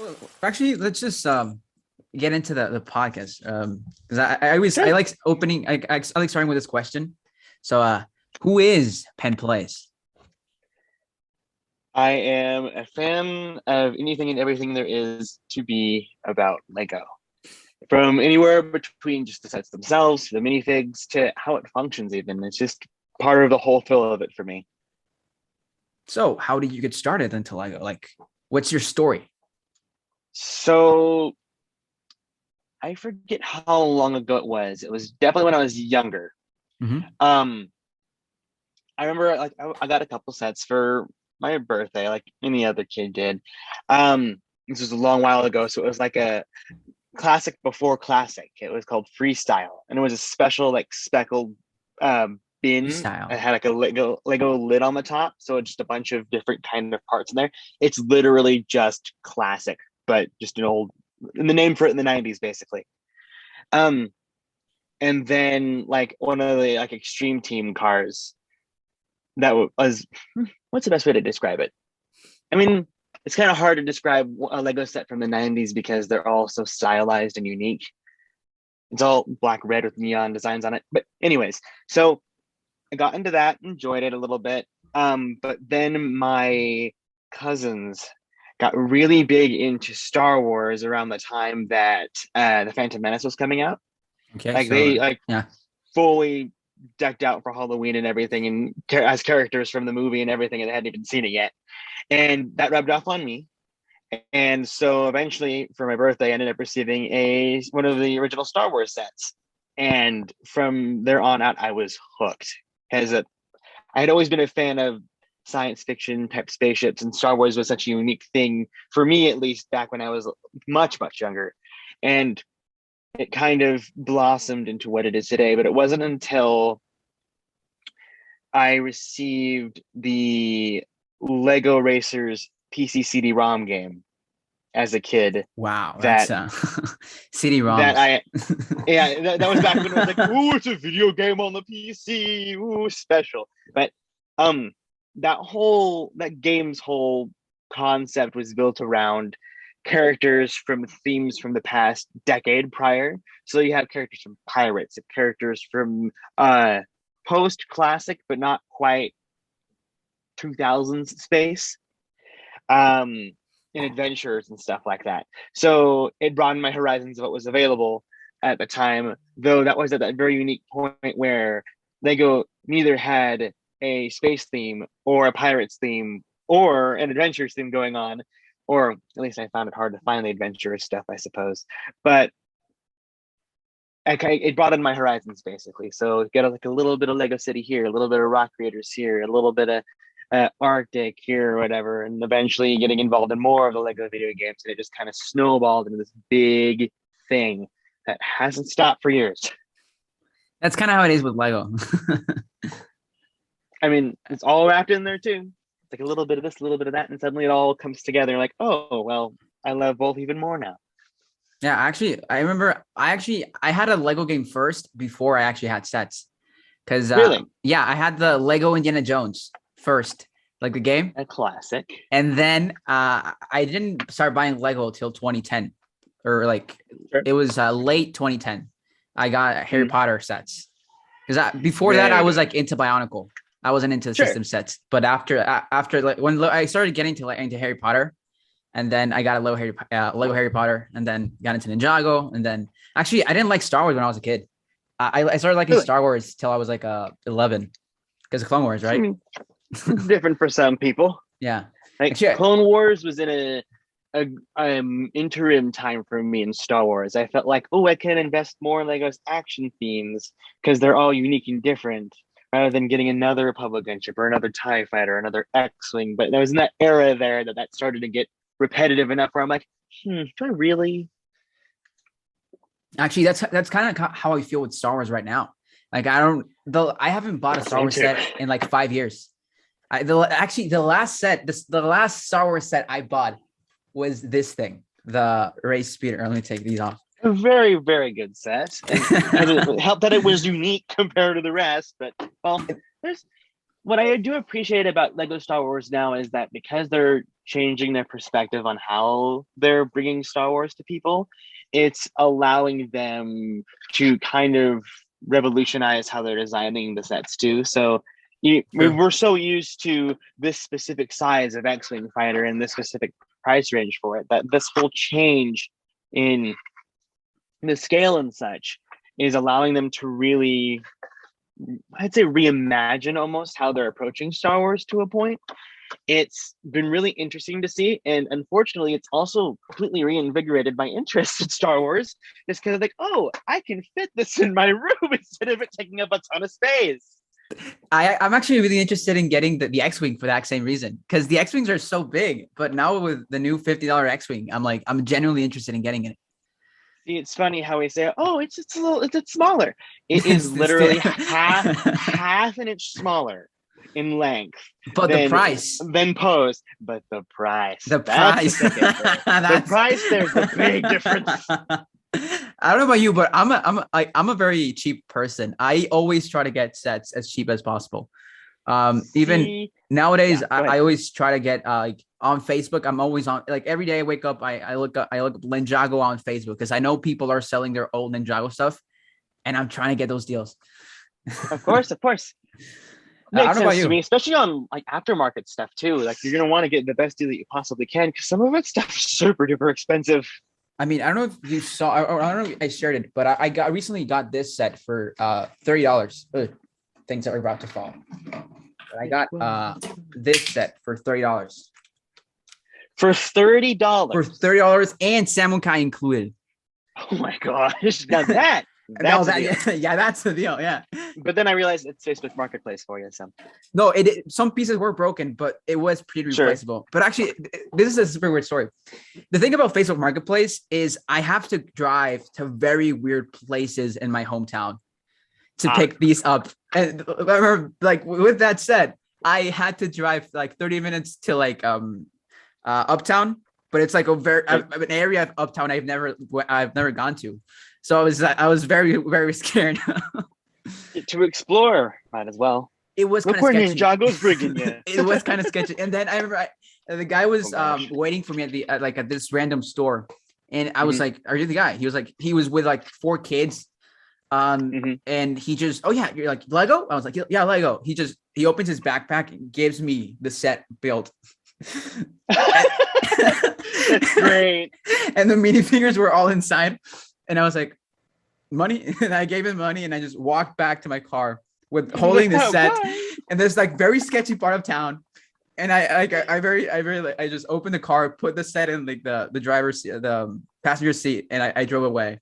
Well, actually, let's just get into the podcast. Because I always I Sure. like opening. I like starting with this question. So, who is PenPlays? I am a fan of anything and everything there is to be about Lego. From anywhere between just the sets themselves, to the minifigs, to how it functions even. It's just part of the whole thrill of it for me. So, how did you get started into Lego? Like, what's your story? So I forget how long ago it was. It was definitely when I was younger. Hmm. Um, I remember like I got a couple sets for my birthday, like any other kid did. This was a long while ago, so it was like a classic before classic. It was called Freestyle, and it was a special like speckled bin. It Freestyle. had like a Lego lid on the top, so it's just a bunch of different kind of parts in there. It's literally just classic, but just an old, and the name for it in the '90s, basically. Um, and then like one of the like extreme team cars that was what's the best way to describe it? I mean, it's kind of hard to describe a Lego set from the '90s because they're all so stylized and unique. It's all black red with neon designs on it. But anyways, so I got into that, enjoyed it a little bit. But then my cousins got really big into Star Wars around the time that the Phantom Menace was coming out. Okay, Like so they like yeah. fully decked out for Halloween and everything, and as characters from the movie and everything, and they hadn't even seen it yet. And that rubbed off on me. And so eventually, for my birthday, I ended up receiving a one of the original Star Wars sets. And from there on out, I was hooked. As a, I had always been a fan of science fiction type spaceships, and Star Wars was such a unique thing for me, at least back when I was much younger. And it kind of blossomed into what it is today. But it wasn't until I received the Lego Racers PC CD-ROM game as a kid Wow, that's that that CD-ROMs. I yeah that was back when it was like, ooh, it's a video game on the PC, ooh, special. But um that game's whole concept was built around characters from themes from the past decade prior. So you have characters from pirates, characters from post classic but not quite 2000s space, um and adventures and stuff like that. So it broadened my horizons of what was available at the time, though that was at that very unique point where Lego neither had a space theme or a pirates theme or an adventures theme going on, or at least I found it hard to find the adventurous stuff, I suppose. But it broadened my horizons basically. So get like a little bit of Lego City here, a little bit of Rock Creators here, a little bit of Arctic here or whatever, and eventually getting involved in more of the Lego video games, and it just kind of snowballed into this big thing that hasn't stopped for years. That's kind of how it is with Lego. I mean, it's all wrapped in there too. It's like a little bit of this, a little bit of that, and suddenly it all comes together. Like, oh well, I love both even more now. Yeah, actually, I remember I had a Lego game first before I actually had sets. Because Really, yeah, I had the Lego Indiana Jones first, like the game. a classic. And then I didn't start buying Lego till 2010, or like Sure. it was late 2010. I got Harry Mm, Potter sets because before that I very was good. like into Bionicle. I wasn't into Sure. system sets, but after like when I started getting to like into Harry Potter, and then I got a Lego Harry Potter, and then got into Ninjago, and then actually I didn't like Star Wars when I was a kid. I started liking Really. Star Wars till I was like 11 because of Clone Wars, I right? mean, different for some people. Yeah. Like Actually, Clone Wars was in a interim time for me in Star Wars. I felt like, oh, I can invest more in Lego's action themes because they're all unique and different, rather than getting another Republic gunship or another TIE fighter, another X-wing. But there was in that era there that started to get repetitive enough where I'm like, do I really? actually, that's kind of how I feel with Star Wars right now. Like I haven't bought a Star Same Wars too. set in like 5 years. Actually the last Star Wars set I bought was this thing, the race speeder. Let me take these off. A very, very good set, and it helped that it was unique compared to the rest. But well, there's what I do appreciate about Lego Star Wars now is that because they're changing their perspective on how they're bringing Star Wars to people, it's allowing them to kind of revolutionize how they're designing the sets too. So True. we're so used to this specific size of X-wing fighter and this specific price range for it that this whole change in the scale and such is allowing them to really, I'd say, reimagine almost how they're approaching Star Wars to a point. It's been really interesting to see, and unfortunately, it's also completely reinvigorated my interest in Star Wars. Just because, like, oh, I can fit this in my room instead of it taking up a ton of space. I'm actually really interested in getting the X-Wing for that same reason, because the X-Wings are so big, but now with the new $50 X-Wing, I'm genuinely interested in getting it. See, it's funny how we say, "Oh, it's a little, it's smaller." It is It's literally the- half an inch smaller in length but the price, than Pose. But the price, the that's price, the big difference. The price, there's the big difference. I don't know about you, but I'm a very cheap person. I always try to get sets as cheap as possible. Even See, nowadays, yeah, go ahead. I always try to get like on Facebook. I'm always on, like, every day I wake up, I look up Ninjago on Facebook because I know people are selling their old Ninjago stuff, and I'm trying to get those deals. Of course, of course. I don't Makes know about sense to me, you. especially on like aftermarket stuff too. Like you're gonna want to get the best deal that you possibly can because some of that stuff is super duper expensive. I mean, I don't know if you saw, I don't know if I shared it, but I recently got this set for $30. Things that are about to fall. But I got this set for $30. For $30. For $30 and Samukai included. Oh my gosh. Now that's No, a deal. yeah, that's the deal. Yeah. But then I realized it's Facebook Marketplace for you. So No, some pieces were broken, but it was pretty sure. replaceable. But actually, this is a super weird story. The thing about Facebook Marketplace is I have to drive to very weird places in my hometown to pick these up. And I remember, like, with that said, I had to drive like 30 minutes to like Uptown, but it's like an area of Uptown I've never gone to. So I was very, very scared. To explore, might as well. It was Look kind of where sketchy. Ninjago's bringing you. It was kind of sketchy. And then I remember the guy was waiting for me at this random store, and I was like, "Are you the guy?" He was like, he was with like 4 kids, and he just, "Oh yeah, you're like Lego?" I was like, "Yeah, Lego." He opens his backpack and gives me the set built. That's great. And the minifigures were all inside, and I was like, "Money," and I gave him money, and I just walked back to my car with holding the set. And there's like very sketchy part of town, and I just opened the car, put the set in like the driver's seat, the passenger seat, and I drove away.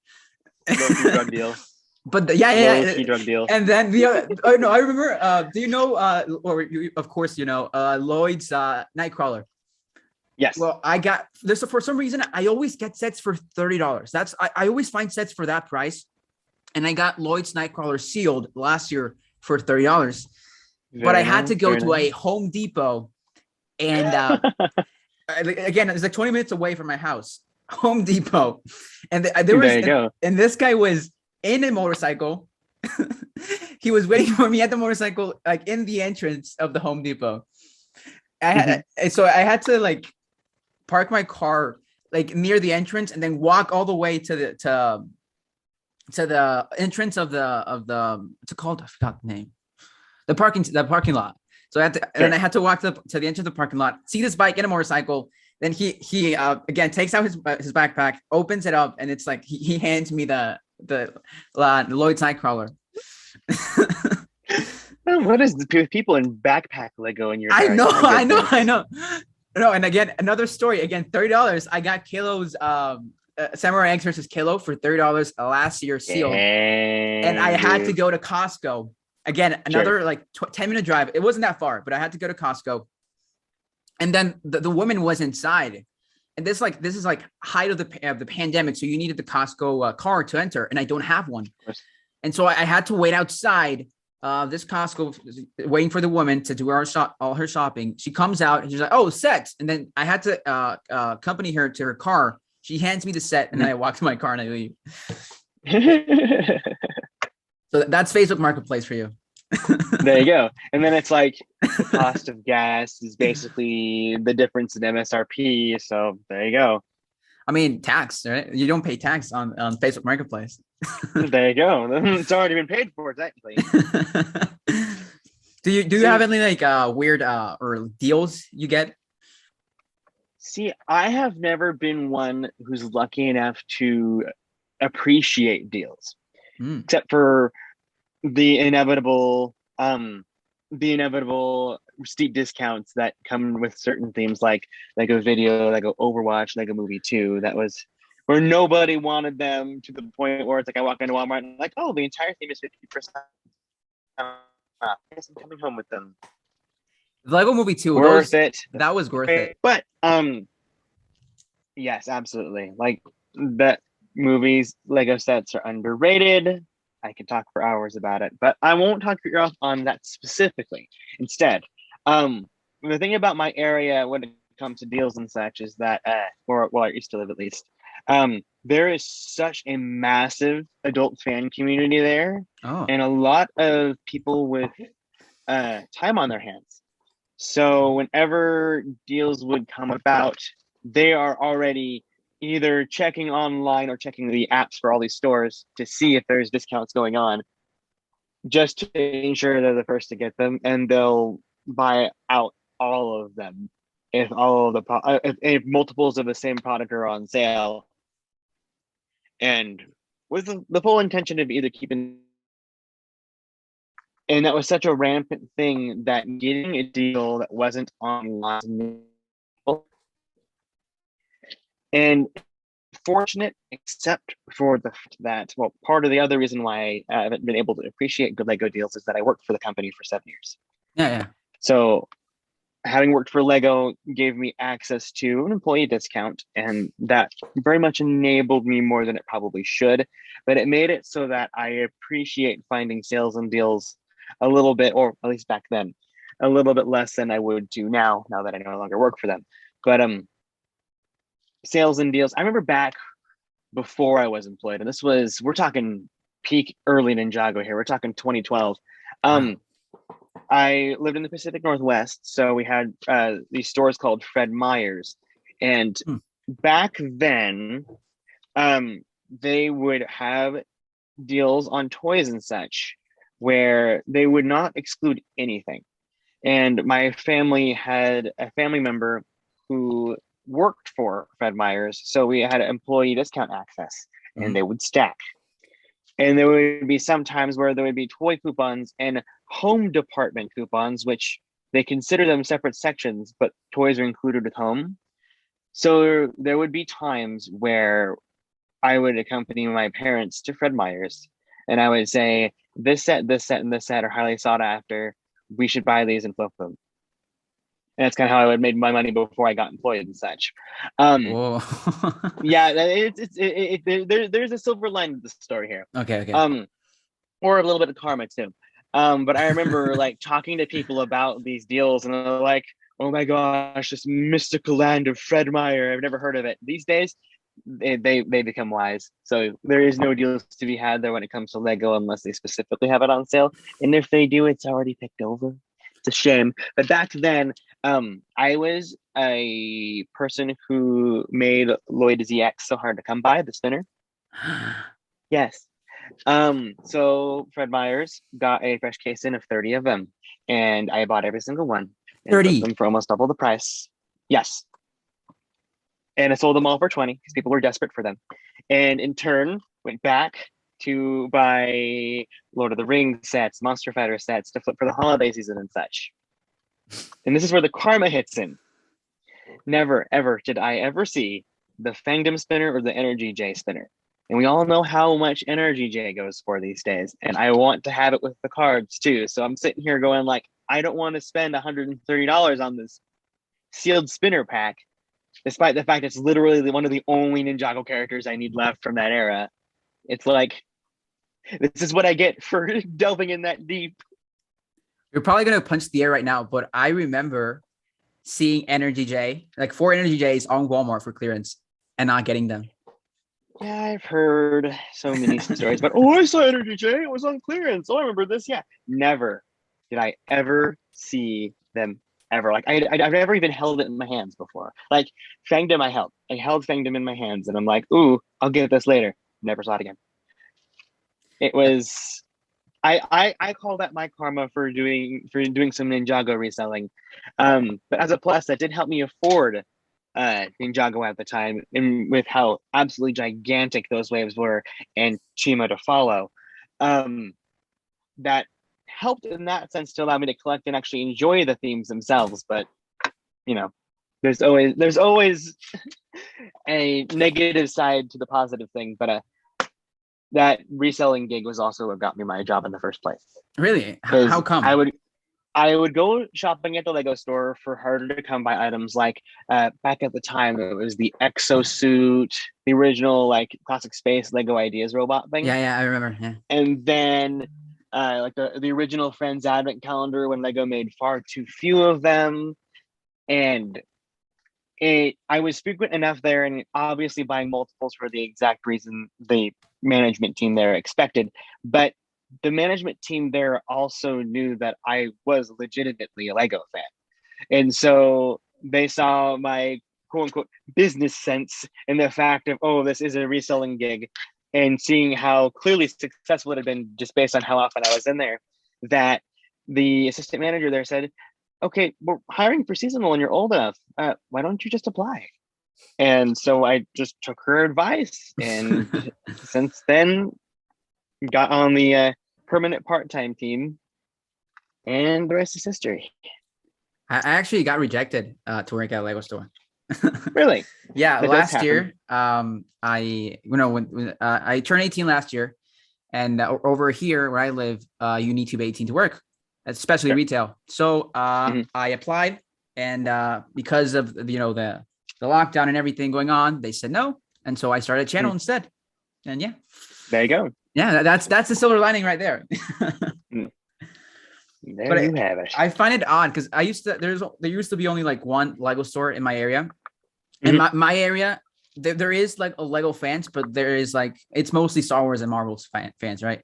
Low-key drug deal. But Low-key drug deal. And then oh no, I remember. Do you know? Or you, of course, you know Lloyd's Nightcrawler. Yes. Well, I got this for some reason. I always get sets for $30. I always find sets for that price, and I got Lloyd's Nightcrawler sealed last year for $30. But I had to go to a Home Depot, and again, it's like 20 minutes away from my house. Home Depot, and and this guy was in a motorcycle. He was waiting for me at the motorcycle, like in the entrance of the Home Depot. So I had to like park my car like near the entrance and then walk all the way to the entrance of the what's it called? I forgot the name. The parking lot. So and then I had to walk to the entrance of the parking lot, see this bike and a motorcycle. Then he again takes out his backpack, opens it up, and it's like he hands me the Lloyd's Nightcrawler. What is people in backpack Lego in your? I know. No, and again, another story. Again, $30. I got Kilo's Samurai X versus Kilo for $30 last year sealed, and I had to go to Costco. Again, another like 10-minute drive. It wasn't that far, but I had to go to Costco. And then the woman was inside. And this is like height of the pandemic. So you needed the Costco card to enter, and I don't have one. And so I had to wait outside this Costco, waiting for the woman to do all her shopping. She comes out and she's like, "Oh, set." And then I had to accompany her to her car. She hands me the set, and then I walk to my car and I leave. So that's Facebook Marketplace for you. There you go. And then it's like the cost of gas is basically the difference in MSRP. So there you go. I mean, tax, right? You don't pay tax on Facebook Marketplace. There you go. It's already been paid for, technically. Do you have See, any like weird or deals you get? see, I have never been one who's lucky enough to appreciate deals, Mm. except for the inevitable steep discounts that come with certain themes like Lego Video, Lego Overwatch, Lego Movie 2. That was where nobody wanted them, to the point where it's like I walk into Walmart and like, oh, the entire theme is 50% off. I guess I'm coming home with them. The Lego Movie 2, Worth it. that was worth it. But yes, absolutely. Like that movies, Lego sets are underrated. I can talk for hours about it, but I won't talk your off on that specifically. Instead, the thing about my area when it comes to deals and such is that, or well, I used to live at least, there is such a massive adult fan community there, Oh, and a lot of people with time on their hands. So whenever deals would come about, they are already either checking online or checking the apps for all these stores to see if there's discounts going on, just to ensure they're the first to get them, and they'll buy out all of them if all of the if multiples of the same product are on sale, and with the full intention of either keeping. And that was such a rampant thing that getting a deal that wasn't online, and fortunate, except for the fact that, well, part of the other reason why I haven't been able to appreciate good Lego deals is that I worked for the company for 7 years. yeah. So having worked for Lego gave me access to an employee discount, and that very much enabled me more than it probably should. But it made it so that I appreciate finding sales and deals a little bit, or at least back then, a little bit less than I would do now that I no longer work for them. But sales and deals, I remember back before I was employed, and this was, we're talking peak early Ninjago here. We're talking 2012. Wow. I lived in the Pacific Northwest, so we had these stores called Fred Meyer's, and Hmm. back then, they would have deals on toys and such, where they would not exclude anything. And my family had a family member who worked for Fred Meyer's, so we had employee discount access, and Mhm. they would stack. And there would be some times where there would be toy coupons and home department coupons, which they consider them separate sections, but toys are included with home. So there would be times where I would accompany my parents to Fred Meyer's, and I would say, this set, and this set are highly sought after. We should buy these and flip them. And that's kind of how I would make my money before I got employed and such. Whoa. Yeah, there's a silver line to the story here. Okay. Or a little bit of karma too. But I remember like talking to people about these deals, and they're like, "Oh my gosh, this mystical land of Fred Meyer! I've never heard of it." These days, they become wise. So there is no deals to be had there when it comes to Lego unless they specifically have it on sale. And if they do, it's already picked over. It's a shame. But back then, I was a person who made Lloyd ZX so hard to come by, the spinner. Yes. So Fred Meyer's got a fresh case in of 30 of them, and I bought every single one and 30. flipped them for almost double the price. Yes. And I sold them all for 20 because people were desperate for them. And in turn, went back to buy Lord of the Rings sets, Monster Fighter sets to flip for the holiday season and such. And this is where the karma hits in. Never, ever did I ever see the Fangdom spinner or the Energy J spinner. And we all know how much Energy J goes for these days. And I want to have it with the cards too. So I'm sitting here going like, I don't want to spend $130 on this sealed spinner pack, despite the fact it's literally one of the only Ninjago characters I need left from that era. It's like, this is what I get for delving in that deep. You're probably gonna punch the air right now, but I remember seeing Energy J, like 4 Energy J's on Walmart for clearance and not getting them. Yeah, I've heard so many stories, but oh, I saw Energy J. It was on clearance. Oh, I remember this. Yeah, never did I ever see them ever. Like I've never even held it in my hands before. Like Fangdom, I held Fangdom in my hands, and I'm like, ooh, I'll get this later. Never saw it again. It was. I call that my karma for doing some Ninjago reselling. But as a plus, that did help me afford Ninjago at the time, and with how absolutely gigantic those waves were and Chima to follow, um, that helped in that sense to allow me to collect and actually enjoy the themes themselves. But you know, there's always a negative side to the positive thing. But that reselling gig was also what got me my job in the first place. Really? Because How come? I would go shopping at the Lego store for harder to come by items like back at the time it was the exosuit, the original like classic space Lego Ideas robot thing, Yeah, yeah, I remember. Yeah. and then like the original Friends Advent calendar when Lego made far too few of them, and I was frequent enough there, and obviously buying multiples for the exact reason the management team there expected, but the management team there also knew that I was legitimately a Lego fan. And so they saw my quote unquote business sense in the fact of, oh, this is a reselling gig, and seeing how clearly successful it had been just based on how often I was in there, that the assistant manager there said, okay, we're hiring for seasonal and you're old enough. Why don't you just apply? And so I just took her advice. And since then, got on the permanent part-time team, and the rest is history. I actually got rejected to work at a Lego store. Really? Yeah, That does last happen. year, when I turned 18 last year, and over here where I live, you need to be 18 to work, especially Sure. retail. So Mhm. I applied, and because of the lockdown and everything going on, they said no, and so I started a channel instead. And yeah, There you go. yeah, that's the silver lining right there. There But you have it. I find it odd because there used to be only like one Lego store in my area. In Mhm. my area, there is like a Lego fans, but there is like it's mostly Star Wars and Marvel's fans, right?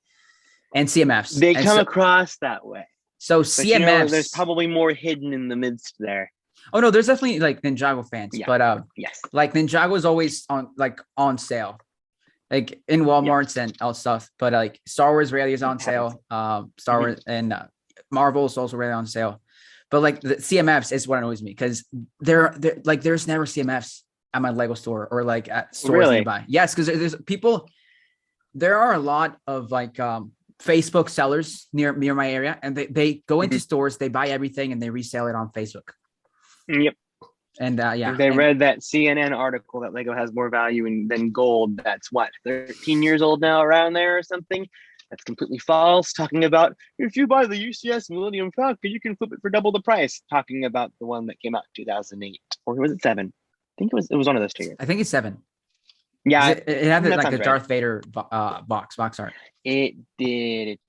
And CMFs. They And come across that way, so but you know, there's CMFs. probably more hidden in the midst there. Oh no, there's definitely like Ninjago fans, Yeah. but Yes. like Ninjago is always on sale, like in Walmart's and all stuff. But like Star Wars rarely is on sale. Star Wars and Marvel is also rarely on sale. But like the CMFs is what annoys me because they're like there's never CMFs at my Lego store or like at stores Really? nearby. Yes, because there's people. There are a lot of like Facebook sellers near my area, and they go into stores, they buy everything, and they resell it on Facebook. Yep. And yeah, They read that CNN article that Lego has more value than gold. That's what, 13 years old now, around there or something. That's completely false. Talking about if you buy the UCS Millennium Falcon, you can flip it for double the price. Talking about the one that came out in 2008, or was it 7? I think it was one of those 2 years. I think it's 7. Yeah, it had like the right. Darth Vader box art. It did.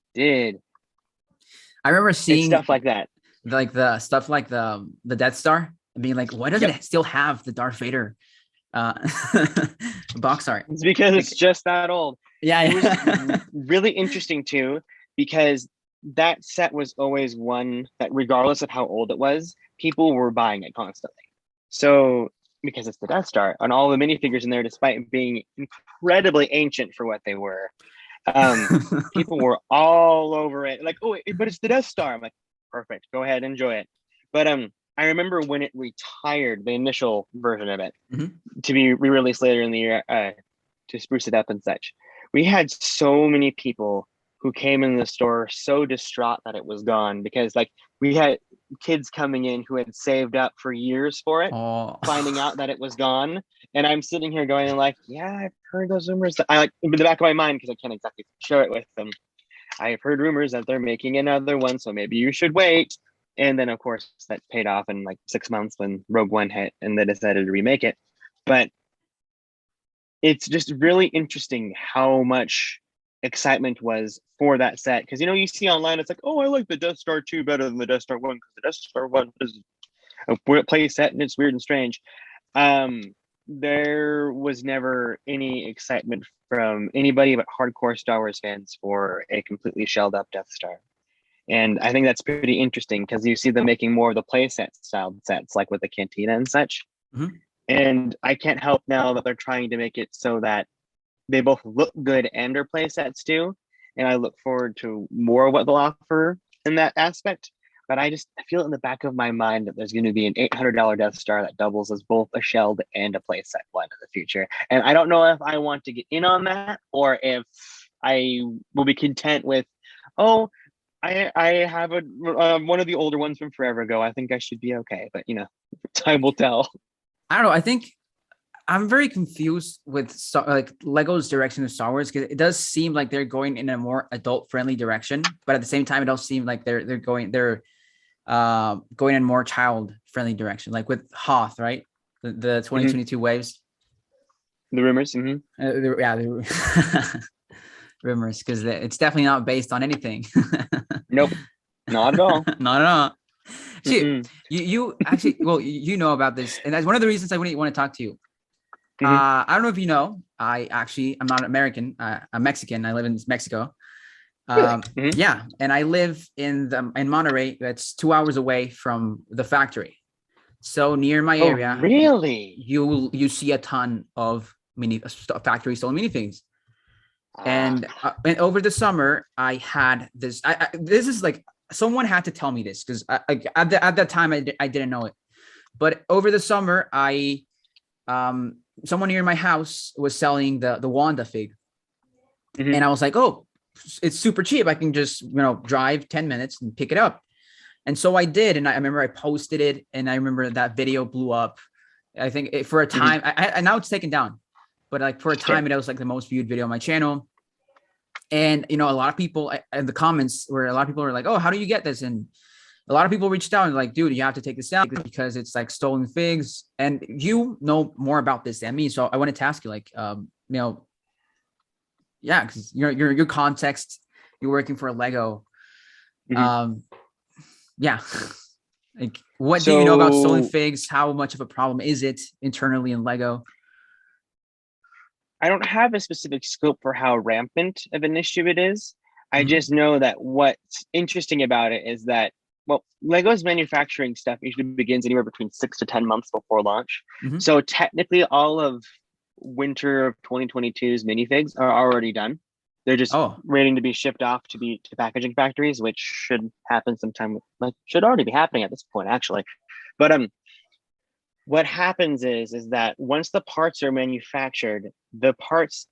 I remember seeing stuff like that, like the stuff like the Death Star, and being like, why doesn't it still have the Darth Vader box art? It's because it's just that old. Yeah, it was really interesting too, because that set was always one that, regardless of how old it was, people were buying it constantly. So because it's the Death Star and all the minifigures in there, despite being incredibly ancient for what they were, people were all over it. Like, oh, but it's the Death Star. I'm like, perfect, go ahead, enjoy it. But I remember when it retired, the initial version of it, to be re-released later in the year, to spruce it up and such. We had so many people who came in the store so distraught that it was gone, because like we had kids coming in who had saved up for years for it, finding out that it was gone. And I'm sitting here going like, yeah, I've heard those rumors. I like in the back of my mind, because I can't exactly share it with them, I've heard rumors that they're making another one, so maybe you should wait. And then of course that paid off in like 6 months when Rogue One hit and they decided to remake it. But it's just really interesting how much excitement was for that set, because you see online, it's like, oh, I like the Death Star 2 better than the Death Star 1 because the Death Star 1 is a play set and it's weird and strange. there was never any excitement from anybody but hardcore Star Wars fans for a completely shelled up Death Star. And I think that's pretty interesting because you see them making more of the playset style sets, like with the cantina and such. Mm-hmm. And I can't help now that they're trying to make it so that they both look good and are playsets too. And I look forward to more of what they'll offer in that aspect. But I feel in the back of my mind that there's going to be an $800 Death Star that doubles as both a shelled and a playset one in the future. And I don't know if I want to get in on that or if I will be content with, oh, I have a one of the older ones from forever ago. I think I should be okay. But time will tell. I don't know. I think I'm very confused with like Lego's direction of Star Wars because it does seem like they're going in a more adult friendly direction, but at the same time, it does seem like they're going in more child friendly direction, like with Hoth, right? The 2022 waves, the rumors. Rumors, because it's definitely not based on anything. Nope, not at all. Not at all. See, you actually, well, you know about this, and that's one of the reasons I want to talk to you. I don't know if you know, I'm not American. I'm Mexican. I live in Mexico. Really? Yeah, and I live in Monterey. That's 2 hours away from the factory. So near my area, really, you see a ton of factory stolen minifigs. And over the summer, I had this. This is like someone had to tell me this because at that time I didn't know it. But over the summer, someone near my house was selling the Wanda fig, and I was like, oh, it's super cheap. I can just drive 10 minutes and pick it up. And so I did, and I remember I posted it, and I remember that video blew up. I think for a time, I now it's taken down. But like for a time, it was like the most viewed video on my channel. And, a lot of people in the comments were like, oh, how do you get this? And a lot of people reached out and like, dude, you have to take this down because it's like stolen figs. And you know more about this than me. So I wanted to ask you like, yeah, because your context, you're working for Lego. Yeah. Like, what do you know about stolen figs? How much of a problem is it internally in Lego? I don't have a specific scope for how rampant of an issue it is. I just know that what's interesting about it is that, well, Lego's manufacturing stuff usually begins anywhere between 6 to 10 months before launch. So technically all of winter of 2022's minifigs are already done. They're just waiting to be shipped off to packaging factories, which should happen sometime, like should already be happening at this point, actually. But what happens is that once the parts are manufactured, the parts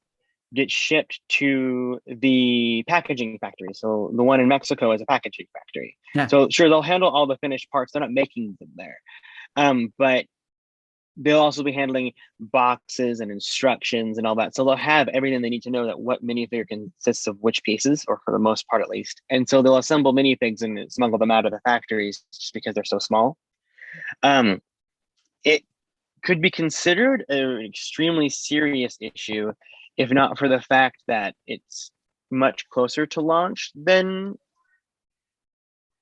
get shipped to the packaging factory. So the one in Mexico is a packaging factory. Yeah. So sure, they'll handle all the finished parts. They're not making them there. But they'll also be handling boxes and instructions and all that. So they'll have everything they need to know that what minifigure consists of which pieces, or for the most part at least. And so they'll assemble minifigs and smuggle them out of the factories just because they're so small. It could be considered an extremely serious issue if not for the fact that it's much closer to launch than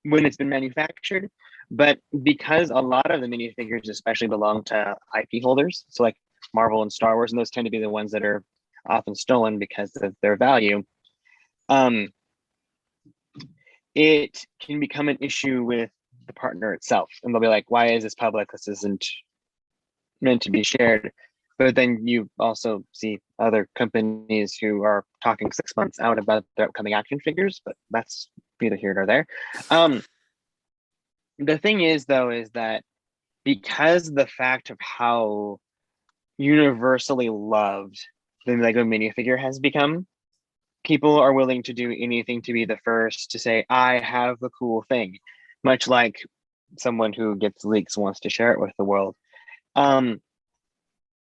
when it's been manufactured. But because a lot of the minifigures especially belong to IP holders, so like Marvel and Star Wars, and those tend to be the ones that are often stolen because of their value, it can become an issue with the partner itself. And they'll be like, why is this public? This isn't meant to be shared. But then you also see other companies who are talking 6 months out about their upcoming action figures, but that's neither here nor there. The thing is, though, is that because the fact of how universally loved the Lego minifigure has become, people are willing to do anything to be the first to say, I have the cool thing, much like someone who gets leaks wants to share it with the world.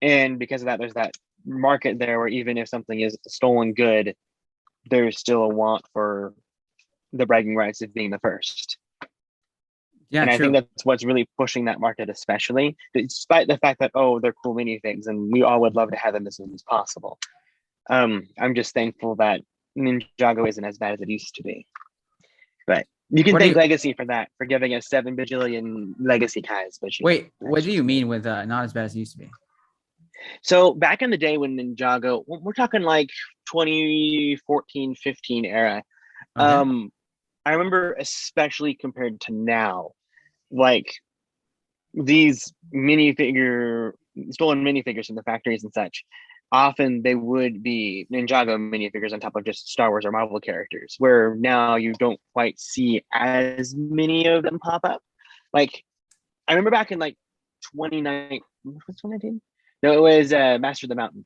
And because of that, there's that market there where even if something is stolen good, there's still a want for the bragging rights of being the first. Yeah, and true. I think that's what's really pushing that market, especially despite the fact that, oh, they're cool minifigs and we all would love to have them as soon as possible. I'm just thankful that Ninjago isn't as bad as it used to be. But you can thank Legacy for that, for giving us 7 bajillion Legacy Kais. But wait, what do you mean with not as bad as it used to be? So back in the day when Ninjago, we're talking like 2014, 15 era. Okay. I remember especially compared to now, like these minifigure stolen minifigures from the factories and such. Often they would be Ninjago minifigures on top of just Star Wars or Marvel characters, where now you don't quite see as many of them pop up. Like I remember back in like 2019, was 2019? No, it was Master of the Mountain,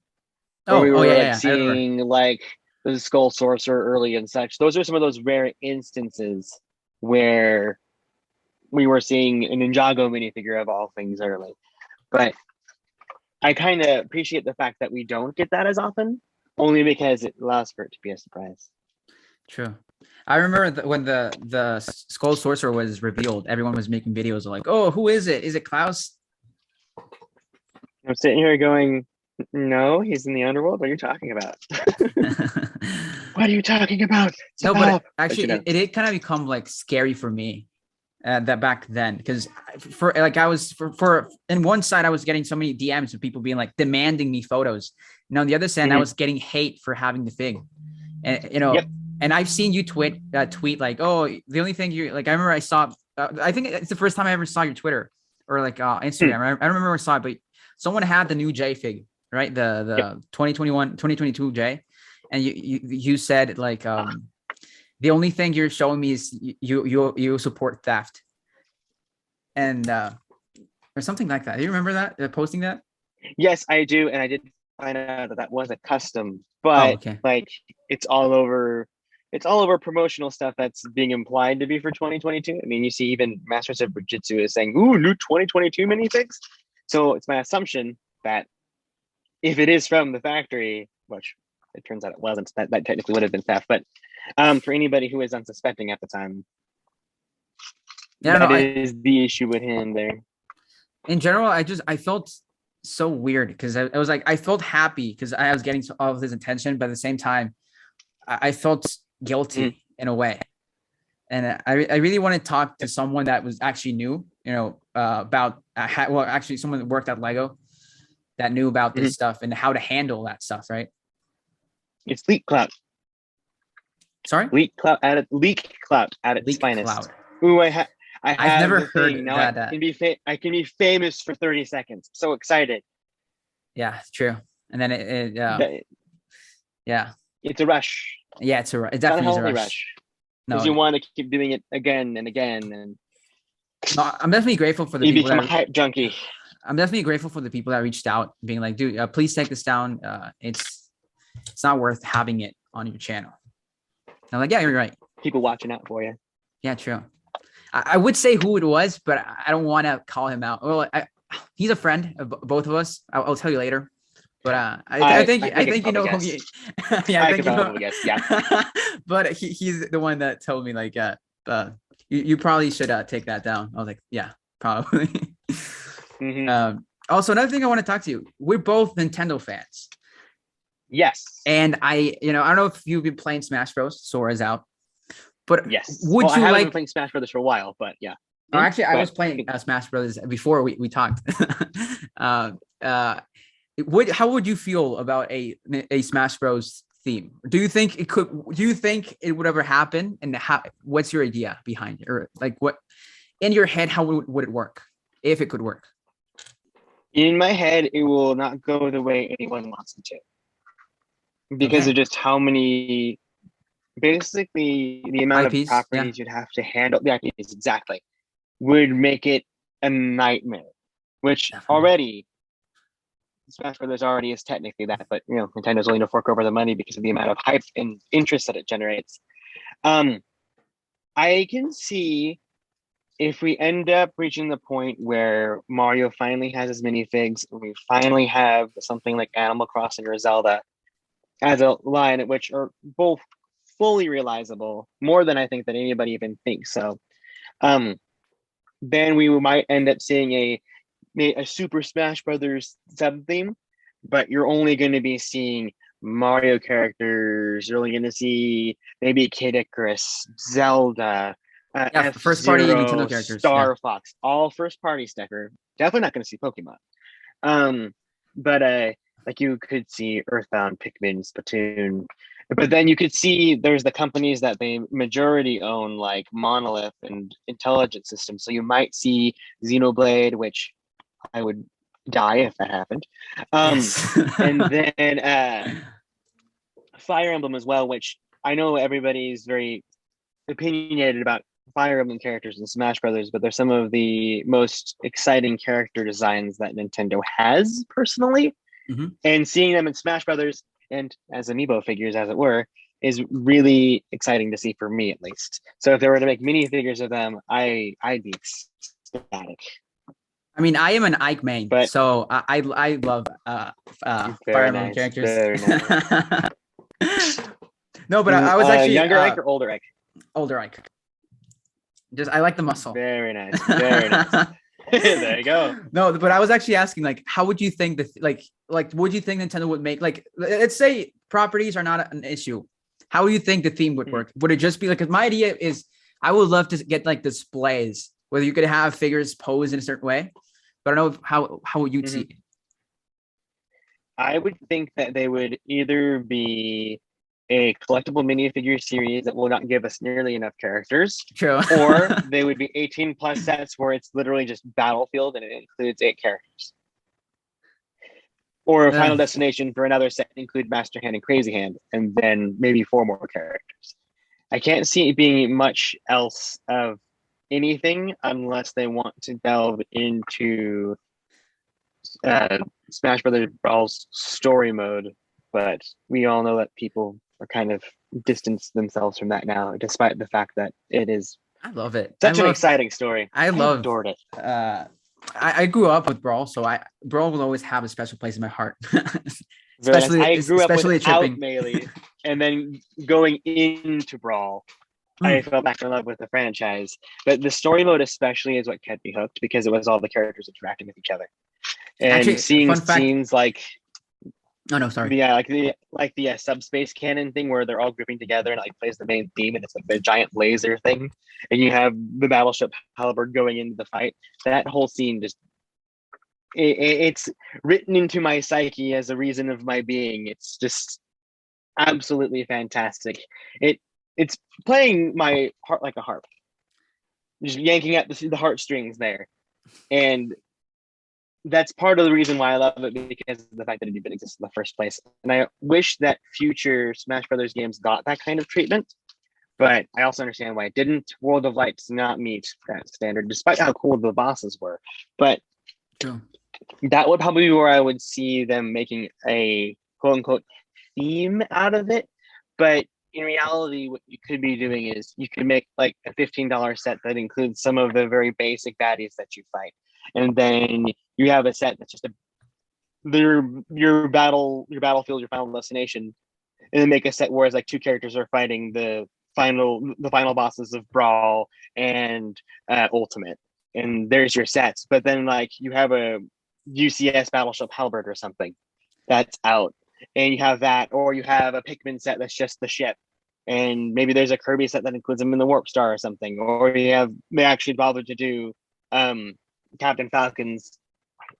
where we Oh yeah, were yeah, like yeah. I remember. seeing like the Skull Sorcerer early and such. Those are some of those rare instances where we were seeing a Ninjago minifigure of all things early. But I kind of appreciate the fact that we don't get that as often, only because it allows for it to be a surprise. True. I remember when the Skull Sorcerer was revealed, everyone was making videos of like, "Oh, who is it? Is it Klaus?" I'm sitting here going, no, he's in the underworld. What are you talking about? What are you talking about? No, but Stop. But actually, it did kind of become like scary for me that back then because for like I was for in one side I was getting so many DMs of people being like demanding me photos, and on the other side I was getting hate for having the fig, and Yep. and I've seen you tweet like, oh, the only thing you like. I remember I saw. I think it's the first time I ever saw your Twitter or like Instagram. I remember I saw it, but someone had the new J fig, right? Yep. The 2021 2022 J, and you said like the only thing you're showing me is you support theft and or something like that. Do you remember that posting that? Yes, I do, and I did find out that that was a custom, Oh, but okay. like it's all over. It's all over promotional stuff that's being implied to be for 2022. I mean, you see, even Masters of Fujitsu is saying, "Ooh, new 2022 minifigs." So it's my assumption that if it is from the factory, which it turns out it wasn't, that technically would have been theft. But for anybody who is unsuspecting at the time, Yeah, no, that is the issue with him there. in general, I felt so weird because I was like I felt happy because I was getting all of this attention, but at the same time, I felt guilty in a way. And I really want to talk to someone that was actually new, about well, actually someone that worked at Lego that knew about this stuff and how to handle that stuff, right? It's leak clout. Sorry, Leak clout at its leak finest. cloud. Ooh, I I've have never the thing heard now. that. I can be famous for 30 seconds. So excited. Yeah, it's true. And then yeah, It's a rush. yeah, it It's not a definitely is a healthy rush. rush because No, you want to keep doing it again and again. And no, I'm definitely grateful for the you people become a that hype junkie. I'm definitely grateful for the people that reached out, being like, dude, please take this down. It's not worth having it on your channel. And I'm like, yeah, you're right. People watching out for you. Yeah, true. I would say who it was, but I don't want to call him out. Well, he's a friend of both of us. I'll tell you later. But I think you know who he. Yeah, I I think could you know. probably guess. Yeah. But he's the one that told me like, you probably should take that down. I was like, yeah, probably. Also, another thing I want to talk to you. We're both Nintendo fans. Yes. And I don't know if you've been playing Smash Bros. Sora's out, but yes. Would you I haven't like? been playing Smash Brothers for a while, but yeah. Actually, I was playing Smash Brothers before we talked. How would you feel about a Smash Bros theme? Do you think it could? Do you think it would ever happen? And what's your idea behind it, or like what in your head? How would it work if it could work? In my head, it will not go the way anyone wants it to, because of just how many, basically the amount of properties you'd have to handle. The IPs, exactly, would make it a nightmare. Which already, Smash Brothers already is technically that, but Nintendo's willing to fork over the money because of the amount of hype and interest that it generates. I can see if we end up reaching the point where Mario finally has his minifigs, and we finally have something like Animal Crossing or Zelda as a line at which are both fully realizable, more than I think that anybody even thinks so. Then we might end up seeing a Super Smash Brothers sub theme, but you're only going to be seeing Mario characters. You're only going to see maybe Kid Icarus, Zelda, first party Nintendo characters, Star Fox, all first party stuff. You're definitely not going to see Pokemon. but like you could see Earthbound, Pikmin, Splatoon, but then you could see there's the companies that they majority own, like Monolith and Intelligent Systems. So you might see Xenoblade, which I would die if that happened. Yes. And then Fire Emblem as well, which I know everybody's very opinionated about Fire Emblem characters in Smash Brothers, but they're some of the most exciting character designs that Nintendo has personally. Mm-hmm. And seeing them in Smash Brothers and as amiibo figures, as it were, is really exciting to see for me at least. So if they were to make mini figures of them, I'd be ecstatic. I mean, I am an Ike main, But so I love Fire Emblem characters. Very nice. No, but I was actually younger Ike or older Ike? Older Ike. Just I like the muscle. Very nice. Very nice. There you go. No, but I was actually asking, like, how would you think that, like, would you think Nintendo would make, like, let's say properties are not an issue. How do you think the theme would work? Would it just be like, because my idea is I would love to get like displays whether you could have figures posed in a certain way, but I don't know how would you see it? I would think that they would either be a collectible minifigure series that will not give us nearly enough characters. True. Or they would be 18 plus sets where it's literally just Battlefield and it includes 8 characters. Or a Final Destination for another set include Master Hand and Crazy Hand, and then maybe 4 more characters. I can't see it being much else of anything unless they want to delve into Smash Brothers Brawl's story mode, but we all know that people are kind of distanced themselves from that now, despite the fact that it is. I love it. Such an exciting story. I adored it. I grew up with Brawl, so Brawl will always have a special place in my heart. Especially, I grew up without tripping. Melee, and then going into Brawl, I fell back in love with the franchise. But the story mode especially is what kept me hooked because it was all the characters interacting with each other. And actually, seeing scenes like yeah, like the subspace cannon thing where they're all grouping together and it like plays the main theme and it's like the giant laser thing, and you have the battleship Halberd going into the fight. That whole scene just it's written into my psyche as a reason of my being. It's just absolutely fantastic. It's playing my heart like a harp, just yanking at the heartstrings there, and that's part of the reason why I love it, because of the fact that it even exists in the first place. And I wish that future Smash Brothers games got that kind of treatment, but I also understand why it didn't. World of Light does not meet that standard, despite how cool the bosses were. But that would probably be where I would see them making a quote unquote theme out of it. But in reality, what you could be doing is you could make like a $15 set that includes some of the very basic baddies that you fight. And then you have a set that's just your battlefield, your final destination, and then make a set where it's like 2 characters are fighting the final bosses of Brawl and Ultimate, and there's your sets. But then like you have a UCS Battleship Halberd or something that's out, and you have that, or you have a Pikmin set that's just the ship, and maybe there's a Kirby set that includes them in the Warp Star or something, or they actually bothered to do Captain Falcon's.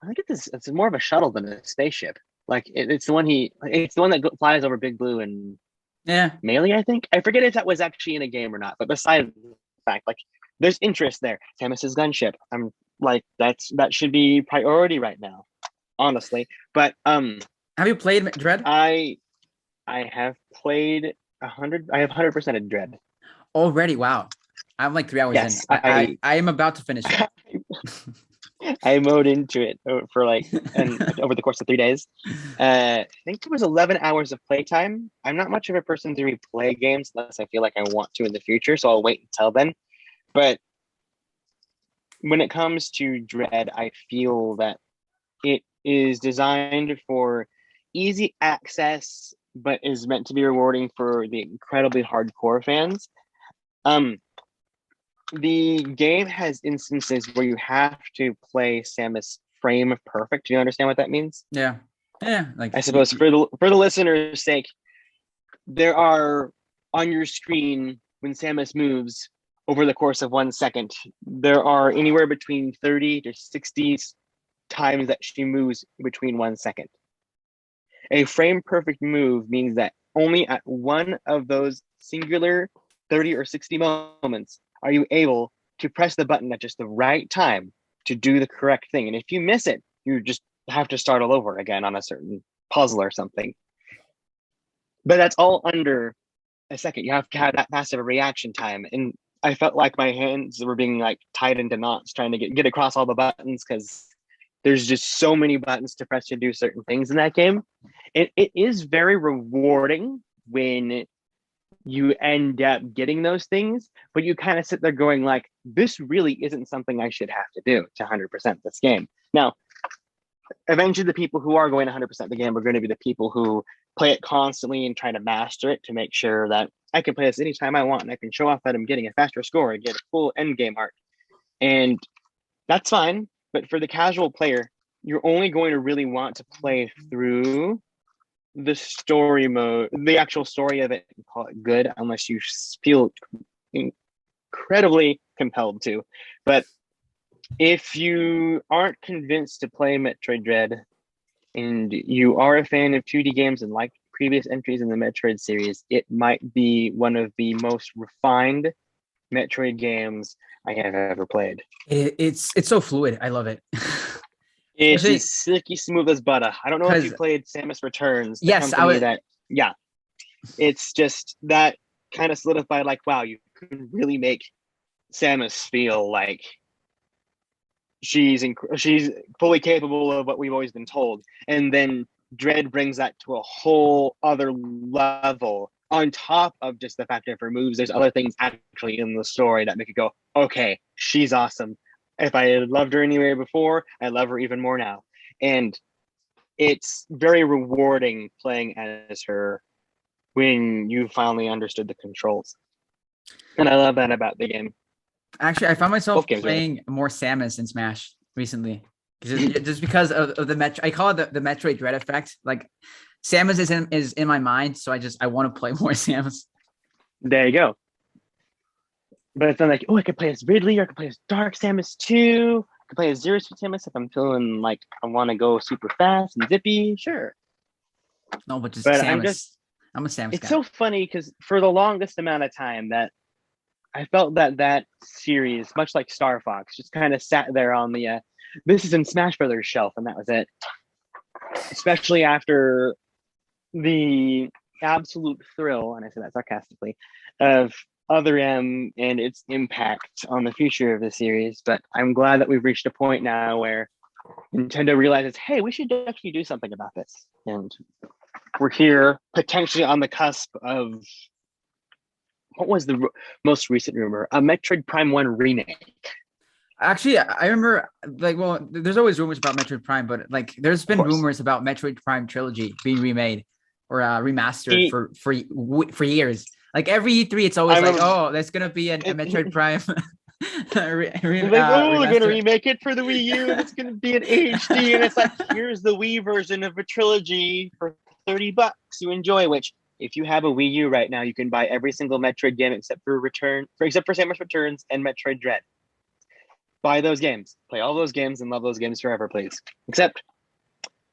I think it's more of a shuttle than a spaceship. Like it's the one that flies over Big Blue and Melee. I think I forget if that was actually in a game or not. But besides the fact, like there's interest there. Samus's gunship. I'm like that should be priority right now, honestly. But have you played Dread? I have played 100. I have 100% of Dread already. Wow. I'm like 3 hours in. I am about to finish it. I mowed into it for over the course of 3 days. I think it was 11 hours of playtime. I'm not much of a person to replay games unless I feel like I want to in the future, so I'll wait until then. But when it comes to Dread, I feel that it is designed for easy access, but is meant to be rewarding for the incredibly hardcore fans. The game has instances where you have to play Samus frame perfect. Do you understand what that means? Yeah. Like I suppose for the listener's sake, there are on your screen when Samus moves over the course of 1 second, there are anywhere between 30 to 60 times that she moves between 1 second. A frame perfect move means that only at one of those singular 30 or 60 moments are you able to press the button at just the right time to do the correct thing. And if you miss it, you just have to start all over again on a certain puzzle or something. But that's all under a second. You have to have that massive reaction time. And I felt like my hands were being like tied into knots trying to get across all the buttons because there's just so many buttons to press to do certain things in that game. It is very rewarding when you end up getting those things, but you kind of sit there going like, this really isn't something I should have to do to 100% this game. Now, eventually the people who are going 100% the game are going to be the people who play it constantly and try to master it to make sure that I can play this anytime I want and I can show off that I'm getting a faster score and get a full end game arc. And that's fine. But for the casual player, you're only going to really want to play through the story mode, the actual story of it, and call it good, unless you feel incredibly compelled to. But if you aren't convinced to play Metroid Dread and you are a fan of 2D games and like previous entries in the Metroid series, it might be one of the most refined Metroid games I have ever played. It's so fluid. I love it. It's just silky smooth as butter. I don't know if you played Samus Returns. Yes, it's just that kind of solidified like, wow, you can really make Samus feel like she's fully capable of what we've always been told. And then Dread brings that to a whole other level. On top of just the fact that for moves, there's other things actually in the story that make it go, okay, she's awesome. If I loved her anyway before, I love her even more now. And it's very rewarding playing as her when you finally understood the controls. And I love that about the game. Actually, I found myself playing more Samus in Smash recently. Just because of the I call it the Metroid Dread effect. Like Samus is in my mind, so I want to play more Samus. There you go. But it's not like, oh, I could play as Ridley, or I could play as Dark Samus too. I could play as Zero Suit Samus if I'm feeling like I want to go super fast and zippy. Sure. No, but Samus. I'm a Samus guy. It's so funny because for the longest amount of time that I felt that series, much like Star Fox, just kind of sat there on the this is in Smash Brothers shelf, and that was it. Especially after the absolute thrill, and I say that sarcastically, of Other M and its impact on the future of the series. But I'm glad that we've reached a point now where Nintendo realizes, hey, we should actually do something about this. And we're here potentially on the cusp of, what was the most recent rumor? A Metroid Prime 1 remake. Actually, I remember, like, well, there's always rumors about Metroid Prime, but like, there's been rumors about Metroid Prime trilogy being remade or remastered for years. Like every E3, it's always like, oh, there's gonna be a Metroid Prime. They're gonna remake it for the Wii U, and it's gonna be an HD, and it's like, here's the Wii version of a trilogy for $30 you enjoy. Which, if you have a Wii U right now, you can buy every single Metroid game except for Samus Returns and Metroid Dread. Buy those games, play all those games, and love those games forever, please. Except,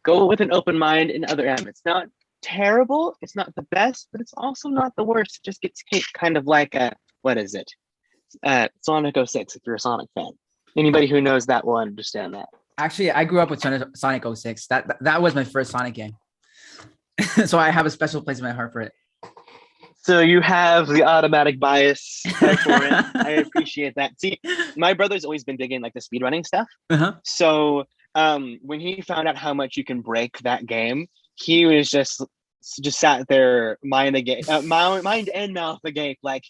go with an open mind in Other M. It's not terrible, it's not the best, but it's also not the worst. It just gets kind of like what is it? Sonic 06, if you're a Sonic fan. Anybody who knows that will understand that. Actually, I grew up with Sonic 06. That was my first Sonic game. So I have a special place in my heart for it. So you have the automatic bias for it. I appreciate that. See, my brother's always been digging like the speedrunning stuff. Uh-huh. So when he found out how much you can break that game, he was just sat there, mind and mouth agape, like,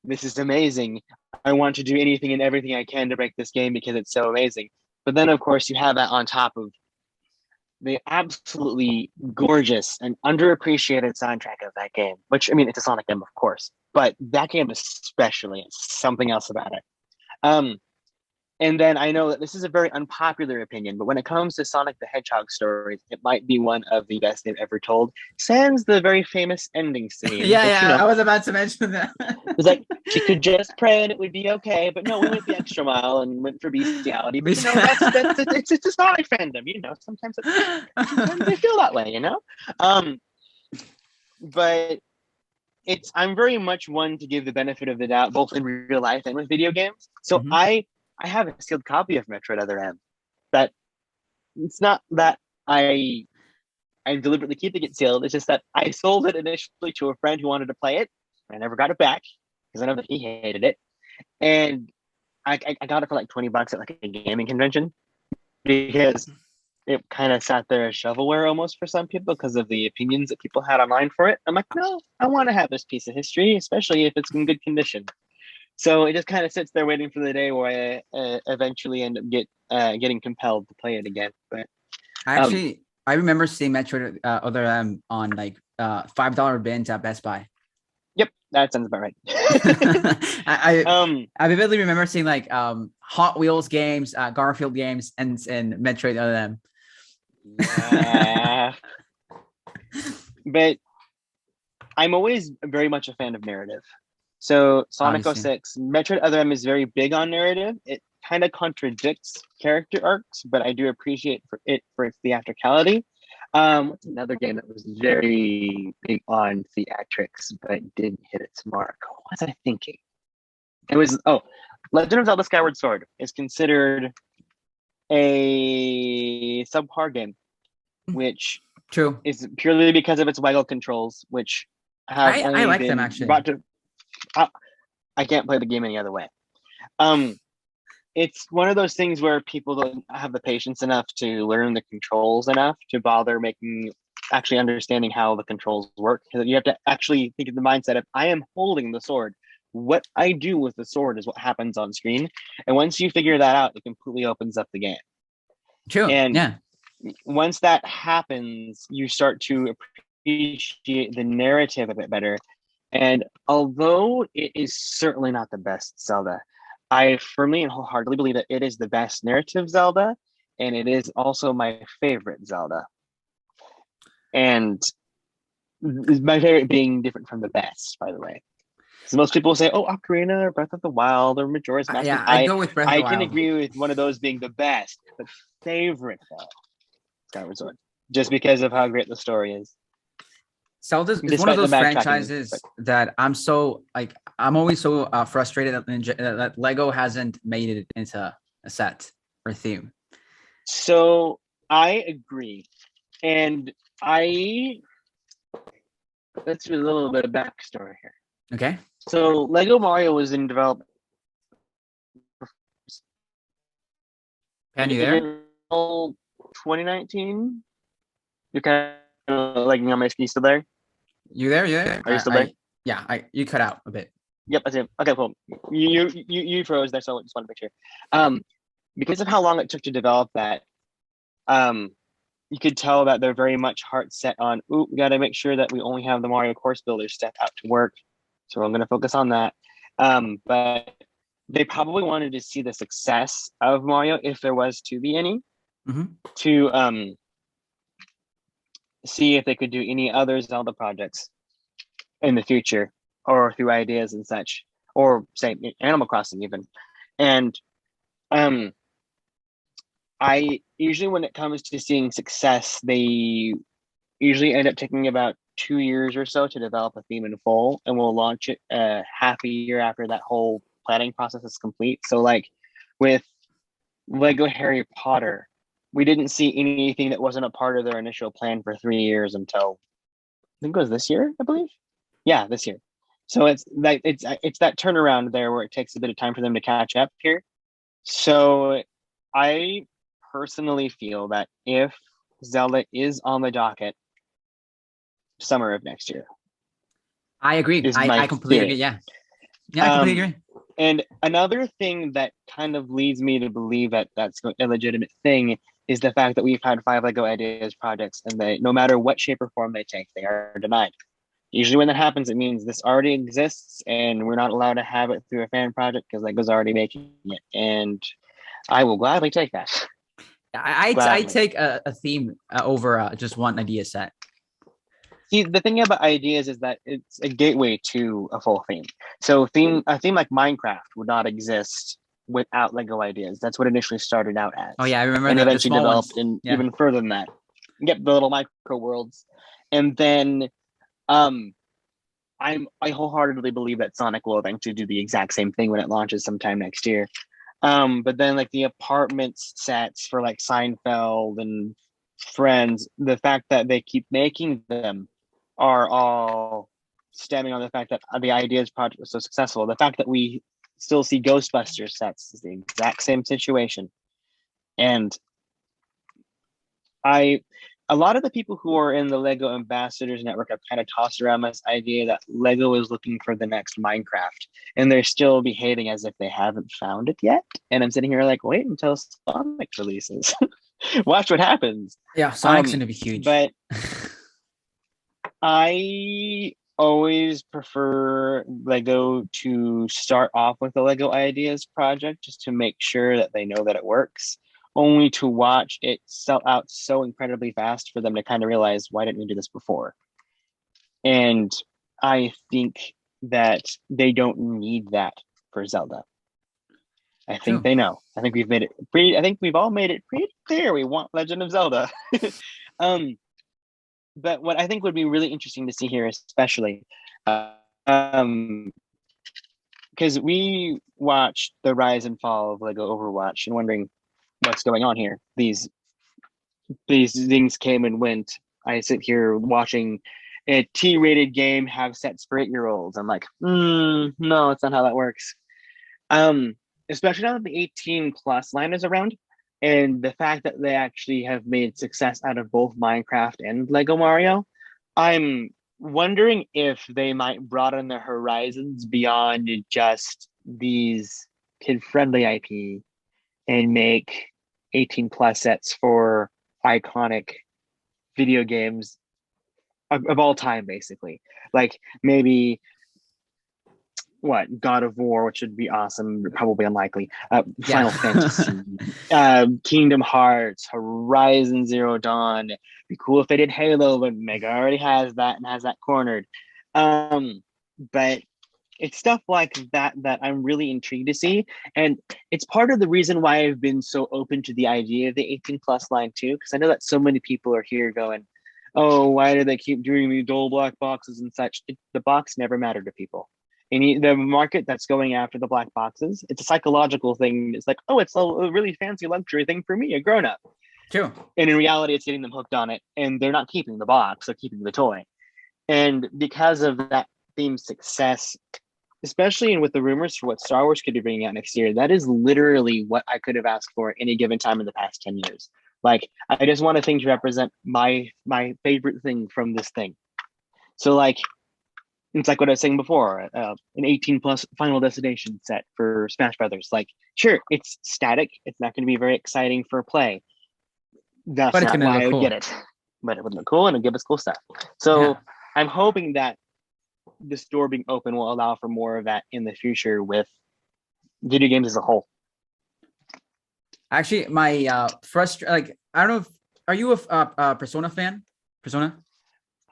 this is amazing. I want to do anything and everything I can to break this game because it's so amazing. But then, of course, you have that on top of the absolutely gorgeous and underappreciated soundtrack of that game, which, I mean, it's a Sonic game, of course, but that game especially, it's something else about it. And then I know that this is a very unpopular opinion, but when it comes to Sonic the Hedgehog stories, it might be one of the best they've ever told. Sans the very famous ending scene, Yeah, which, yeah, I was about to mention that. was like, she could just pray and it would be okay. But no, we went the extra mile and went for bestiality. But it's a Sonic fandom, sometimes they feel that way, But I'm very much one to give the benefit of the doubt, both in real life and with video games. So Mhm. I have a sealed copy of Metroid Other M. That it's not that I'm deliberately keeping it sealed. It's just that I sold it initially to a friend who wanted to play it. I never got it back because I know that he hated it. And I got it for like $20 at like a gaming convention because it kind of sat there as shovelware almost for some people because of the opinions that people had online for it. I'm like, no, I want to have this piece of history, especially if it's in good condition. So it just kind of sits there waiting for the day where I eventually end up getting compelled to play it again. But um, I remember seeing Metroid Other M on like $5 bins at Best Buy. yep, that sounds about right. I vividly remember seeing like Hot Wheels games, Garfield games, and Metroid Other M. Yeah. But I'm always very much a fan of narrative. So Sonic Obviously. 06, Metroid Other M is very big on narrative. It kind of contradicts character arcs, but I do appreciate for its theatricality. What's another game that was very big on theatrics but didn't hit its mark? What was I thinking? It was Legend of Zelda Skyward Sword is considered a subpar game, which True. is purely because of its waggle controls, which have I only like them been actually. brought to. I can't play the game any other way. It's one of those things where people don't have the patience enough to learn the controls enough to bother actually understanding how the controls work. You have to actually think of the mindset of I am holding the sword. What I do with the sword is what happens on screen. And once you figure that out, it completely opens up the game. True. And Yeah. once that happens, you start to appreciate the narrative a bit better. And although it is certainly not the best Zelda, I firmly and wholeheartedly believe that it is the best narrative Zelda, and it is also my favorite Zelda. And my favorite being different from the best, by the way. So most people say, "Oh, Ocarina, or Breath of the Wild, or Majora's Mask." Yeah, I'd go with Breath of the I can Wild. agree with one of those being the best, but favorite though, Skyward Sword, just because of how great the story is. Zelda is one of Despite the those backtracking, franchises that I'm always so frustrated that Lego hasn't made it into a set or theme. So I agree, and let's do a little bit of backstory here. Okay. So Lego Mario was in development. Pan, you there? 2019. You're kind of lagging on my ski. Still there? You there? You there? Are you still there? You cut out a bit. Yep, I see. Okay, cool. You froze there, so I just want to make sure. Because of how long it took to develop that, you could tell that they're very much heart set on. We got to make sure that we only have the Mario course builder step out to work. So I'm going to focus on that. But they probably wanted to see the success of Mario, if there was to be any, to see if they could do any other Zelda projects in the future, or through ideas and such, or say Animal Crossing even. And I usually, when it comes to seeing success, they usually end up taking about 2 years or so to develop a theme in full, and we'll launch it half a year after that whole planning process is complete. So like with Lego Harry Potter, we didn't see anything that wasn't a part of their initial plan for 3 years until I think it was this year, I believe. Yeah, this year. So it's like it's that turnaround there where it takes a bit of time for them to catch up here. So I personally feel that if Zelda is on the docket, summer of next year. I agree. I completely agree. Yeah. Yeah, I completely agree. And another thing that kind of leads me to believe that that's a legitimate thing is the fact that we've had 5 Lego Ideas projects, and they, no matter what shape or form they take, they are denied. Usually when that happens, it means this already exists and we're not allowed to have it through a fan project because Lego's already making it. And I will gladly take that. I take a theme over just one idea set. See, the thing about ideas is that it's a gateway to a full theme. So a theme like Minecraft would not exist without Lego ideas. That's what initially started out as. Oh yeah, I remember and the eventually small developed ones. in even further than that. Yep, the little micro worlds. And then I wholeheartedly believe that Sonic will eventually do the exact same thing when it launches sometime next year. But then like the apartments sets for like Seinfeld and Friends, the fact that they keep making them are all stemming on the fact that the ideas project was so successful. The fact that we still see Ghostbusters sets is the exact same situation. And a lot of the people who are in the Lego Ambassadors Network have kind of tossed around this idea that Lego is looking for the next Minecraft, and they're still behaving as if they haven't found it yet. And I'm sitting here like, wait until Sonic releases. Watch what happens. Yeah, Sonic's gonna be huge. But I always prefer Lego to start off with the Lego Ideas project just to make sure that they know that it works, only to watch it sell out so incredibly fast for them to kind of realize, why didn't we do this before? And I think that they don't need that for Zelda. I think they know. I think we've made it I think we've all made it pretty clear we want Legend of Zelda. But what I think would be really interesting to see here, especially, because we watched the rise and fall of Lego Overwatch and wondering what's going on here. These things came and went. I sit here watching a T-rated game have sets for 8-year-olds. I'm like, no, that's not how that works. Especially now that the 18 plus line is around. And the fact that they actually have made success out of both Minecraft and Lego Mario, I'm wondering if they might broaden their horizons beyond just these kid-friendly IP and make 18 plus sets for iconic video games of all time, basically. Like maybe God of War, which would be awesome, probably unlikely. Final Fantasy, Kingdom Hearts, Horizon Zero Dawn. Be cool if they did Halo, but Mega already has that and has that cornered. But it's stuff like that that I'm really intrigued to see, and it's part of the reason why I've been so open to the idea of the 18 plus line too, because I know that so many people are here going, "Oh, why do they keep doing these dual black boxes and such?" The box never mattered to people. The market that's going after the black boxes, it's a psychological thing. It's like, oh, it's a really fancy luxury thing for me, a grown-up. True. And in reality, it's getting them hooked on it, and they're not keeping the box, they're keeping the toy. And because of that theme's success, especially with the rumors for what Star Wars could be bringing out next year, that is literally what I could have asked for at any given time in the past 10 years. Like, I just want a thing to represent my favorite thing from this thing. So like, it's like what I was saying before, an 18 plus Final Destination set for Smash Brothers. Like, sure, it's static. It's not going to be very exciting for play. That's not why I would get it. But it would look cool and it'd give us cool stuff. So I'm hoping that the store being open will allow for more of that in the future with video games as a whole. Actually, my I don't know if, are you a Persona fan? Persona?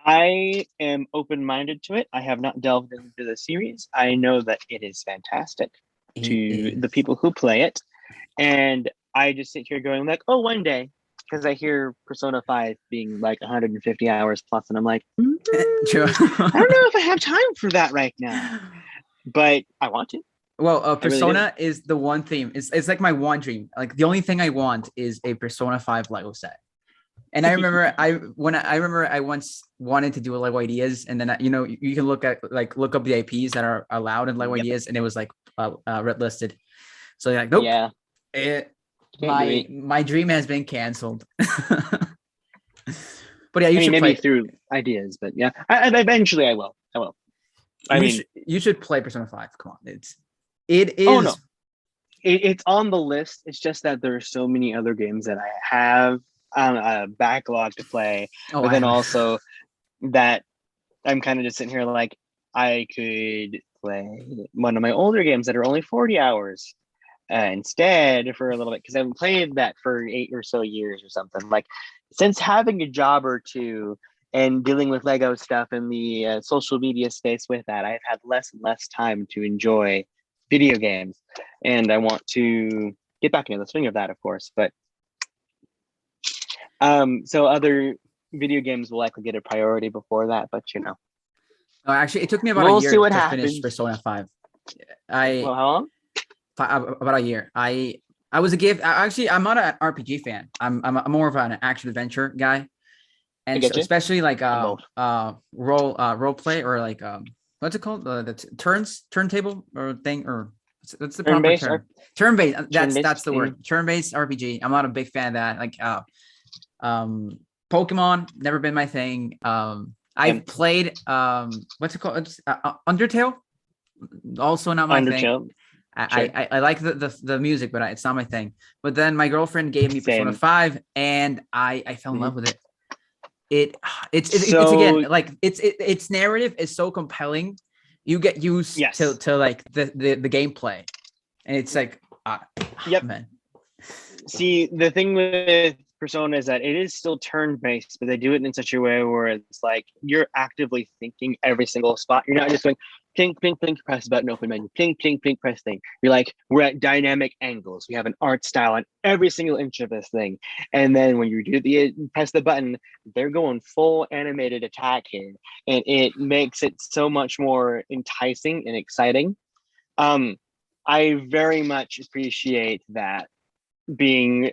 I am open-minded to it. I have not delved into the series. I know that it is fantastic to the people who play it. And I just sit here going like, oh, one day, because I hear Persona 5 being like 150 hours plus, and I'm like, I don't know if I have time for that right now, but I want to. Well, Persona really is the one theme. It's like my one dream. Like the only thing I want is a Persona 5 Lego set. And I remember I once wanted to do a Lego Ideas, and then you can look up the IPs that are allowed in Lego Ideas, and it was like red listed. So you're like, nope. Yeah. My dream has been canceled. But yeah, maybe play through ideas, but yeah, eventually I will. You should play Persona 5. Come on, it is. Oh no, it's on the list. It's just that there are so many other games that I have a backlog to play, but then also that I'm kind of just sitting here like I could play one of my older games that are only 40 hours instead for a little bit, because I've played that for 8 or so years or something. Like, since having a job or two and dealing with Lego stuff in the social media space with that, I've had less and less time to enjoy video games, and I want to get back into the swing of that, of course. But so other video games will likely get a priority before that, but Actually, it took me about a we'll see year what to happens. finish Persona 5. Well, how long? About a year. I was a gift. Actually, I'm not an RPG fan. I'm more of an action adventure guy, and so especially like role play, or like what's it called, the turntable or thing, or what's the proper term? Turn-based. That's the word. Turn-based RPG. I'm not a big fan of that. Like Pokemon, never been my thing. I've played what's it called? It's Undertale. Also not my thing. I like the music, but it's not my thing. But then my girlfriend gave me Persona 5, and I fell in love with it. It's again, like its narrative is so compelling. You get used to like the gameplay, and it's like man. See, the thing with Persona is that it is still turn-based, but they do it in such a way where it's like you're actively thinking every single spot. You're not just going plink, plink, plink, press button, open menu, plink, plink, plink, press thing. You're like, we're at dynamic angles. We have an art style on every single inch of this thing. And then when you press the button, they're going full animated attack here. And it makes it so much more enticing and exciting. I very much appreciate that being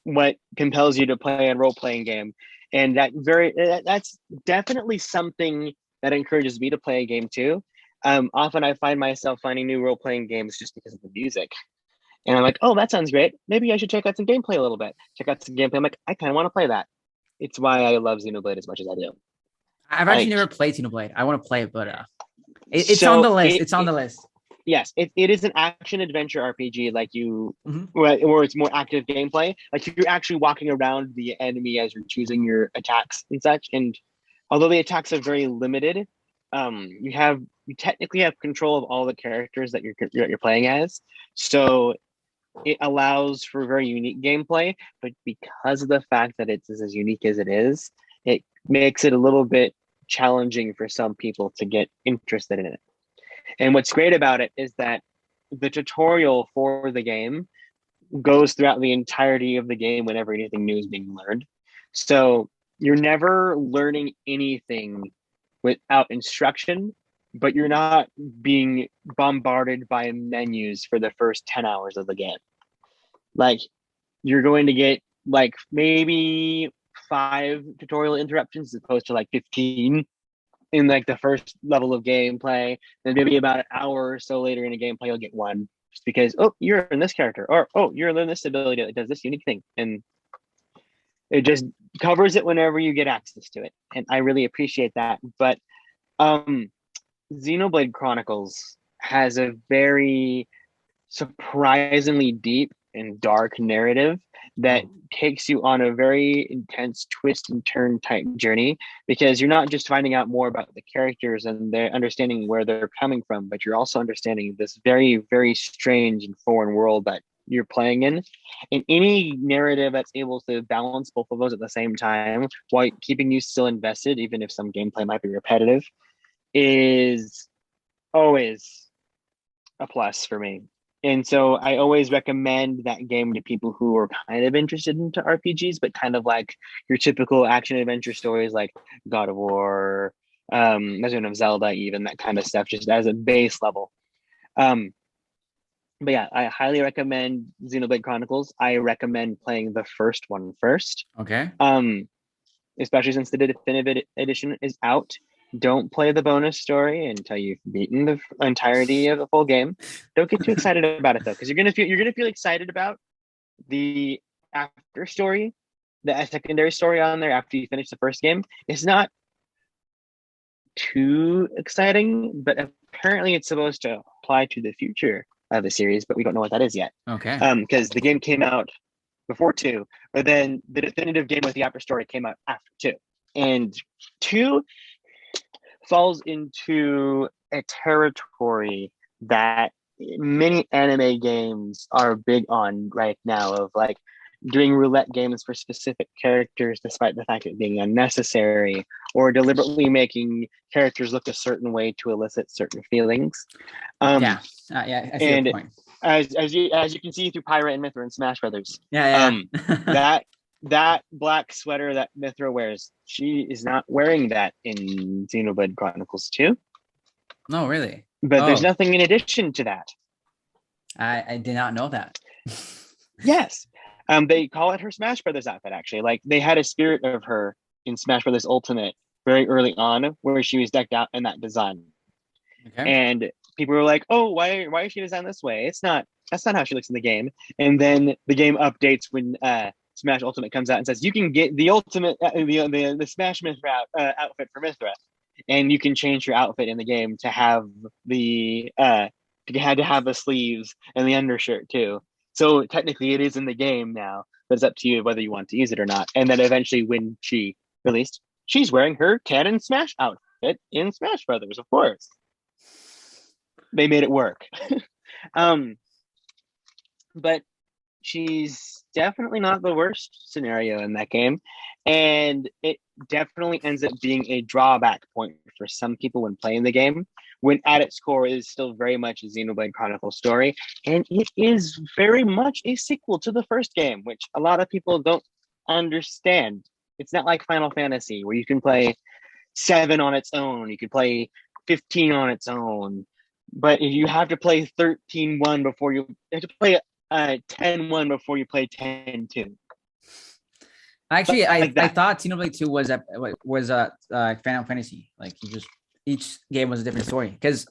what compels you to play a role-playing game, and that's definitely something that encourages me to play a game too. Often I find myself finding new role-playing games just because of the music, and I'm like, oh, that sounds great, maybe I should check out some gameplay a little bit. I'm like, I kind of want to play that. It's why I love Xenoblade as much as I do. I've actually never played Xenoblade. I want to play it, but it's on the list. It's on the list. Yes, it is an action adventure RPG, like where it's more active gameplay. Like you're actually walking around the enemy as you're choosing your attacks and such. And although the attacks are very limited, you technically have control of all the characters that you're playing as. So it allows for very unique gameplay. But because of the fact that it's as unique as it makes it a little bit challenging for some people to get interested in it. And what's great about it is that the tutorial for the game goes throughout the entirety of the game whenever anything new is being learned. So you're never learning anything without instruction, but you're not being bombarded by menus for the first 10 hours of the game. Like, you're going to get like maybe 5 tutorial interruptions as opposed to like 15 in like the first level of gameplay. Then maybe about an hour or so later in a gameplay, you'll get one, just because, oh, you're in this character, or oh, you're in this ability that does this unique thing, and it just covers it whenever you get access to it, and I really appreciate that. But Xenoblade Chronicles has a very surprisingly deep and dark narrative that takes you on a very intense twist and turn type journey, because you're not just finding out more about the characters and they're understanding where they're coming from, but you're also understanding this very, very strange and foreign world that you're playing in. And any narrative that's able to balance both of those at the same time while keeping you still invested, even if some gameplay might be repetitive, is always a plus for me. And so I always recommend that game to people who are kind of interested into RPGs, but kind of like your typical action adventure stories like God of War, Legend of Zelda, even that kind of stuff, just as a base level. But yeah, I highly recommend Xenoblade Chronicles. I recommend playing the first one first. Okay. Especially since the definitive edition is out. Don't play the bonus story until you've beaten the entirety of the full game. Don't get too excited about it though, because you're gonna feel excited about the after story, the secondary story on there after you finish the first game. It's not too exciting, but apparently it's supposed to apply to the future of the series, but we don't know what that is yet. Okay. Because the game came out before 2, but then the definitive game with the after story came out after 2, and 2 falls into a territory that many anime games are big on right now of like doing roulette games for specific characters despite the fact of it being unnecessary, or deliberately making characters look a certain way to elicit certain feelings. Yeah, I see your And point. as you can see through Pyra and Mithra in Smash Brothers, Yeah. that black sweater that Mithra wears, she is not wearing that in Xenoblade Chronicles 2. No, really. But there's nothing in addition to that. I did not know that. Yes. They call it her Smash Brothers outfit, actually. Like, they had a spirit of her in Smash Brothers Ultimate very early on, where she was decked out in that design. Okay. And people were like, "Oh, why is she designed this way? That's not how she looks in the game." And then the game updates when Smash Ultimate comes out and says you can get the ultimate the Smash Mithra outfit for Mithra, and you can change your outfit in the game to have the sleeves and the undershirt too. So technically, it is in the game now, but it's up to you whether you want to use it or not. And then eventually, when she released, she's wearing her Canon Smash outfit in Smash Brothers, of course. They made it work. But she's definitely not the worst scenario in that game. And it definitely ends up being a drawback point for some people when playing the game, when at its core is still very much a Xenoblade Chronicles story. And it is very much a sequel to the first game, which a lot of people don't understand. It's not like Final Fantasy, where you can play 7 on its own, you can play 15 on its own. But you have to play 13-1 before you have to play 10-1 before you play 10-2. Actually, I thought Xenoblade 2 was Final Fantasy. Like, each game was a different story. Because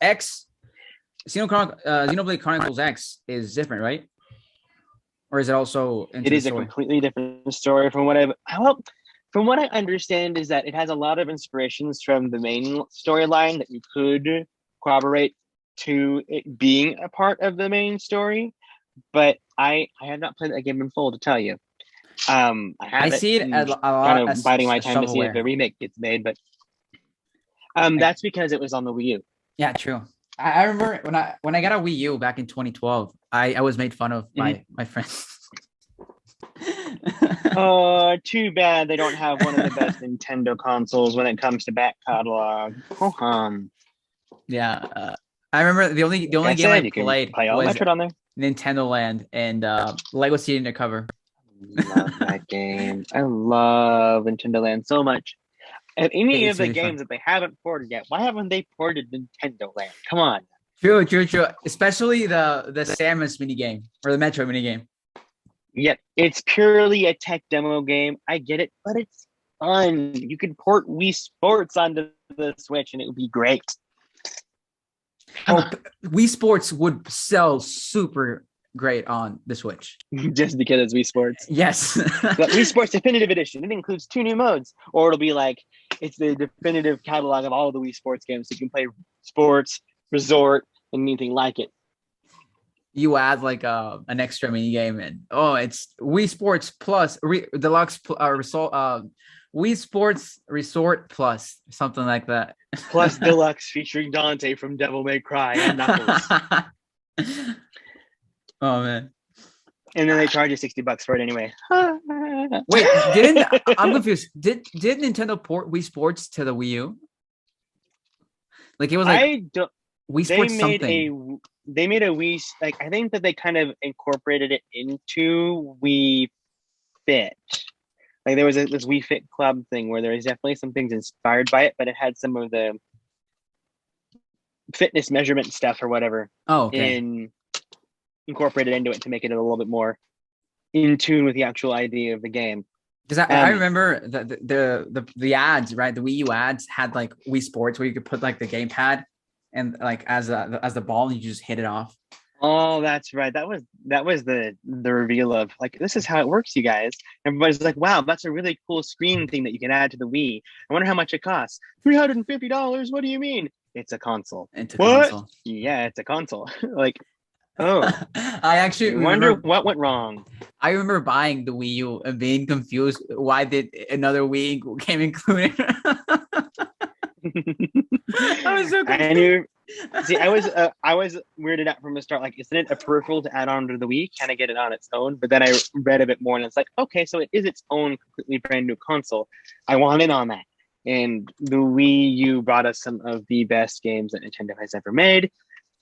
Xenoblade Chronicles X is different, right? Or is it also? It is a completely different story from what I understand is that it has a lot of inspirations from the main storyline that you could corroborate to it being a part of the main story, but I have not played that game in full to tell you. I see it a lot kind of as biding my time to see shovelware. if a remake gets made, but that's because it was on the Wii U. Yeah, true. I remember when I got a Wii U back in 2012, I was made fun of by my friends. Oh, too bad they don't have one of the best Nintendo consoles when it comes to back catalog. Yeah, I remember the only game I played was Metroid on there. Nintendo Land and Lego City Undercover. I love that game. I love Nintendo Land so much. And any of the games that they haven't ported yet, why haven't they ported Nintendo Land? Come on. True. Especially the Samus minigame or the Metroid minigame. Yep, it's purely a tech demo game. I get it, but it's fun. You could port Wii Sports onto the Switch and it would be great. Wii Sports would sell super great on the Switch. Just because it's Wii Sports? Yes. But Wii Sports Definitive Edition, it includes 2 new modes. Or it'll be like, it's the definitive catalog of all of the Wii Sports games. So you can play Sports, Resort, and anything like it. You add like an extra mini game, and it's Wii Sports Plus Deluxe Wii Sports Resort Plus, something like that. Plus Deluxe featuring Dante from Devil May Cry and Knuckles. Oh man! And then they charge you $60 for it anyway. Wait, I'm confused. Did Nintendo port Wii Sports to the Wii U? Like, it was like Wii Sports something. They made a Wii, like, I think that they kind of incorporated it into Wii Fit. Like, there was this Wii Fit Club thing where there was definitely some things inspired by it, but it had some of the fitness measurement stuff or whatever incorporated into it to make it a little bit more in tune with the actual idea of the game. Because I remember the ads, right? The Wii U ads had like Wii Sports where you could put like the gamepad and like as the ball and you just hit it off. Oh, that's right. That was the reveal of like, this is how it works, you guys. Everybody's like, wow, that's a really cool screen thing that you can add to the Wii. I wonder how much it costs. $350. What do you mean? It's a console. Console. Yeah, it's a console. Like, oh, I actually wonder what went wrong. I remember buying the Wii U and being confused. Why did another Wii game included? I was so confused. See, I was weirded out from the start. Like, isn't it a peripheral to add on to the Wii? Can I get it on its own? But then I read a bit more, and it's like, okay, so it is its own completely brand new console. I want in on that. And the Wii U brought us some of the best games that Nintendo has ever made.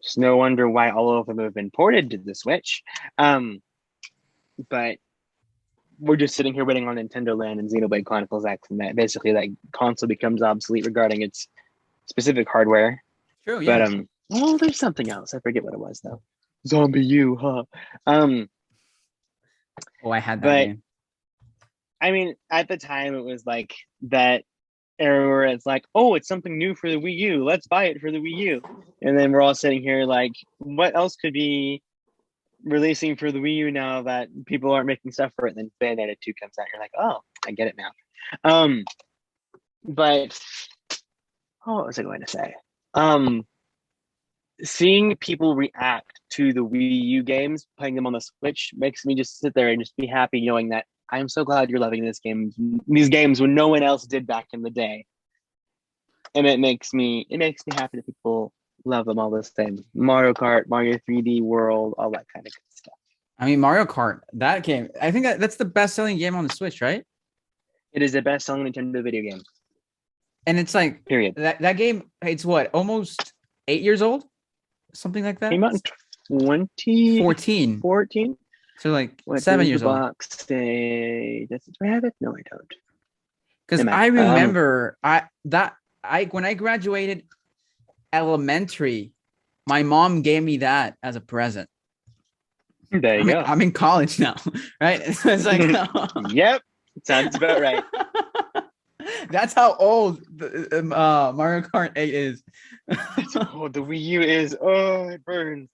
Just no wonder why all of them have been ported to the Switch. But we're just sitting here waiting on Nintendo Land and Xenoblade Chronicles X, and that basically that console becomes obsolete regarding its specific hardware. True, yeah. But well, there's something else. I forget what it was though. Zombie U, huh? Oh, I had that But game. I mean, at the time, it was like that era where it's like, oh, it's something new for the Wii U. Let's buy it for the Wii U. And then we're all sitting here like, what else could be releasing for the Wii U now that people aren't making stuff for it? And then Bayonetta 2 comes out. You're like, oh, I get it now. But what was I going to say? Seeing people react to the Wii U games, playing them on the Switch, makes me just sit there and just be happy knowing that I'm so glad you're loving these games when no one else did back in the day. And it makes me happy that people love them all the same. Mario Kart, Mario 3D World, all that kind of good stuff. I mean, Mario Kart, that game, I think that's the best-selling game on the Switch, right? It is the best-selling Nintendo video game. And it's like, period. That game, it's what, almost 8 years old? Something like that? Came out in 2014. 14. So like what 7 years old. Box say, does it have it? No, I don't. Because I remember when I graduated elementary, my mom gave me that as a present. There you go. I'm in college now, right? It's like, yep, sounds about right. That's how old Mario Kart 8 is. Oh, the Wii U is. Oh, it burns.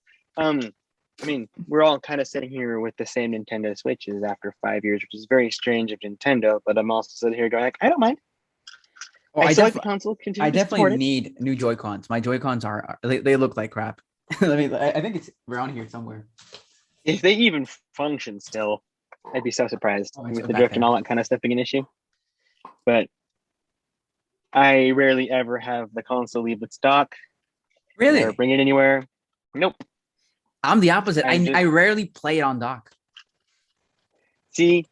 I mean, we're all kind of sitting here with the same Nintendo Switches after 5 years, which is very strange of Nintendo. But I'm also sitting here going, like, I don't mind. Well, I like the console. I definitely need new Joy-Cons. My Joy-Cons they look like crap. I think it's around here somewhere. If they even function still, I'd be so surprised with the drift and all that kind of stuff being an issue. But I rarely ever have the console leave its dock. Really? Or bring it anywhere. Nope. I'm the opposite. I rarely play it on dock. See,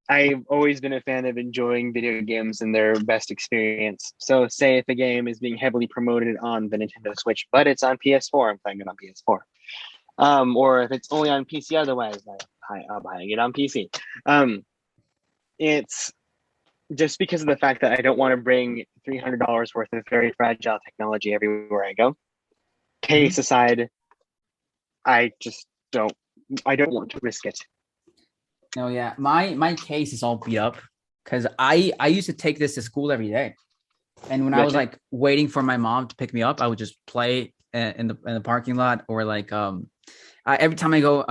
I've always been a fan of enjoying video games and their best experience. So say if a game is being heavily promoted on the Nintendo Switch, but it's on PS4, I'm playing it on PS4. Or if it's only on PC otherwise, I'm buying it on PC. It's just because of the fact that I don't want to bring $300 worth of very fragile technology everywhere I go. Case aside, I don't want to risk it. No, yeah. My case is all beat up because I used to take this to school every day. And when I was like waiting for my mom to pick me up, I would just play in the parking lot, or like every time I go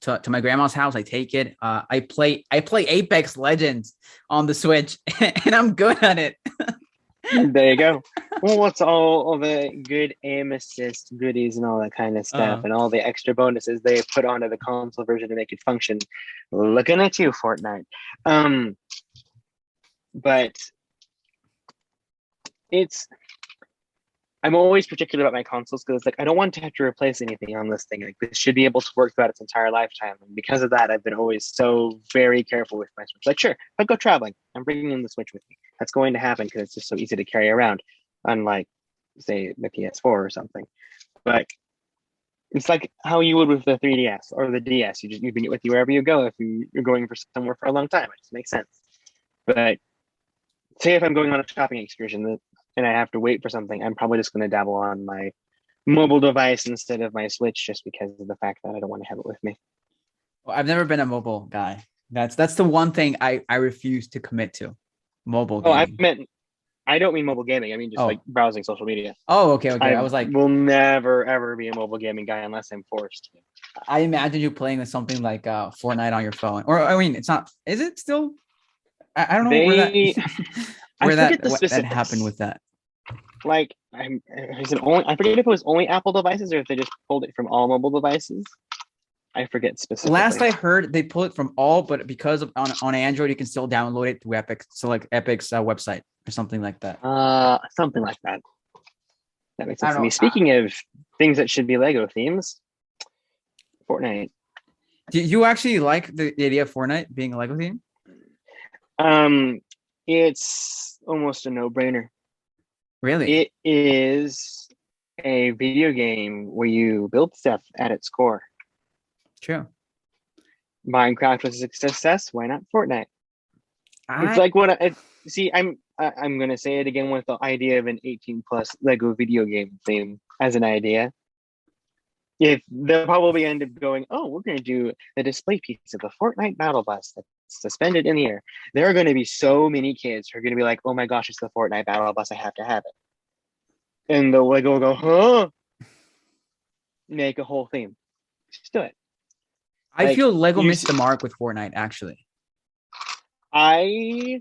to my grandma's house, I take it. I play Apex Legends on the Switch, and I'm good at it. There you go. Well, what's all the good aim assist goodies and all that kind of stuff, and all the extra bonuses they put onto the console version to make it function? Looking at you, Fortnite. But I'm always particular about my consoles because like I don't want to have to replace anything on this thing. Like this should be able to work throughout its entire lifetime. And because of that, I've been always so very careful with my Switch. Like, sure, if I go traveling, I'm bringing in the Switch with me. That's going to happen because it's just so easy to carry around, unlike, say, the PS4 or something. But it's like how you would with the 3DS or the DS. You bring it with you wherever you go if you're going for somewhere for a long time. It just makes sense. But say if I'm going on a shopping excursion and I have to wait for something, I'm probably just going to dabble on my mobile device instead of my Switch, just because of the fact that I don't want to have it with me. Well, I've never been a mobile guy. That's the one thing I refuse to commit to. Mobile gaming. I don't mean mobile gaming. I mean just like browsing social media. Oh, okay. I was like, will never ever be a mobile gaming guy unless I'm forced to. I imagine you playing with something like Fortnite on your phone, or I mean, it's not. Is it still? I don't know where that happened with that. Like, I forget if it was only Apple devices or if they just pulled it from all mobile devices. I forget specifically. Last I heard, they pull it from all, but because of on Android, you can still download it through Epic, so like Epic's website or something like that. Something like that. That makes I sense to don't me. know. Speaking of things that should be Lego themes, Fortnite. Do you actually like the idea of Fortnite being a Lego theme? Um, it's almost a no-brainer. Really? It is a video game where you build stuff at its core. True. Minecraft was a success. Why not Fortnite? It's I like what I see. I'm gonna say it again with the idea of an 18 plus Lego video game theme as an idea. If they'll probably end up going, oh, we're gonna do the display piece of the Fortnite battle bus that's suspended in the air. There are gonna be so many kids who are gonna be like, oh my gosh, it's the Fortnite battle bus. I have to have it. And the Lego will go, huh? Make a whole theme. Just do it. I Like feel Lego you, missed the mark with Fortnite actually. I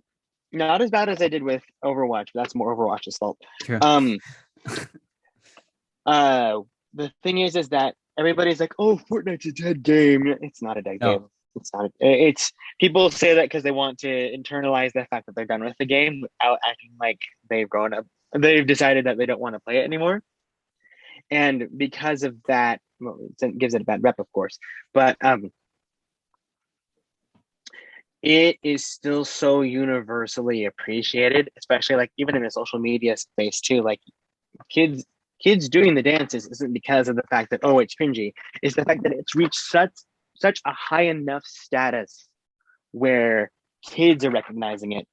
not as bad as I did with Overwatch, but that's more Overwatch's fault. True. Um, the thing is that everybody's like, "Oh, Fortnite's a dead game." It's not a dead game. It's not. It's people say that because they want to internalize the fact that they're done with the game without acting like they've grown up. They've decided that they don't want to play it anymore, and because of that, well, it gives it a bad rep, of course. But it is still so universally appreciated, especially like even in the social media space too. Like kids doing the dances isn't because of the fact that oh it's cringy. It's the fact that it's reached such a high enough status where kids are recognizing it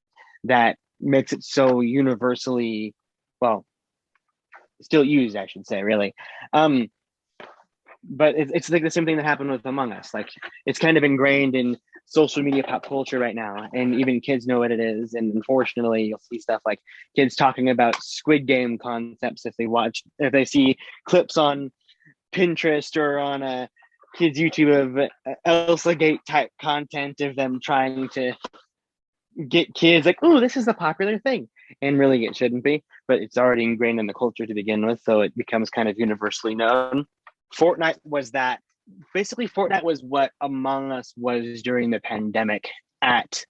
that makes it so universally well still used, I should say, really. But it's like the same thing that happened with Among Us. Like it's kind of ingrained in social media pop culture right now, and even kids know what it is. And unfortunately, you'll see stuff like kids talking about Squid Game concepts if they see clips on Pinterest or on a kids YouTube of Elsa Gate type content of them trying to get kids like, oh, this is a popular thing. And really it shouldn't be, but it's already ingrained in the culture to begin with, so it becomes kind of universally known. Fortnite was that. Basically, Fortnite was what Among Us was during the pandemic at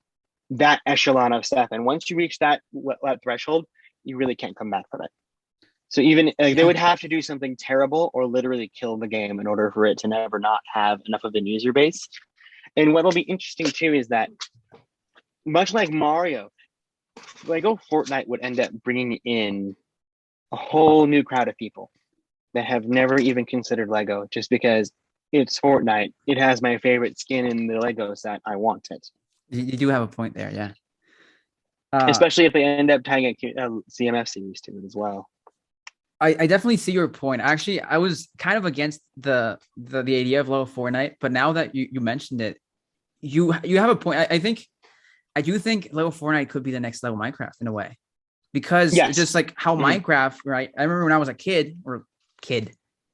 that echelon of stuff. And once you reach that threshold, you really can't come back from it. So even like, they would have to do something terrible or literally kill the game in order for it to never not have enough of a user base. And what'll be interesting too is that much like Mario, Lego Fortnite would end up bringing in a whole new crowd of people that have never even considered Lego just because it's Fortnite. It has my favorite skin in the Lego set. I want it. You do have a point there, yeah. Especially if they end up tying a CMF series to it as well. I definitely see your point. Actually, I was kind of against the idea of Lego Fortnite, but now that you mentioned it, you have a point. I do think Lego Fortnite could be the next level Minecraft in a way, because Yes. just like how Minecraft, right? I remember when I was a kid,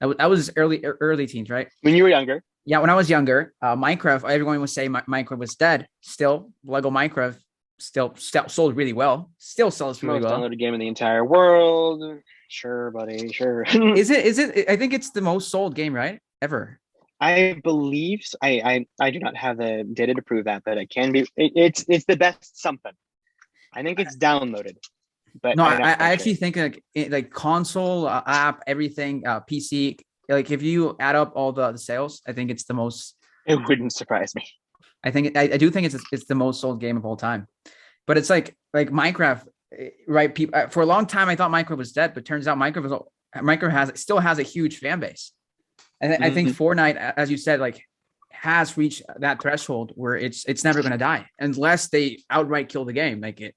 I was early teens, right? When you were younger. Yeah, when I was younger, Minecraft, everyone would say Minecraft was dead. Still, Lego Minecraft still sold really well. Still sells really Most well. downloaded game in the entire world. Sure, buddy. Sure. Is it? I think it's the most sold game, right? Ever. I believe I do not have the data to prove that, but it can be. It's the best something. I think it's downloaded, but no, I actually think like console app, everything, PC. Like if you add up all the sales, I think it's the most. It wouldn't surprise me. I think I do think it's the most sold game of all time. But it's like Minecraft, right? People for a long time I thought Minecraft was dead, but turns out Minecraft still has a huge fan base. And I think Fortnite, as you said, like has reached that threshold where it's never going to die unless they outright kill the game. Like it,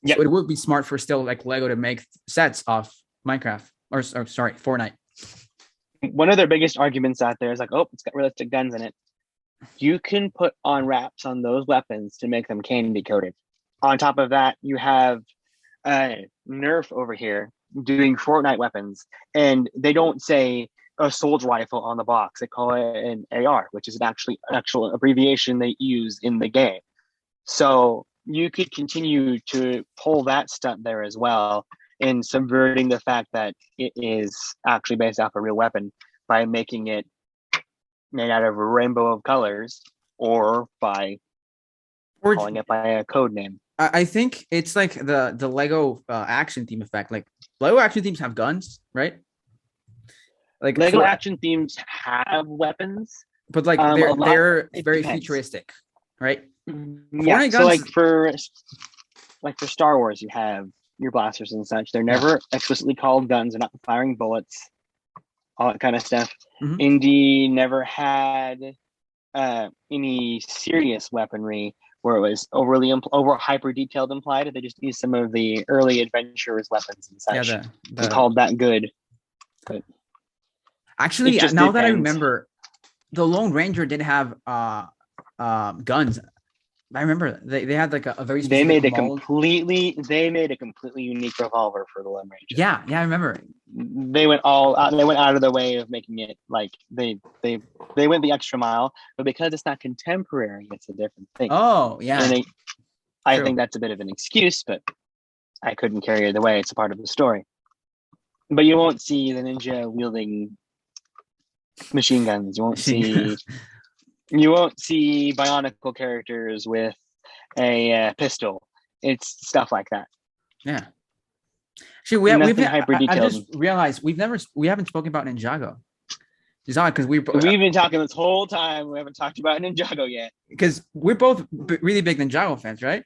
Yep. So it would be smart for still like Lego to make sets off Minecraft or sorry, Fortnite. One of their biggest arguments out there is like, oh, it's got realistic guns in it. You can put on wraps on those weapons to make them candy coated. On top of that, you have Nerf over here doing Fortnite weapons, and they don't say assault rifle on the box. They call it an AR, which is an actual abbreviation they use in the game. So you could continue to pull that stunt there as well in subverting the fact that it is actually based off a real weapon by making it made out of a rainbow of colors or by calling it by a code name. I think it's like the Lego action theme effect. Like Lego action themes have guns, right? Like Lego action themes have weapons. but like A lot, they're it very depends. futuristic, right? Yeah. Fortnite So guns, like for Star Wars, you have your blasters and such. They're never explicitly called guns. They're not firing bullets, all that kind of stuff. Mhm. Indy never had any serious weaponry where it was over hyper detailed implied. They just used some of the early adventurers' weapons and such. yeah, and called that good. But actually, it just now that I depends. remember, the Lone Ranger did have guns. I remember they had like a very They specific made a mold. completely unique revolver for the Lone Ranger. Yeah, I remember. They went out of their way of making it like they went the extra mile, but because it's not contemporary, it's a different thing. Oh, yeah. And I think that's a bit of an excuse, but I couldn't carry it away. It's a part of the story. But you won't see the ninja wielding machine guns. You won't see bionicle characters with a pistol. It's stuff like that. Yeah. Actually, I just detailed. realized we haven't spoken about Ninjago. It's odd because we've been talking this whole time. We haven't talked about Ninjago yet. Because we're both really big Ninjago fans, right?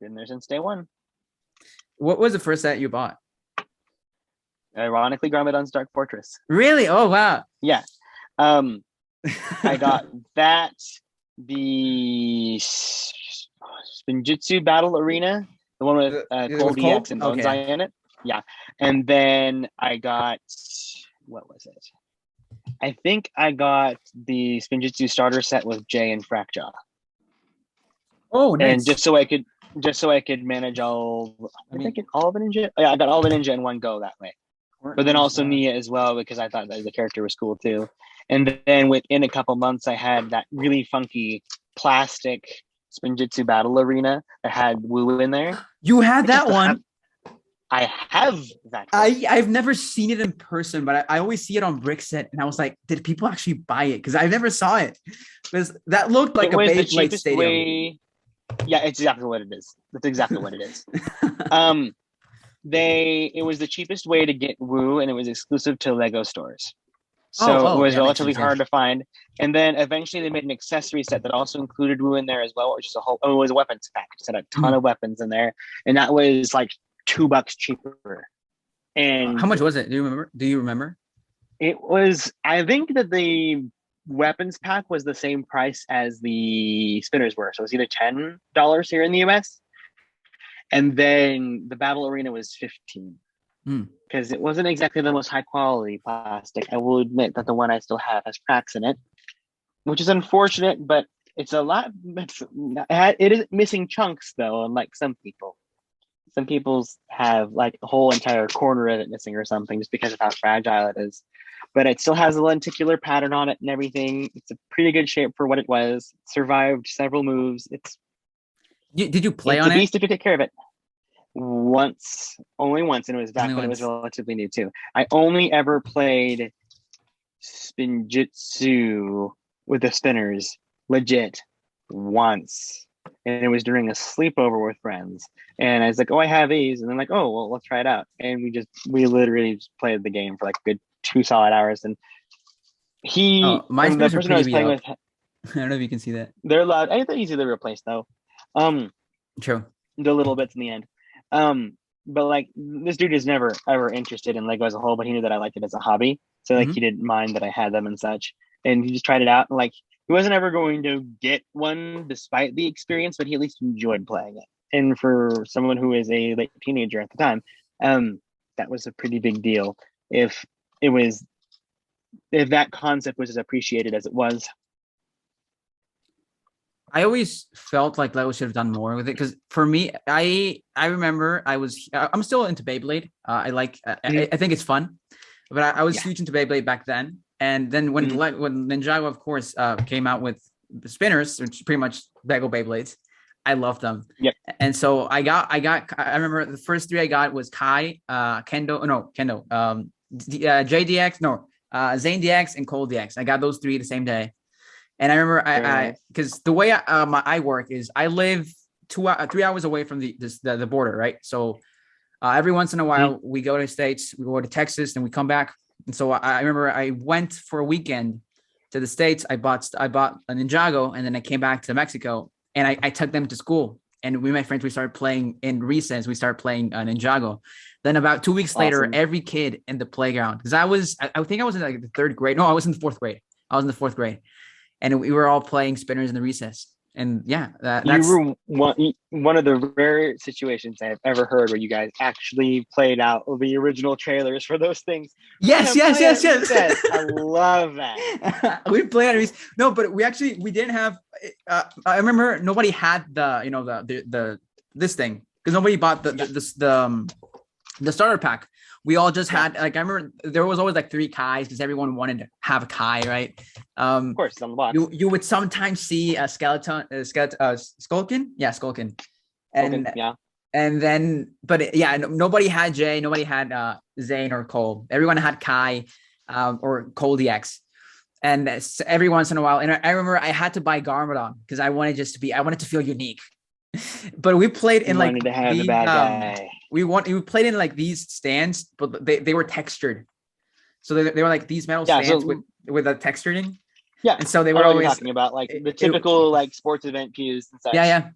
Been there since day one. What was the first set you bought? Ironically, Garmadon's Dark Fortress. Really? Oh, wow. Yeah. I got that, the Spinjitzu Battle Arena, the one with Cold EX and Bonsai in it. Yeah. And then I got, what was it? I think I got the Spinjitzu starter set with Jay and Frackjaw. Oh, nice. And just so I could manage all of it ninja. Yeah, I got all the ninja in one go that way. But then also Nia as well, because I thought that the character was cool too. And then within a couple months, I had that really funky plastic Spinjitzu Battle Arena that had Woo in there. You had that one? I have that one. I've never seen it in person, but I always see it on Brickset, and I was like, did people actually buy it? Because I never saw it. Because that looked like a Beyblade stadium. Yeah, it's exactly what it is. That's exactly what it is. It was the cheapest way to get Woo, and it was exclusive to Lego stores. So it was relatively hard to find. And then eventually they made an accessory set that also included Woo in there as well, which is it was a weapons pack. It had a ton of weapons in there. And that was like $2 cheaper. And how much was it? Do you remember? It was, I think that the weapons pack was the same price as the spinners were. So it was either $10 here in the US. And then the battle arena was $15 because it wasn't exactly the most high quality plastic. I will admit that the one I still have has cracks in it, which is unfortunate, but it's a lot. It is missing chunks though, unlike some people. Some people's have like a whole entire corner of it missing or something just because of how fragile it is. But it still has a lenticular pattern on it and everything. It's a pretty good shape for what it was. It survived several moves. Did you play on it? It's a beast if you take care of it. Only once, and it was back when it was relatively new too. I only ever played Spinjitzu with the spinners legit once, and it was during a sleepover with friends. And I was like, "Oh, I have these," and then like, "Oh, well, let's try it out." And we literally just played the game for like a good 2 solid hours. And my spinners were pretty beat up. I don't know if you can see that. They're loud. I think they're easy to replace though. True. The little bits in the end. But like this dude is never ever interested in Lego as a whole, but he knew that I liked it as a hobby. So like he didn't mind that I had them and such. And he just tried it out. And like he wasn't ever going to get one despite the experience, but he at least enjoyed playing it. And for someone who is a late teenager at the time, that was a pretty big deal. If that concept was as appreciated as it was. I always felt like Lego should have done more with it because for me, I remember I'm still into Beyblade. I think it's fun, but I was huge into Beyblade back then. And then when Ninjago, of course, came out with the spinners, which is pretty much Lego Beyblades, I loved them. Yep. And so I remember the first 3 I got was Kai, Kendo, JDX, Zane DX, and Cold DX. I got those 3 the same day. And I remember because the way I work is I live 3 hours away from the border, right? So Every once in a while, we go to the States, we go to Texas, and we come back. And so I remember I went for a weekend to the States. I bought a Ninjago, and then I came back to Mexico, and I took them to school. And we, my friends, we started playing in recess. We started playing Ninjago. Then about 2 weeks later, every kid in the playground, because I think I was in like the third grade. No, I was in the fourth grade. And we were all playing spinners in the recess. And yeah, that's you were one of the rare situations I've ever heard where you guys actually played out the original trailers for those things. Yes. I love that. We played at no, but we didn't have. I remember nobody had the this thing because nobody bought the starter pack. We all just had like I remember there was always like 3 Kais because everyone wanted to have a Kai, right? Of course, on the box. You would sometimes see a Skulkin, and then nobody had Jay, nobody had Zane or Cole. Everyone had Kai or Cole DX, and every once in a while, and I remember I had to buy Garmadon because I wanted to feel unique. But we played in like we played in like these stands, but they were textured, so they were like these metal stands with a texturing. Yeah, and so they were always talking about like the typical like sports event pews and such. Yeah.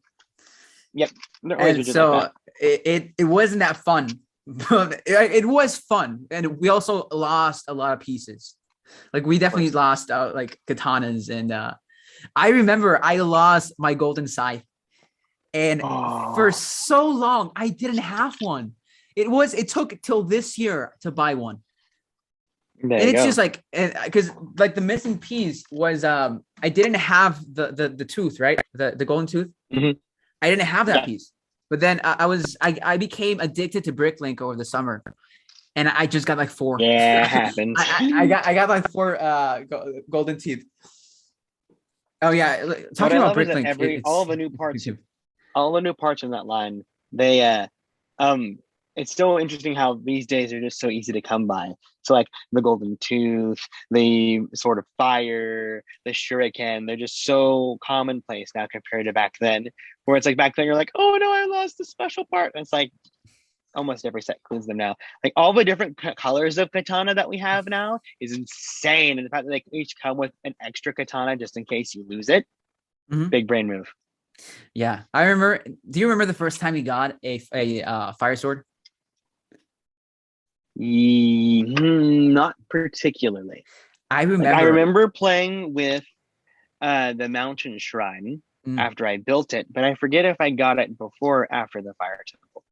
Yep. And so like it wasn't that fun, but it was fun, and we also lost a lot of pieces. Like we definitely lost like katanas, and I remember I lost my golden scythe. And for so long, I didn't have one. It took till this year to buy one. And it's just like, because like the missing piece was, I didn't have the tooth, right? The golden tooth. Mm-hmm. I didn't have that piece. But then I became addicted to Bricklink over the summer, and I just got like 4. Yeah, it happens. I got like 4 golden teeth. Oh yeah, talking about Bricklink, all the new parts. All the new parts in that line, they it's so interesting how these days are just so easy to come by. So like the golden tooth, the sword of fire, the shuriken, they're just so commonplace now compared to back then, where it's like back then you're like, oh no, I lost the special part, and it's like almost every set includes them now. Like all the different colors of katana that we have now is insane, and the fact that they can each come with an extra katana just in case you lose it. Big brain move. Yeah, I remember. Do you remember the first time you got a fire sword? Not particularly. I remember. I remember playing with the mountain shrine after I built it, but I forget if I got it before or after the fire temple.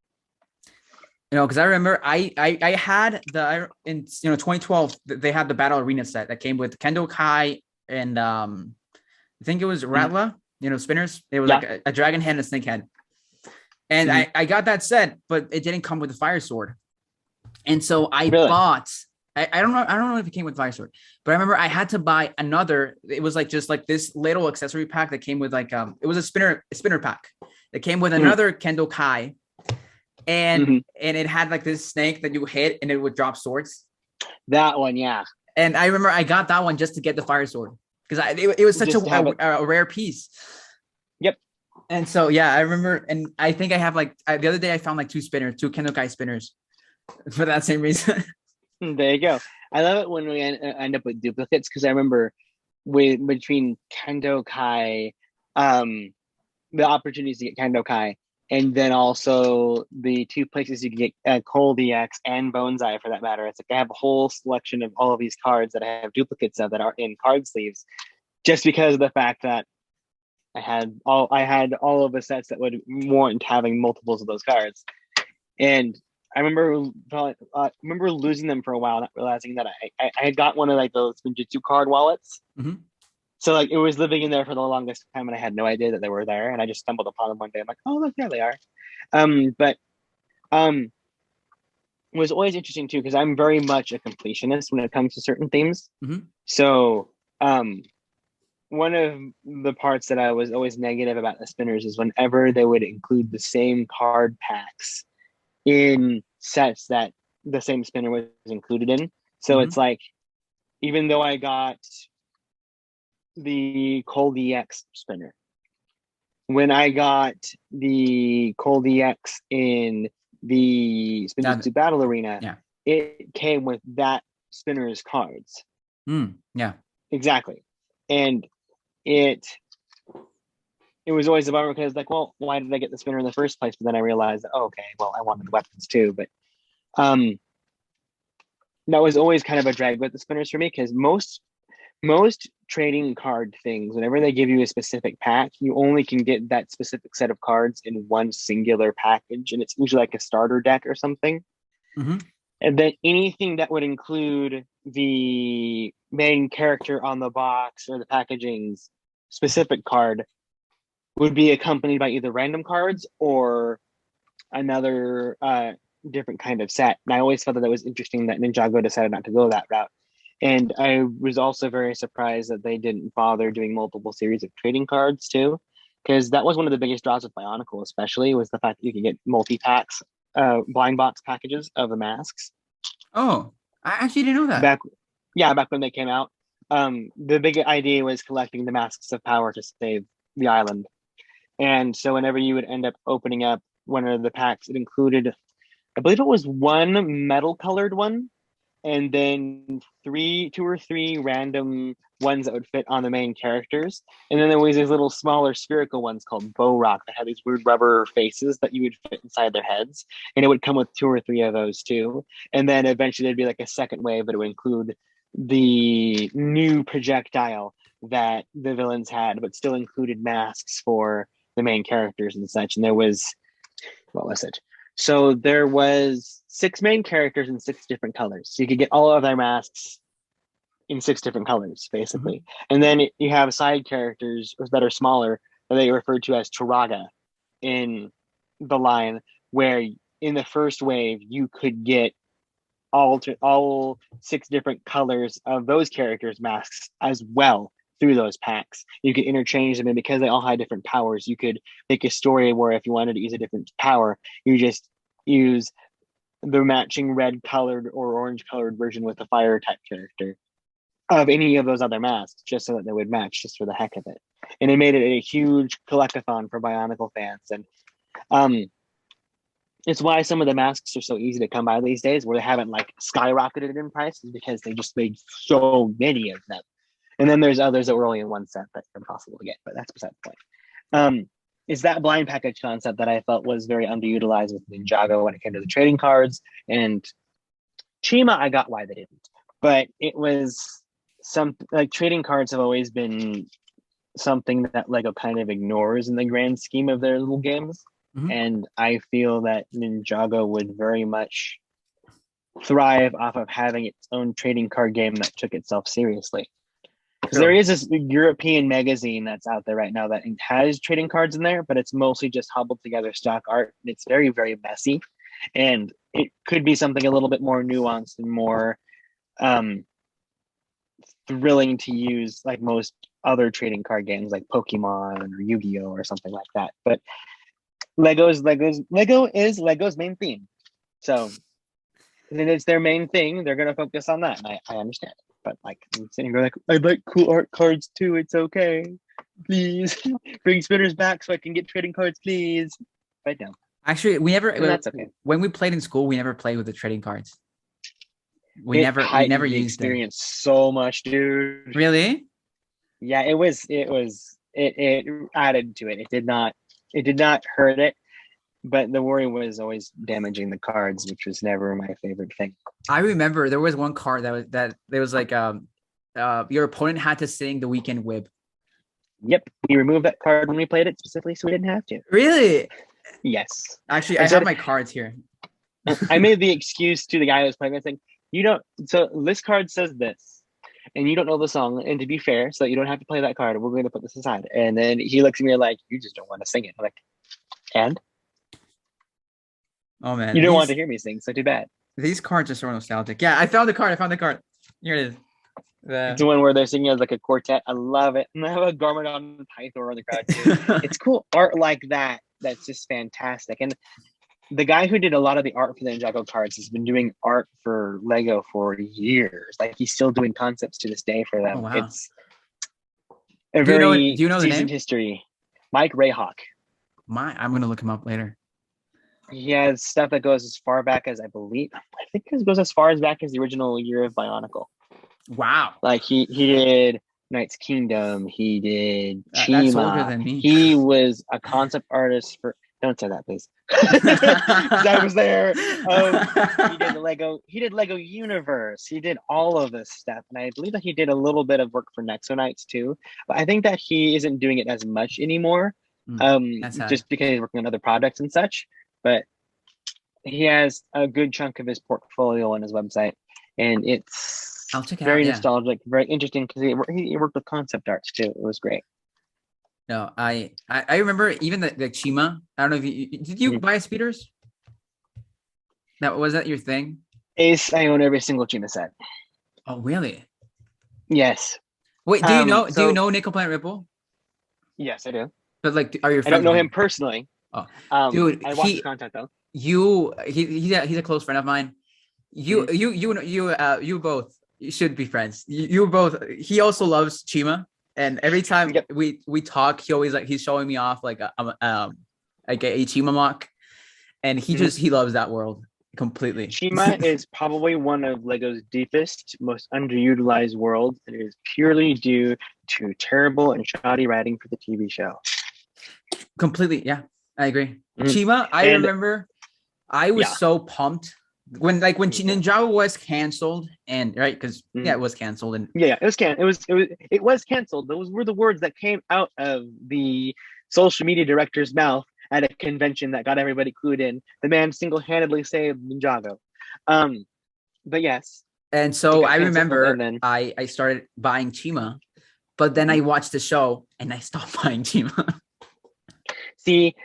Because I remember I had in 2012 they had the battle arena set that came with Kendo Kai and I think it was Ratla. Spinners. It was like a dragon head and a snake head. And I got that set, but it didn't come with the fire sword. And so I bought, I don't know if it came with fire sword, but I remember I had to buy another. It was like just like this little accessory pack that came with like it was a spinner pack that came with another Kendo Kai. And it had like this snake that you hit and it would drop swords. That one, yeah. And I remember I got that one just to get the fire sword. Because it was such a rare piece. Yep. And so, yeah, I remember. And I think I have like the other day I found like 2 Kendo Kai spinners for that same reason. There you go. I love it when we end up with duplicates because I remember between Kendo Kai, the opportunities to get Kendo Kai, and then also the 2 places you can get Cole DX and Bonsai for that matter. It's like I have a whole selection of all of these cards that I have duplicates of that are in card sleeves, just because of the fact that I had all of the sets that would warrant having multiples of those cards. And I remember losing them for a while, not realizing that I had got one of like those Ninjago card wallets. So like it was living in there for the longest time, and I had no idea that they were there. And I just stumbled upon them one day. I'm like, oh look, there they are. But it was always interesting too because I'm very much a completionist when it comes to certain themes. So one of the parts that I was always negative about the spinners is whenever they would include the same card packs in sets that the same spinner was included in. So it's like, even though I got the Cole DX spinner, when I got the Cole DX in the Spin 2 Battle Arena, yeah. it came with that spinner's cards. Yeah. Exactly. And it was always a bummer because like, well, why did I get the spinner in the first place? But then I realized that, okay, well, I wanted the weapons too. But that was always kind of a drag with the spinners for me because most trading card things, whenever they give you a specific pack, you only can get that specific set of cards in one singular package, and it's usually like a starter deck or something. Mm-hmm. And then anything that would include the main character on the box or the packaging's specific card would be accompanied by either random cards or another different kind of set. And I always felt that was interesting that Ninjago decided not to go that route. And I was also very surprised that they didn't bother doing multiple series of trading cards too, because that was one of the biggest draws with Bionicle, especially, was the fact that you can get multi-packs, blind box packages of the masks. Oh, I actually didn't know that. Back when they came out. The big idea was collecting the masks of power to save the island. And so whenever you would end up opening up one of the packs, it included, I believe it was one metal colored one, and then two or three random ones that would fit on the main characters. And then there was these little smaller spherical ones called Bow Rock that had these weird rubber faces that you would fit inside their heads. And it would come with two or three of those too. And then eventually there'd be like a second wave that would include the new projectile that the villains had, but still included masks for the main characters and such. And there was, what was it? So there was 6 main characters in 6 different colors. So you could get all of their masks in 6 different colors, basically. Mm-hmm. And then you have side characters that are smaller that they refer to as Turaga in the line, where in the first wave you could get all 6 different colors of those characters' masks as well through those packs. You could interchange them, and because they all had different powers, you could make a story where if you wanted to use a different power, you just use the matching red colored or orange colored version with a fire type character of any of those other masks, just so that they would match, just for the heck of it. And it made it a huge collectathon for Bionicle fans. And it's why some of the masks are so easy to come by these days, where they haven't like skyrocketed in prices, because they just made so many of them. And then there's others that were only in one set that are impossible to get, but that's beside the point. It's that blind package concept that I felt was very underutilized with Ninjago when it came to the trading cards. And Chima, I got why they didn't. But it was like trading cards have always been something that Lego kind of ignores in the grand scheme of their little games. Mm-hmm. And I feel that Ninjago would very much thrive off of having its own trading card game that took itself seriously. Because there is this European magazine that's out there right now that has trading cards in there, but it's mostly just hobbled together stock art. And it's very, very messy. And it could be something a little bit more nuanced and more thrilling to use, like most other trading card games like Pokemon or Yu-Gi-Oh! Or something like that. But Lego is Lego's main theme. So then it's their main thing. They're going to focus on that. And I understand. But like, I'm sitting here like, I'd like cool art cards too. It's okay. Please bring spinners back so I can get trading cards, please. Right now. Actually, we never. That's okay. When we played in school, we never played with the trading cards. We never used experience so much, dude. Really? Yeah, it added to it. It did not hurt it. But the worry was always damaging the cards, which was never my favorite thing. I remember there was one card that was like your opponent had to sing the Weekend Whip. Yep, we removed that card when we played it specifically, so we didn't have to. Really? Yes. Actually, I have my cards here. I made the excuse to the guy who was playing. I think so this card says this, and you don't know the song. And to be fair, so that you don't have to play that card, we're going to put this aside. And then he looks at me like, you just don't want to sing it. I'm like, and? Oh man, you don't want to hear me sing, so too bad. These cards are so nostalgic. Yeah, I found the card. Here it is. It's the one where they're singing as like a quartet. I love it. And I have a Garment on Pythor in the crowd too. It's cool art like that. That's just fantastic. And the guy who did a lot of the art for the Ninjago cards has been doing art for Lego for years. Like he's still doing concepts to this day for them. Oh, wow. It's a do you know seasoned history. Mike Rayhawk. I'm gonna look him up later. He has stuff that goes as far back as I think it goes as far as back as the original year of Bionicle. Wow. Like he did Knight's Kingdom, he did That's older Chima. than me. He was a concept artist for. Don't say that, please, because I was there. He did Lego Universe. He did all of this stuff, and I believe that he did a little bit of work for Nexo Knights too. But I think that he isn't doing it as much anymore, That's sad. just because he's working on other projects and such. But he has a good chunk of his portfolio on his website, and it's I'll check it out. very Yeah. nostalgic, very interesting because he worked with concept arts too. It was great. No, I remember even the Chima. I don't know if did you Mhm. buy speeders? Was that your thing? Ace, I own every single Chima set. Oh, really? Yes. Wait, do you So know Nickel Plant Ripple? yes, I do. But like, are your I don't friends know with him him? personally. Oh, dude, I watch his content though. he's a close friend of mine. Mhm. You both should be friends. You both. He also loves Chima, and every time Yep. we talk, he's showing me off like a Chima mock, and Mhm. he loves that world completely. Chima is probably one of Lego's deepest, most underutilized worlds, and it is purely due to terrible and shoddy writing for the TV show. Completely, yeah, I agree. Mhm. Chima, I And remember I was yeah. so pumped when Yeah. Ninjago was canceled, and right, because yeah, Mhm. it was canceled, and Yeah, it was canceled. Those were the words that came out of the social media director's mouth at a convention that got everybody clued in. The man single-handedly saved Ninjago. Um, but yes, it so got I canceled, and remember then I started buying Chima, but then mhm. I watched the show and I stopped buying Chima. See,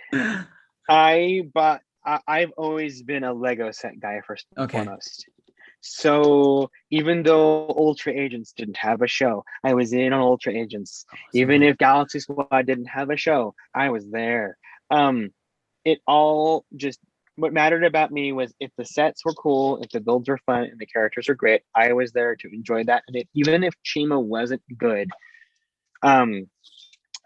I've always been a Lego set guy first and Okay. foremost. So even though Ultra Agents didn't have a show, I was in on Ultra Agents. Oh, so Even good. if Galaxy Squad didn't have a show, I was there. It all just what mattered about me was if the sets were cool, if the builds were fun, and the characters were great, I was there to enjoy that. And even if Chima wasn't good, um,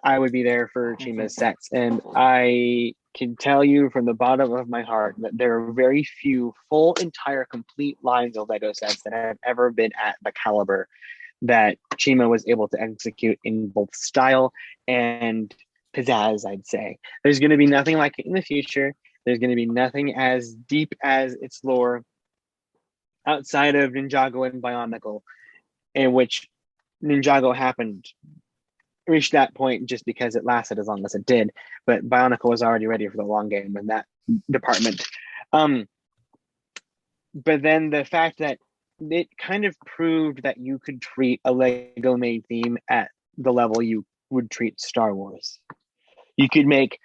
I would be there for Chima's sets. And I can tell you from the bottom of my heart that there are very few full, entire, complete lines of Lego sets that have ever been at the caliber that Chima was able to execute in both style and pizzazz, I'd say. There's going to be nothing like it in the future. There's going to be nothing as deep as its lore outside of Ninjago and Bionicle, in which Ninjago happened reached that point just because it lasted as long as it did. But Bionicle was already ready for the long game in that department. Um, but then the fact that it kind of proved that you could treat a Lego made theme at the level you would treat Star Wars. You could make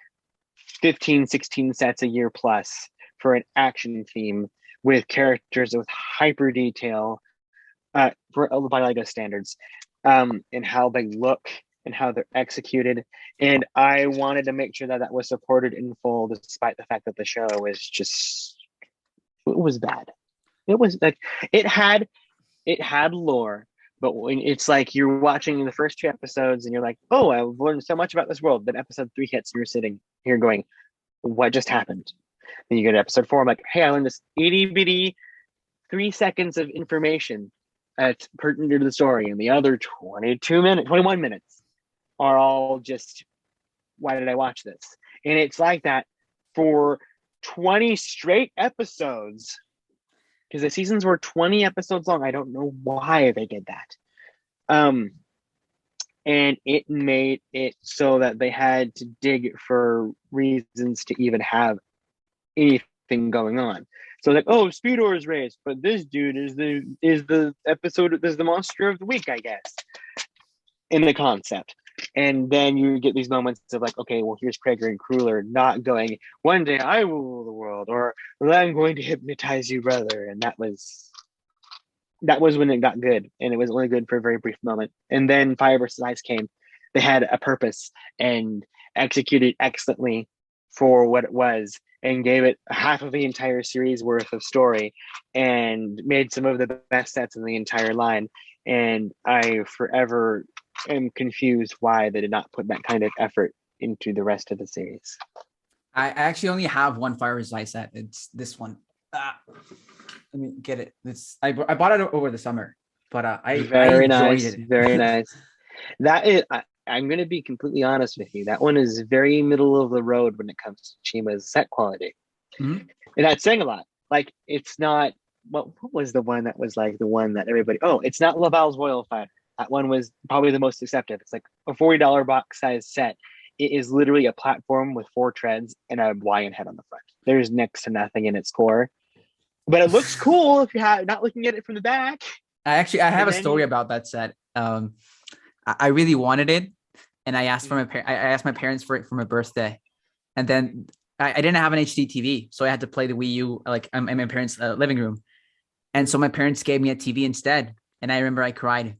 15, 16 sets a year plus for an action theme with characters with hyper detail by Lego standards, and how they look and how they're executed. And I wanted to make sure that that was supported in full, despite the fact that the show was just it was bad. It was like it had it had lore, but when it's like you're watching the first two episodes and you're like, oh, I've learned so much about this world. Then episode three hits and you're sitting here going, what just happened? Then you go to episode four. I'm like, hey, I learned this itty bitty 3 seconds of information that's pertinent to the story, and the other 21 minutes are all just, why did I watch this? And it's like that for 20 straight episodes because the seasons were 20 episodes long. I don't know why they did that. And it made it so that they had to dig for reasons to even have anything going on. So like, oh, Speedor's race, but this dude is the episode is the monster of the week, I guess, in the concept. And then you get these moments of like, okay, well, here's Krager and Crueler not going, one day I will rule the world, or well, I'm going to hypnotize you, brother. And that was when it got good, and it was only good for a very brief moment. And then Fire versus Ice came. They had a purpose and executed excellently for what it was, and gave it half of the entire series worth of story, and made some of the best sets in the entire line. And I forever am confused why they did not put that kind of effort into the rest of the series. I actually only have one Fire Reside set. It's this one. Let me get it. I bought it over the summer, but I Very enjoyed nice, it. very nice. That is, I'm going to be completely honest with you. That one is very middle of the road when it comes to Chima's set quality. Mhm. And that's saying a lot. Like, it's not, what was the one that was like the one that everybody, oh, it's not Laval's Royal Fighter. That one was probably the most deceptive. It's like a $40 box size set. It is literally a platform with 4 treads and a lion head on the front. There's next to nothing in its core. But it looks cool if you're not looking at it from the back. I have And a then story about that set. I really wanted it, and I asked I asked my parents for it for my birthday, and then I didn't have an HD TV, so I had to play the Wii U like in my parents' living room, and so my parents gave me a TV instead, and I remember I cried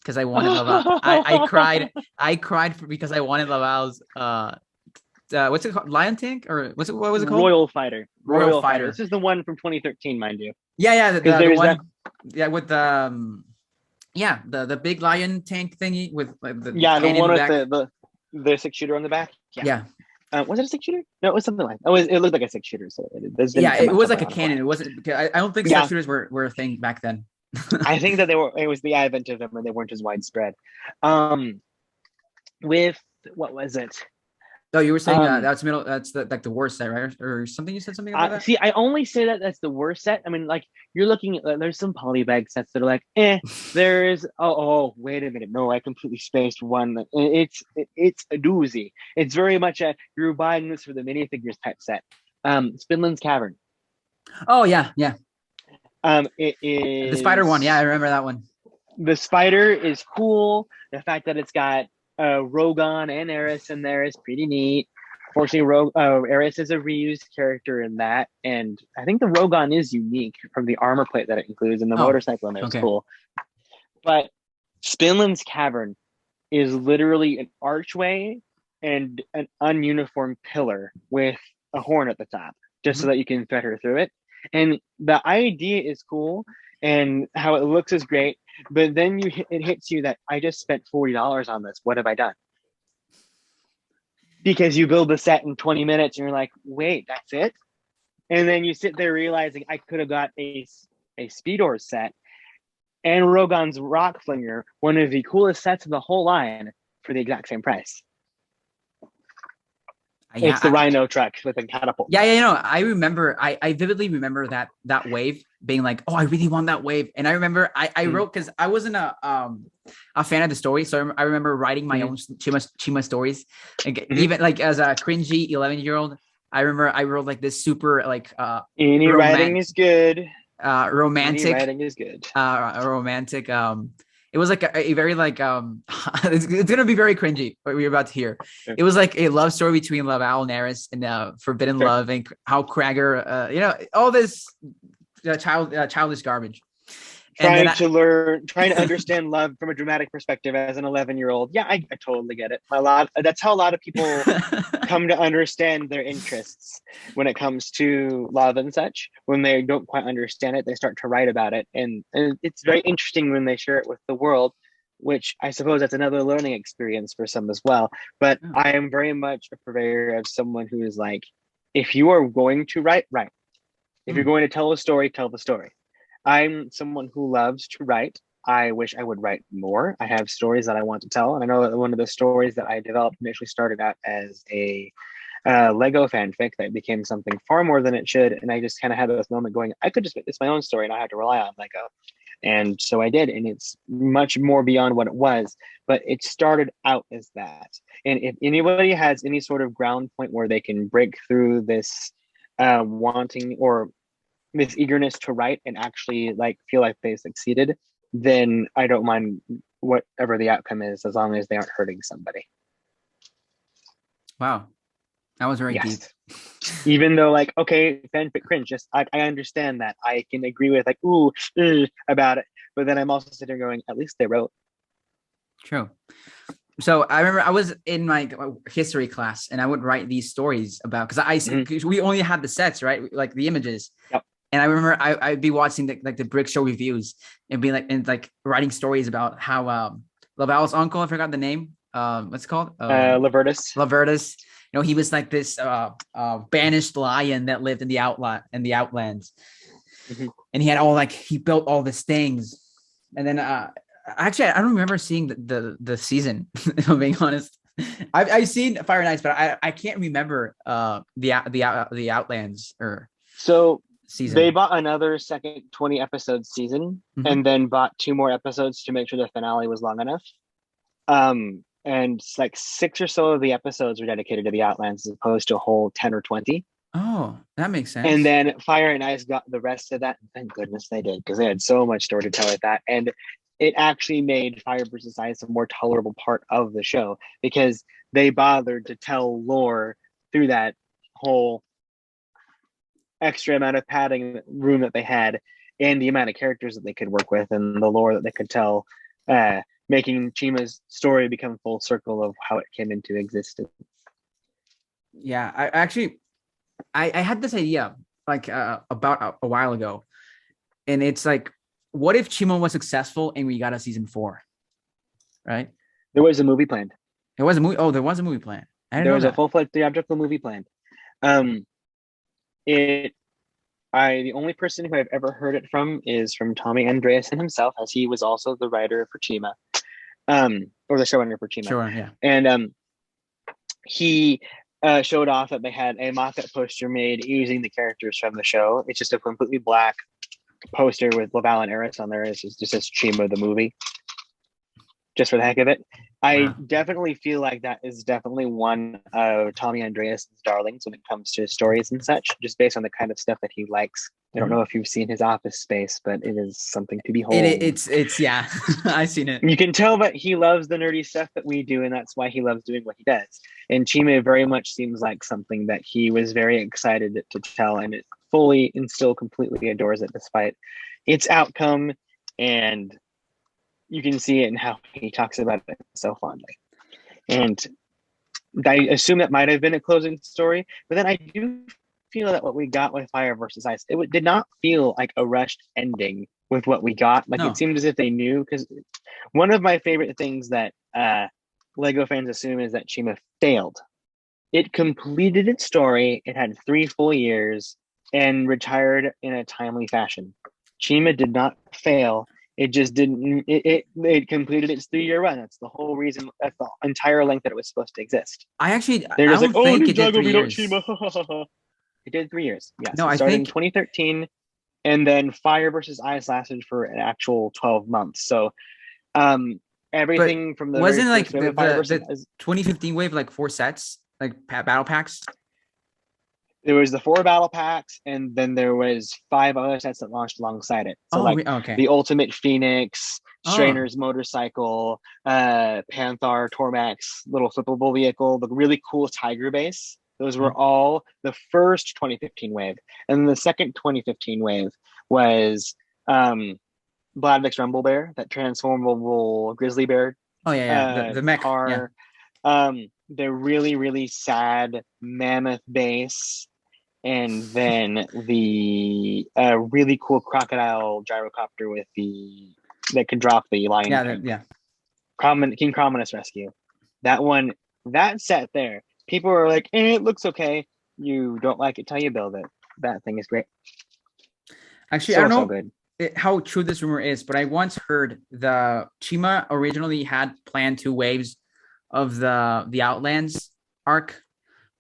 because I wanted Laval. I cried because I wanted Laval's what's it called? Lion Tank, or what was it called? Royal Fighter. Royal Fighter. This is the one from 2013, mind you. Yeah, Because the there's one. that. Yeah, with the the big lion tank thingy with like the Yeah, the cannon one in with back. the 6-shooter on the back. Yeah, Was it a 6-shooter? No, it was something like. It looked like a 6-shooter. So this didn't yeah, come it out was till like a on cannon. It black. wasn't. I don't think sub Yeah, shooters were a thing back then. I think that they were. It was the advent of them, and they weren't as widespread. With what was it? Oh, you were saying Um, that's middle. That's like the worst set, right? Or something. You said something about that. See, I only say that that's the worst set. I mean, like you're looking at there's some polybag sets that are like, eh. There's wait a minute, no, I completely spaced one. It's a doozy. It's very much a you're buying this for the minifigures type set. Spinland's Cavern. Oh yeah, yeah. It The spider one. Yeah, I is remember that one. the spider is cool. The fact that it's got Rogon and Eris in there is pretty neat. Fortunately, Eris is a reused character in that, and I think the Rogon is unique from the armor plate that it includes, and the Oh, motorcycle in there is okay. cool. But Spinland's Cavern is literally an archway and an ununiform pillar with a horn at the top, just so that you can fit her through it. And the idea is cool, and how it looks is great. But then it hits you that I just spent $40 on this. What have I done? Because you build the set in 20 minutes and you're like, wait, that's it? And then you sit there realizing I could have got a Speedor set and Rogon's Rock Flinger, one of the coolest sets of the whole line, for the exact same price. Yeah, it's the Rhino truck with a catapult. Yeah, you know, I remember, I vividly remember that wave being like, oh, I really want that wave. And I remember I wrote, because I wasn't a fan of the story, so I remember writing my own Chima stories. Like, even like as a cringy 11-year-old, I remember I wrote like this super like any writing is good. Romantic. Any writing is good. Romantic. It was like a very like it's gonna be very cringy what we're about to hear. Sure. It was like a love story between Laval and Eris and Forbidden Love, and how Kragger, you know, all this childish garbage. Trying to understand love from a dramatic perspective as an 11-year-old. Yeah, I totally get it. That's how a lot of people come to understand their interests when it comes to love and such. When they don't quite understand it, they start to write about it. And it's very interesting when they share it with the world, which I suppose that's another learning experience for some as well. But I am very much a purveyor of someone who is like, if you are going to write. If you're going to tell a story, tell the story. I'm someone who loves to write. I wish I would write more. I have stories that I want to tell. And I know that one of the stories that I developed initially started out as a Lego fanfic that became something far more than it should. And I just kind of had this moment going, I could just make this my own story and I had to rely on Lego. And so I did. And it's much more beyond what it was. But it started out as that. And if anybody has any sort of ground point where they can break through this wanting or this eagerness to write and actually like feel like they succeeded, then I don't mind whatever the outcome is, as long as they aren't hurting somebody. Wow, that was very deep. Even though, like, okay, fanfic cringe, just I understand that. I can agree with like about it, but then I'm also sitting there going, at least they wrote. True. So I remember I was in my history class and I would write these stories about, because we only had the sets, right? Like the images. Yep. And I remember I'd be watching the Brick Show reviews and be like, and like writing stories about how Laval's uncle, I forgot the name, what's it called? Lavertus. Lavertus. He was like this banished lion that lived in the outlands. Mhm. And he had he built all these things. And then actually I don't remember seeing the season, if I'm being honest. I've seen Fire and Ice, but I can't remember the Outlands or season. They bought another second 20 episode season, and then bought 2 more episodes to make sure the finale was long enough. And like 6 or so of the episodes were dedicated to the Outlands as opposed to a whole 10 or 20. Oh, that makes sense. And then Fire and Ice got the rest of that. Thank goodness they did, because they had so much story to tell with that. And it actually made Fire versus Ice a more tolerable part of the show, because they bothered to tell lore through that whole extra amount of padding room that they had, and the amount of characters that they could work with, and the lore that they could tell, making Chima's story become full circle of how it came into existence. Yeah, I had this idea about a while ago, and it's like, what if Chima was successful and we got a season 4, right? There was a movie planned. There was a movie. Oh, there was a movie planned. There was a full-fledged theatrical movie planned. The only person who I've ever heard it from is from Tommy Andreasen himself, as he was also the writer for Chima, or the showrunner for Chima. Sure, yeah. And he showed off that they had a mock-up poster made using the characters from the show. It's just a completely black poster with Laval and Eris on there. It just says Chima the movie, just for the heck of it. I definitely feel like that is definitely one of Tommy Andreasen's darlings when it comes to stories and such, just based on the kind of stuff that he likes. I don't know if you've seen his Office Space, but it is something to behold. It's yeah, I've seen it. You can tell that he loves the nerdy stuff that we do, and that's why he loves doing what he does. And Chima very much seems like something that he was very excited to tell, and it fully and still completely adores it despite its outcome. And you can see it in how he talks about it so fondly. And I assume that might have been a closing story, but then I do feel that what we got with Fire versus Ice, it did not feel like a rushed ending with what we got. Like, it seemed as if they knew, because one of my favorite things that Lego fans assume is that Chima failed. It completed its story. It had 3 full years and retired in a timely fashion. Chima did not fail. It just didn't. It completed its 3-year run. That's the whole reason. That's the entire length that it was supposed to exist. They're just like, oh, Ninjago, we don't Chima. It did 3 years. Yes. No, it started in 2013, and then Fire versus Ice lasted for an actual 12 months. So, everything from the wasn't like the 2015 wave like 4 sets, like battle packs. There was the 4 battle packs, and then there was 5 other sets that launched alongside it. So the Ultimate Phoenix, Strainer's motorcycle, Panther, Tormax, little flippable vehicle, the really cool Tiger base. Those were all the first 2015 wave. And then the second 2015 wave was Bladvik's Rumble Bear, that transformable grizzly bear. Oh, yeah. The mech car. Yeah. The really, really sad mammoth base. And then the really cool crocodile gyrocopter that could drop the lion. King Crominus Rescue. That set there. People are like, it looks okay. You don't like it till you build it. That thing is great. Actually, I don't know how true this rumor is, but I once heard the Chima originally had planned 2 waves of the Outlands arc,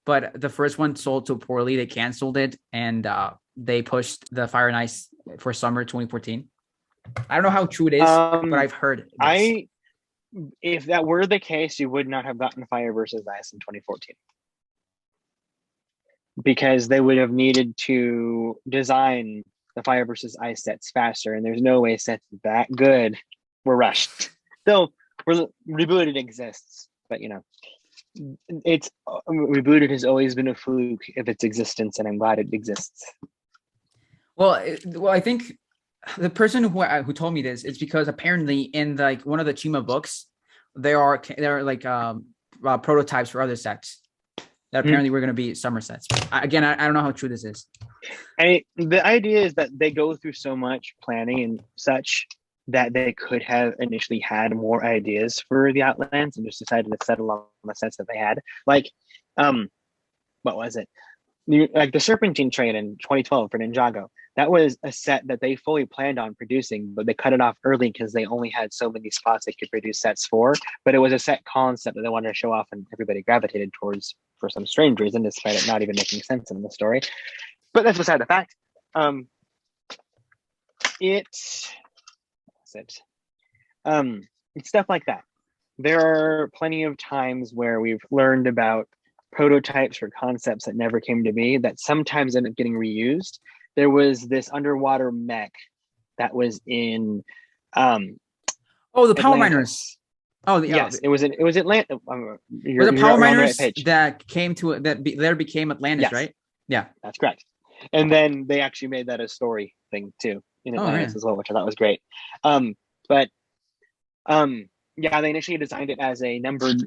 but the first one sold so poorly they canceled it, and they pushed the Fire and Ice for summer 2014. I don't know how true it is, but I've heard this. If that were the case, you would not have gotten Fire versus Ice in 2014, because they would have needed to design the Fire versus Ice sets faster, and there's no way sets that good were rushed. Though Rebooted exists, but it's Rebooted has always been a fluke of its existence, and I'm glad it exists. Well, I think the person who told me this is because apparently in one of the Chima books, there are like prototypes for other sets that apparently were going to be summer sets. I don't know how true this is. The idea is that they go through so much planning and such that they could have initially had more ideas for the Outlands and just decided to settle on the sets that they had. Like, what was it? Like the Serpentine Train in 2012 for Ninjago. That was a set that they fully planned on producing, but they cut it off early because they only had so many spots they could produce sets for. But it was a set concept that they wanted to show off, and everybody gravitated towards for some strange reason, despite it not even making sense in the story. But that's beside the fact. It's stuff like that. There are plenty of times where we've learned about prototypes or concepts that never came to be that sometimes end up getting reused. There was this underwater mech that was in the Power Atlantis. Miners. Yes, it was Atlantis. You're the Power Miners right that came to there became Atlantis, yes. Right? Yeah, that's correct. And then they actually made that a story thing too in Atlantis as well, which I thought was great. Yeah, they initially designed it as a numbered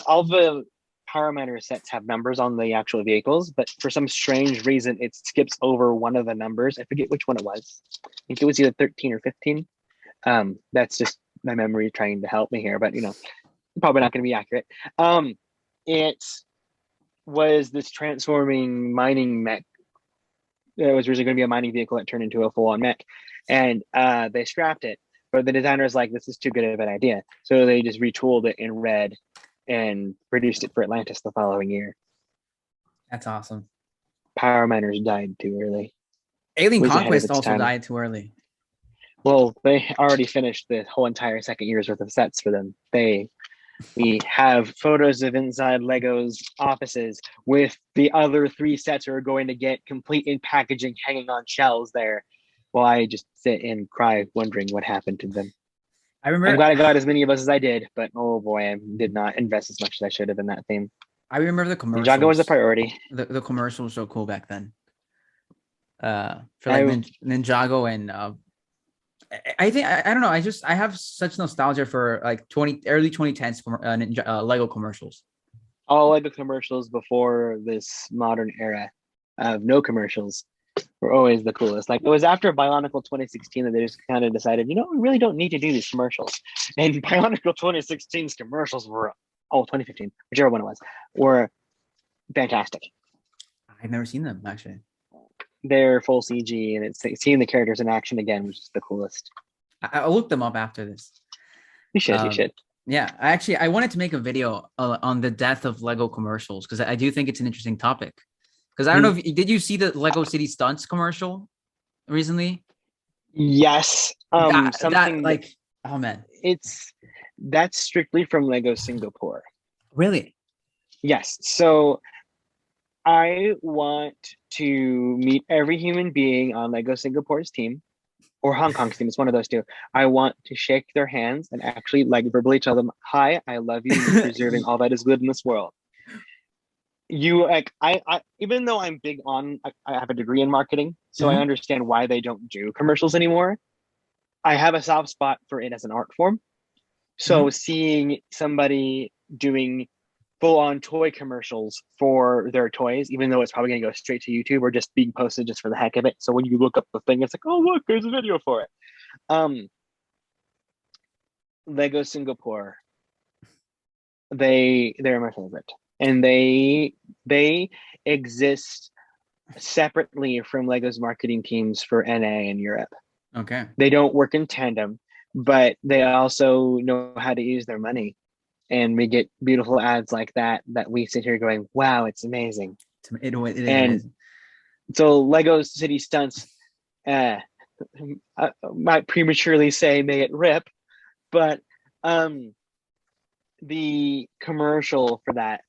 all the Power Miner sets have numbers on the actual vehicles, but for some strange reason it skips over one of the numbers. I forget which one it was. I think it was either 13 or 15. That's just my memory trying to help me here, but probably not going to be accurate. It was this transforming mining mech. It was originally going to be a mining vehicle that turned into a full-on mech, and they scrapped it. But the designer is like, this is too good of an idea. So they just retooled it in red and produced it for Atlantis the following year. That's awesome. Power Miners died too early. Alien Conquest also died too early. Well, they already finished the whole entire second year's worth of sets for them. We have photos of inside Lego's offices with the other 3 sets are going to get complete in packaging hanging on shelves there. Well, I just sit and cry wondering what happened to them. I'm glad I got as many of us as I did, but oh boy, I did not invest as much as I should have in that theme. I remember the commercials. Ninjago was a priority. The commercials were so cool back then. For like Ninjago and I think I don't know. I have such nostalgia for like early 2010s Lego commercials. All Lego commercials before this modern era of no commercials were always the coolest. Like it was after Bionicle 2016 that they just kind of decided, we really don't need to do these commercials. And Bionicle 2016's commercials were 2015, whichever one it was, were fantastic. I've never seen them actually. They're full CG, and it's seeing the characters in action again, which is the coolest. I'll look them up after this. You should. Yeah, I wanted to make a video on the death of Lego commercials because I do think it's an interesting topic. Because I don't know did you see the Lego City Stunts commercial recently? Yes. Oh man, that's strictly from Lego Singapore. Really? Yes. So I want to meet every human being on Lego Singapore's team or Hong Kong's team. It's one of those two. I want to shake their hands and actually verbally tell them, "Hi, I love you. You're preserving all that is good in this world." I even though I'm big on, I have a degree in marketing, so I understand why they don't do commercials anymore. I have a soft spot for it as an art form. So seeing somebody doing full-on toy commercials for their toys, even though it's probably going to go straight to YouTube or just being posted just for the heck of it. So when you look up the thing, it's like, oh, look, there's a video for it. Lego Singapore, they're my favorite. And they exist separately from Lego's marketing teams for NA in Europe. Okay. They don't work in tandem, but they also know how to use their money. And we get beautiful ads like that we sit here going, wow, it's amazing. It is amazing. So Lego City Stunts, I might prematurely say may it rip, but the commercial for that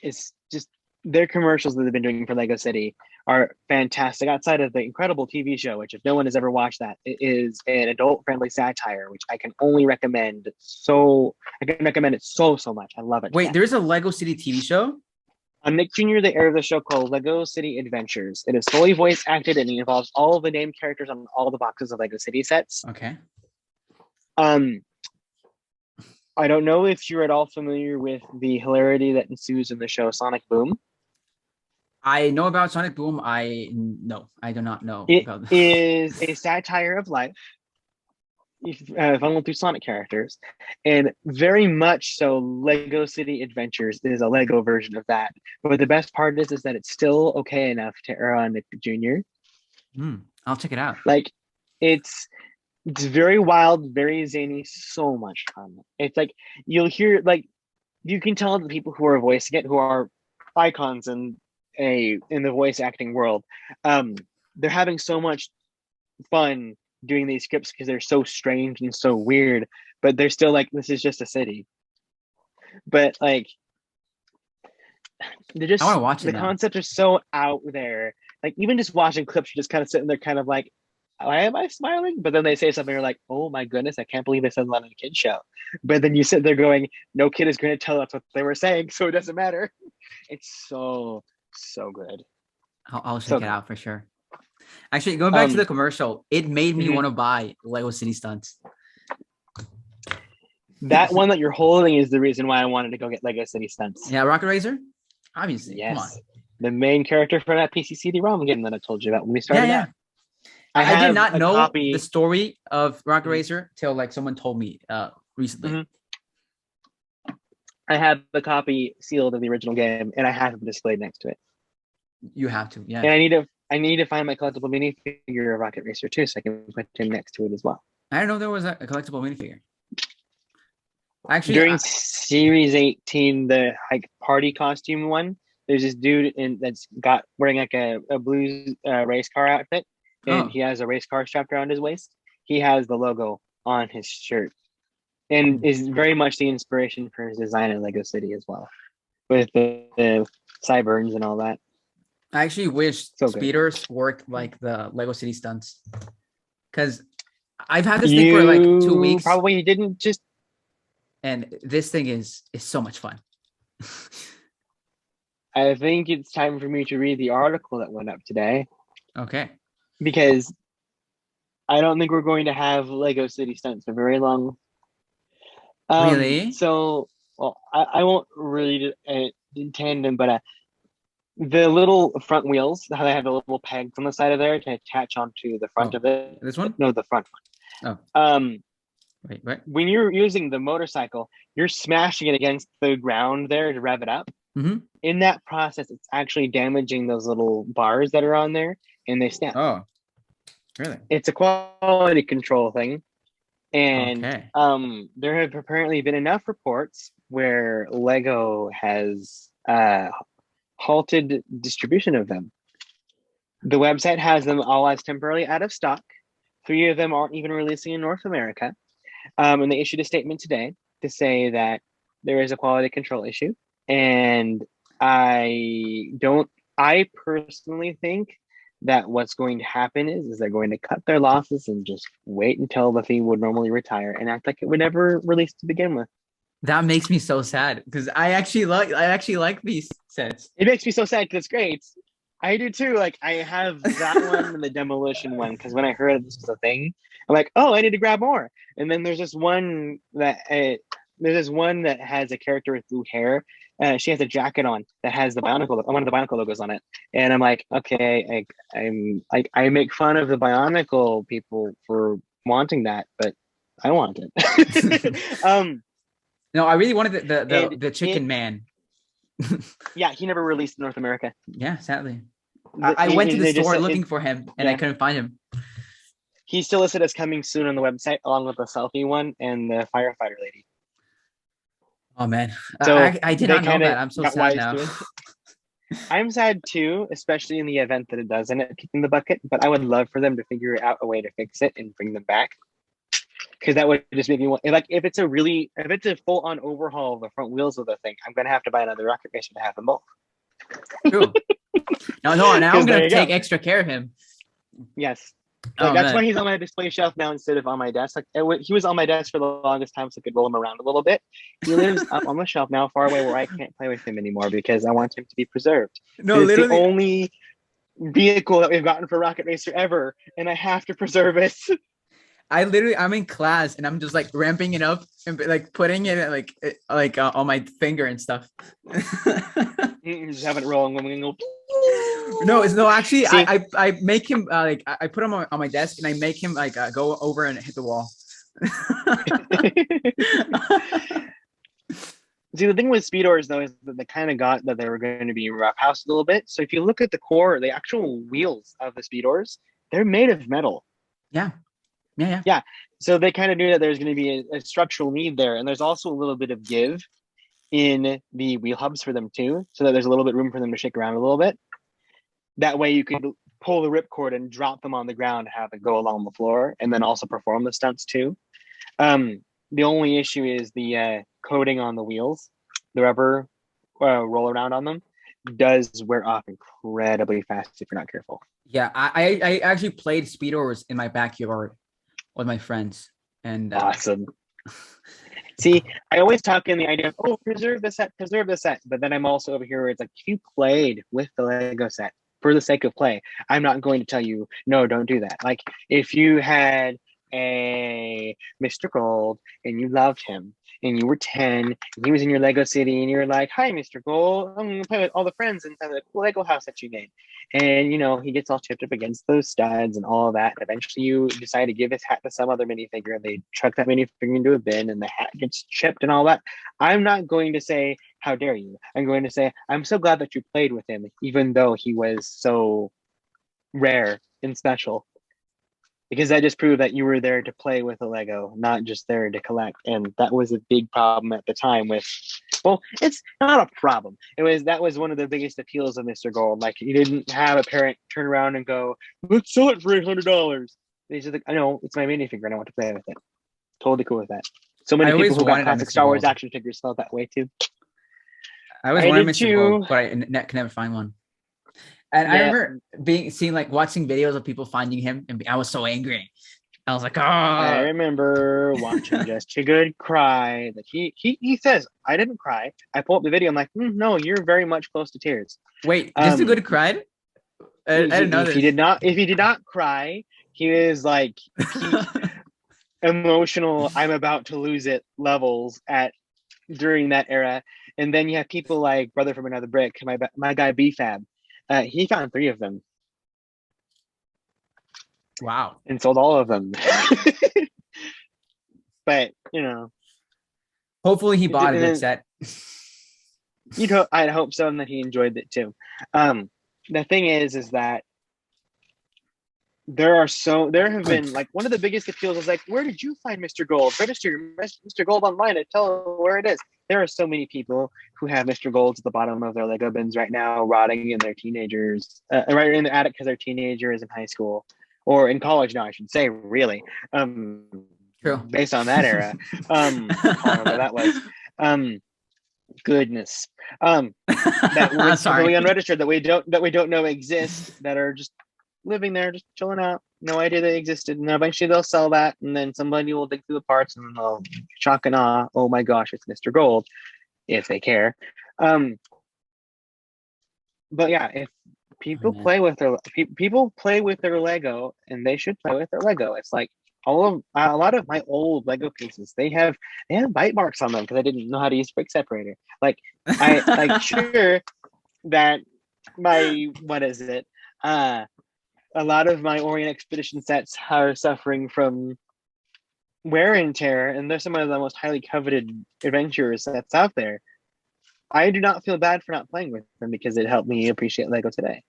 is just, their commercials that they've been doing for Lego City are fantastic. Outside of the incredible TV show, which if no one has ever watched that, it is an adult-friendly satire, which I can only recommend. I can recommend it so much. I love it. Wait, there's a Lego City TV show? On Nick Jr., they aired the show called Lego City Adventures. It is fully voice acted and it involves all of the named characters on all the boxes of Lego City sets. Okay. I don't know if you're at all familiar with the hilarity that ensues in the show Sonic Boom. I know about Sonic Boom. I do not know. It is a satire of life funneled through Sonic characters, and very much so. Lego City Adventures is a Lego version of that. But the best part is that it's still okay enough to air on Nick Jr. I'll check it out. Like, it's very wild, very zany, so much fun. It's like you'll hear, like, you can tell the people who are voicing it, who are icons in the voice acting world, they're having so much fun doing these scripts because they're so strange and so weird, but they're still like, this is just a city. But like, they're just, I want to watch it the now. concepts are so out there. Like, even just watching clips, you're just kind of sitting there kind of like, why am I smiling? But then they say something, you're like, oh my goodness, I can't believe they said that on a kid show. But then you sit there going, no kid is going to tell us what they were saying, so it doesn't matter. It's so good. I'll check it out for sure. Actually, going back to the commercial, it made me want to buy Lego City Stunts. That one that you're holding is the reason why I wanted to go get Lego City Stunts. Yeah, Rocket Racer? Obviously. Yes. Come on. The main character for that PC CD-ROM game that I told you about when we started. Yeah. I did not know copy. The story of Rocket Racer till like someone told me recently. I have the copy sealed of the original game, and I have it displayed next to it. You have to, yeah. And I need to find my collectible minifigure of Rocket Racer too, so I can put him next to it as well. I didn't know there was a collectible minifigure. Actually, during Series 18, the like party costume one, there's this dude that's got wearing like a blue race car outfit, and he has a race car strapped around his waist. He has the logo on his shirt, and is very much the inspiration for his design in Lego City as well, with the sideburns and all that. I actually wish speeders worked like the Lego City Stunts, because I've had this thing for like 2 weeks. Probably didn't just. And this thing is so much fun. I think it's time for me to read the article that went up today. Okay. Because I don't think we're going to have Lego City Stunts for very long. Really? So, well, I won't read it in tandem, but the little front wheels, how they have the little pegs on the side of there to attach onto the front of it. This one? No, the front one. Oh. Wait. When you're using the motorcycle, you're smashing it against the ground there to rev it up. Mm-hmm. In that process, it's actually damaging those little bars that are on there, and they snap. Oh, really? It's a quality control thing. And there have apparently been enough reports where Lego has halted distribution of them. The website has them all as temporarily out of stock. 3 of them aren't even releasing in North America. And they issued a statement today to say that there is a quality control issue. And I personally think that what's going to happen is they're going to cut their losses and just wait until the theme would normally retire and act like it would never release to begin with. That makes me so sad because I actually like these sets. It makes me so sad because it's great. I do too. Like, I have that one and the demolition one because when I heard this was a thing, I'm like, oh, I need to grab more. And then there's this one that has a character with blue hair. She has a jacket on that has one of the Bionicle logos on it. And I'm like, okay, I make fun of the Bionicle people for wanting that, but I want it. No, I really wanted the Chicken Man. Yeah, he never released in North America. Yeah, sadly. I went to the store looking for him, and I couldn't find him. He's still listed as coming soon on the website, along with the selfie one and the firefighter lady. Oh, man. So I did not know that. I'm so sad now. I'm sad, too, especially in the event that it does end up kicking the bucket. But I would love for them to figure out a way to fix it and bring them back. Because that would just make me want, like, if it's a full-on overhaul of the front wheels of the thing, I'm going to have to buy another Rocket Racer to have them both. True. Now I'm going to take extra care of him. Yes. That's why he's on my display shelf now instead of on my desk. He was on my desk for the longest time so I could roll him around a little bit. He lives up on the shelf now, far away where I can't play with him anymore because I want him to be preserved. No, it's literally the only vehicle that we've gotten for Rocket Racer ever, and I have to preserve it. I'm in class and I'm just like ramping it up and like putting it like on my finger and stuff. Just having it rolling when we go. No, actually, I make him I put him on my desk and I make him like go over and hit the wall. See, the thing with speeders though is that they kind of got that they were going to be rough house a little bit. So if you look at the core, the actual wheels of the speeders, they're made of metal. Yeah. Yeah. Yeah. Yeah. So they kind of knew that there's going to be a structural need there, and there's also a little bit of give in the wheel hubs for them too, so that there's a little bit room for them to shake around a little bit. That way you could pull the ripcord and drop them on the ground, have it go along the floor, and then also perform the stunts too. The only issue is the coating on the wheels, the rubber roll around on them does wear off incredibly fast if you're not careful. Yeah, I actually played speeders in my backyard with my friends, and awesome. See, I always talk in the idea of, oh, preserve the set, but then I'm also over here where it's like, if you played with the Lego set for the sake of play, I'm not going to tell you, no, don't do that. Like, if you had a Mr. Gold and you loved him and you were 10 and he was in your Lego city and you're like, hi, Mr. Gold, I'm going to play with all the friends inside the cool Lego house that you made. And, you know, he gets all chipped up against those studs and all of that. And eventually you decide to give his hat to some other minifigure and they chuck that minifigure into a bin and the hat gets chipped and all that. I'm not going to say, how dare you? I'm going to say, I'm so glad that you played with him, even though he was so rare and special. Because that just proved that you were there to play with a Lego, not just there to collect. And that was a big problem at the time with, well, it's not a problem. That was one of the biggest appeals of Mr. Gold. Like, you didn't have a parent turn around and go, let's sell it for $800. They just like, I know, it's my minifigure and I want to play with it. Totally cool with that. So many people who got classic Star Wars action figures felt that way too. I always wanted Mr. Gold, but I can never find one. And yeah. I remember watching videos of people finding him, and I was so angry. I was like, oh. I remember watching Just a Good cry. That he says, I didn't cry. I pull up the video. I'm like, no, you're very much close to tears. Wait, Just a Good cried? I didn't know this. If he did not cry, he was like emotional. I'm about to lose it levels during that era. And then you have people like Brother from Another Brick, my guy BFAB. He found 3 of them. Wow. And sold all of them. But, you know. Hopefully he bought a good set. I'd hope so, and that he enjoyed it too. The thing is that there have been, like, one of the biggest appeals is like, where did you find Mr. Gold? Register Mr. Gold online and tell where it is. There are so many people who have Mr. Golds at the bottom of their Lego bins right now, rotting in their teenagers, right in the attic because they're teenagers in high school or in college now, I should say, really. True. Based on that era. However that was. Goodness. That were totally unregistered that we don't know exist, that are just living there, just chilling out. No idea they existed. And eventually they'll sell that, and then somebody will dig through the parts and they'll shock and awe. Oh my gosh, it's Mr. Gold, if they care. But yeah, if people play with their Lego, and they should play with their Lego. It's like a lot of my old Lego pieces. They have bite marks on them because I didn't know how to use quick separator. Like sure that a lot of my Orient Expedition sets are suffering from wear and tear, and they're some of the most highly coveted adventure sets out there. I do not feel bad for not playing with them because it helped me appreciate Lego today.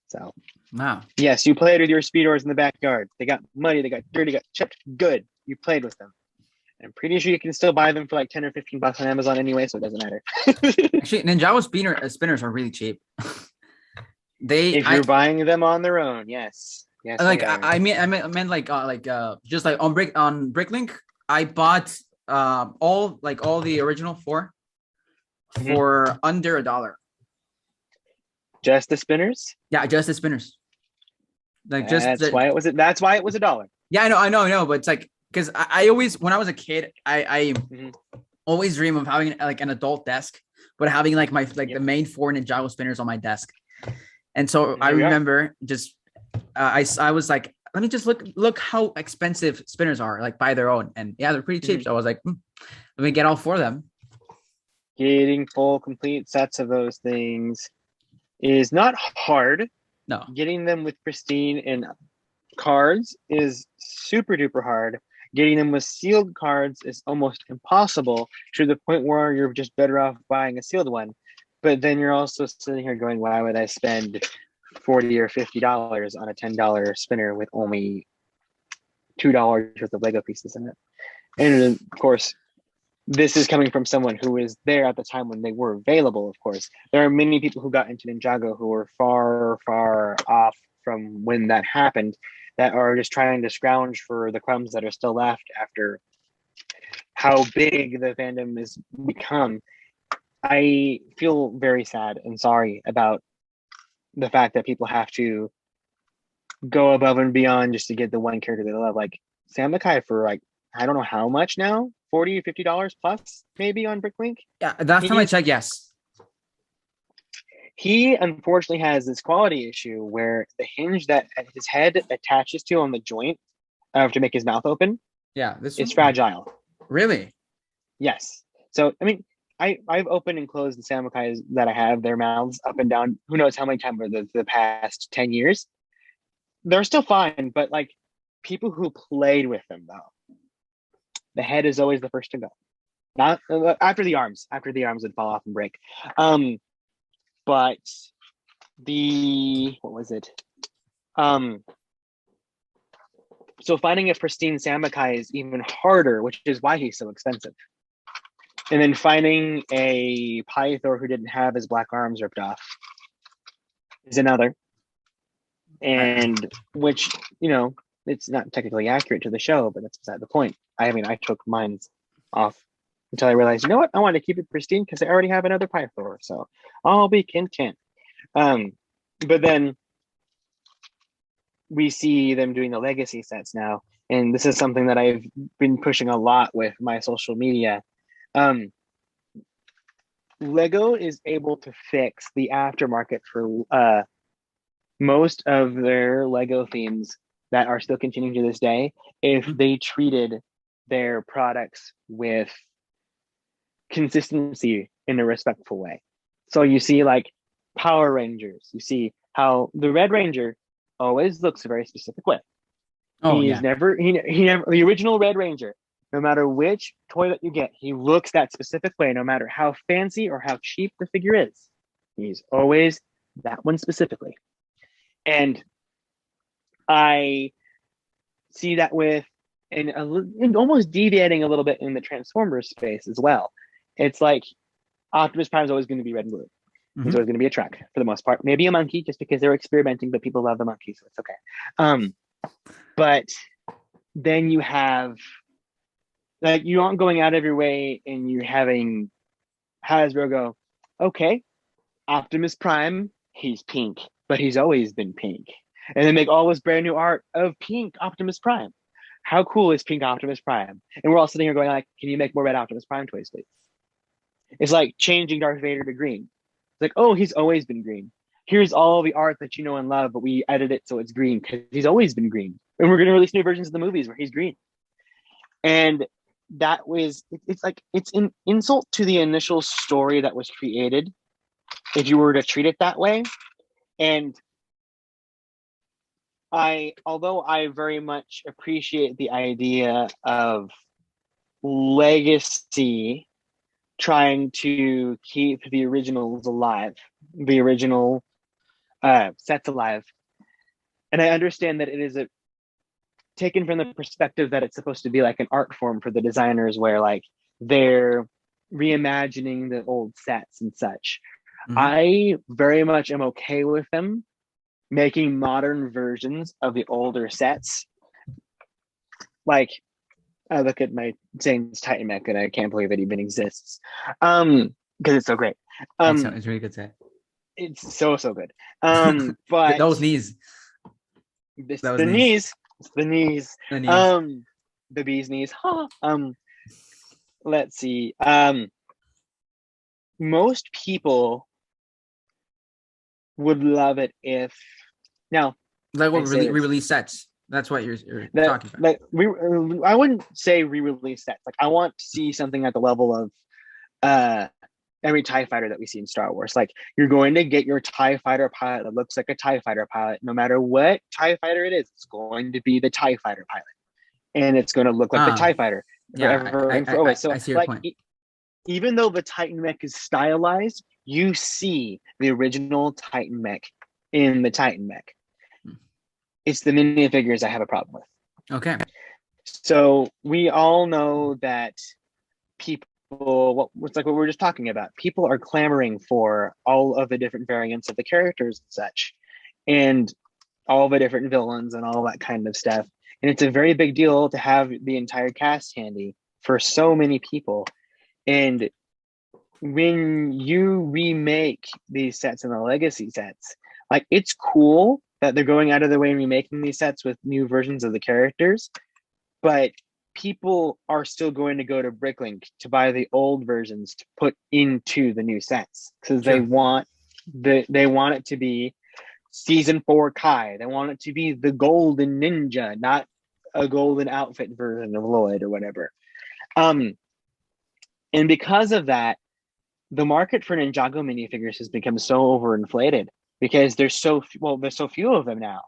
So, wow. Yes, you played with your speeders in the backyard. They got muddy, they got dirty, got chipped. Good. You played with them. I'm pretty sure you can still buy them for like $10 or $15 on Amazon anyway, so it doesn't matter. Actually, Ninjago spinners are really cheap. If you're buying them on their own, yes. Like I meant just like on Bricklink, I bought all the original 4 for under $1. Just the spinners? Yeah, just the spinners. That's why it was $1. Yeah, I know, but it's like because I always, when I was a kid, I always dream of having like an adult desk, but having like the main 4 Ninjago spinners on my desk. And so I remember just I was like, let me just look how expensive spinners are, like by their own, and yeah, they're pretty cheap. So I was like, let me get all 4 of them. Getting full complete sets of those things is not hard. No, getting them with pristine and cards is super duper hard. Getting them with sealed cards is almost impossible, to the point where you're just better off buying a sealed one. But then you're also sitting here going, why would I spend $40 or $50 on a $10 spinner with only $2 worth of Lego pieces in it? And of course, this is coming from someone who was there at the time when they were available, of course. There are many people who got into Ninjago who were far, far off from when that happened, that are just trying to scrounge for the crumbs that are still left after how big the fandom has become. I feel very sad and sorry about the fact that people have to go above and beyond just to get the one character they love. Like Sam Mackay for like, I don't know how much now, $40 or $50 plus maybe on Bricklink. Yeah, last time I checked, yes. He unfortunately has this quality issue where the hinge that his head attaches to on the joint to make his mouth open, yeah, this is fragile. Really? Yes. So I mean, I've opened and closed the Sam Mackay's that I have, their mouths up and down, who knows how many times over the past 10 years. They're still fine, but like people who played with them though, the head is always the first to go. Not after the arms. After the arms would fall off and break. But what was it? So finding a pristine Sam Mackay is even harder, which is why he's so expensive. And then finding a Pythor who didn't have his black arms ripped off is another. And which, you know, it's not technically accurate to the show, but that's beside the point. I mean, I took mine off until I realized, you know what? I want to keep it pristine because I already have another Pythor, so I'll be content. But then we see them doing the legacy sets now, and this is something that I've been pushing a lot with my social media. Lego is able to fix the aftermarket for most of their Lego themes that are still continuing to this day if they treated their products with consistency in a respectful way. So you see like Power Rangers, you see how the Red Ranger always looks a very specific way. He's never the original Red Ranger, no matter which toy that you get, he looks that specific way, no matter how fancy or how cheap the figure is. He's always that one specifically. And I see that with and almost deviating a little bit in the Transformers space as well. It's like Optimus Prime is always going to be red and blue. Mm-hmm. He's always going to be a truck for the most part. Maybe a monkey just because they're experimenting, but people love the monkey, so it's okay. But then you have like you aren't going out of your way and you're having Hasbro go, okay, Optimus Prime, he's pink, but he's always been pink. And then make all this brand new art of pink Optimus Prime. How cool is pink Optimus Prime? And we're all sitting here going like, can you make more red Optimus Prime toys, please? It's like changing Darth Vader to green. It's like, oh, he's always been green. Here's all the art that you know and love, but we edit it so it's green because he's always been green. And we're going to release new versions of the movies where he's green. And that was, it's like, it's an insult to the initial story that was created if you were to treat it that way. And although I very much appreciate the idea of legacy trying to keep the originals alive, the original sets alive, and I understand that it is taken from the perspective that it's supposed to be like an art form for the designers where like they're reimagining the old sets and such. Mm-hmm. I very much am okay with them making modern versions of the older sets. Like, I look at my Zane's Titan mech and I can't believe it even exists. Because it's so great. It's really good set. It's so good. But those knees. The knees. The knees. The bee's knees. Huh. Let's see. Most people would love it if now like what re-release sets. That's what you're talking about. Like I wouldn't say re-release sets. Like I want to see something at the level of every TIE fighter that we see in Star Wars. Like you're going to get your TIE fighter pilot that looks like a TIE fighter pilot. No matter what TIE fighter it is, it's going to be the TIE fighter pilot. and it's going to look like the Ah, TIE fighter yeah, forever and for always. So I see your like point. even though the Titan mech is stylized, you see the original Titan mech in the Titan mech. It's the minifigures I have a problem with. Okay. So we all know that people, it's like what we were just talking about. People are clamoring for all of the different variants of the characters and such, and all the different villains and all that kind of stuff. And it's a very big deal to have the entire cast handy for so many people. And when you remake these sets and the legacy sets, like it's cool that they're going out of their way and remaking these sets with new versions of the characters, but people are still going to go to Bricklink to buy the old versions to put into the new sets because Sure. they want it to be season 4 Kai. They want it to be the golden ninja, not a golden outfit version of Lloyd or whatever. And because of that, the market for Ninjago minifigures has become so overinflated because there's so few of them now.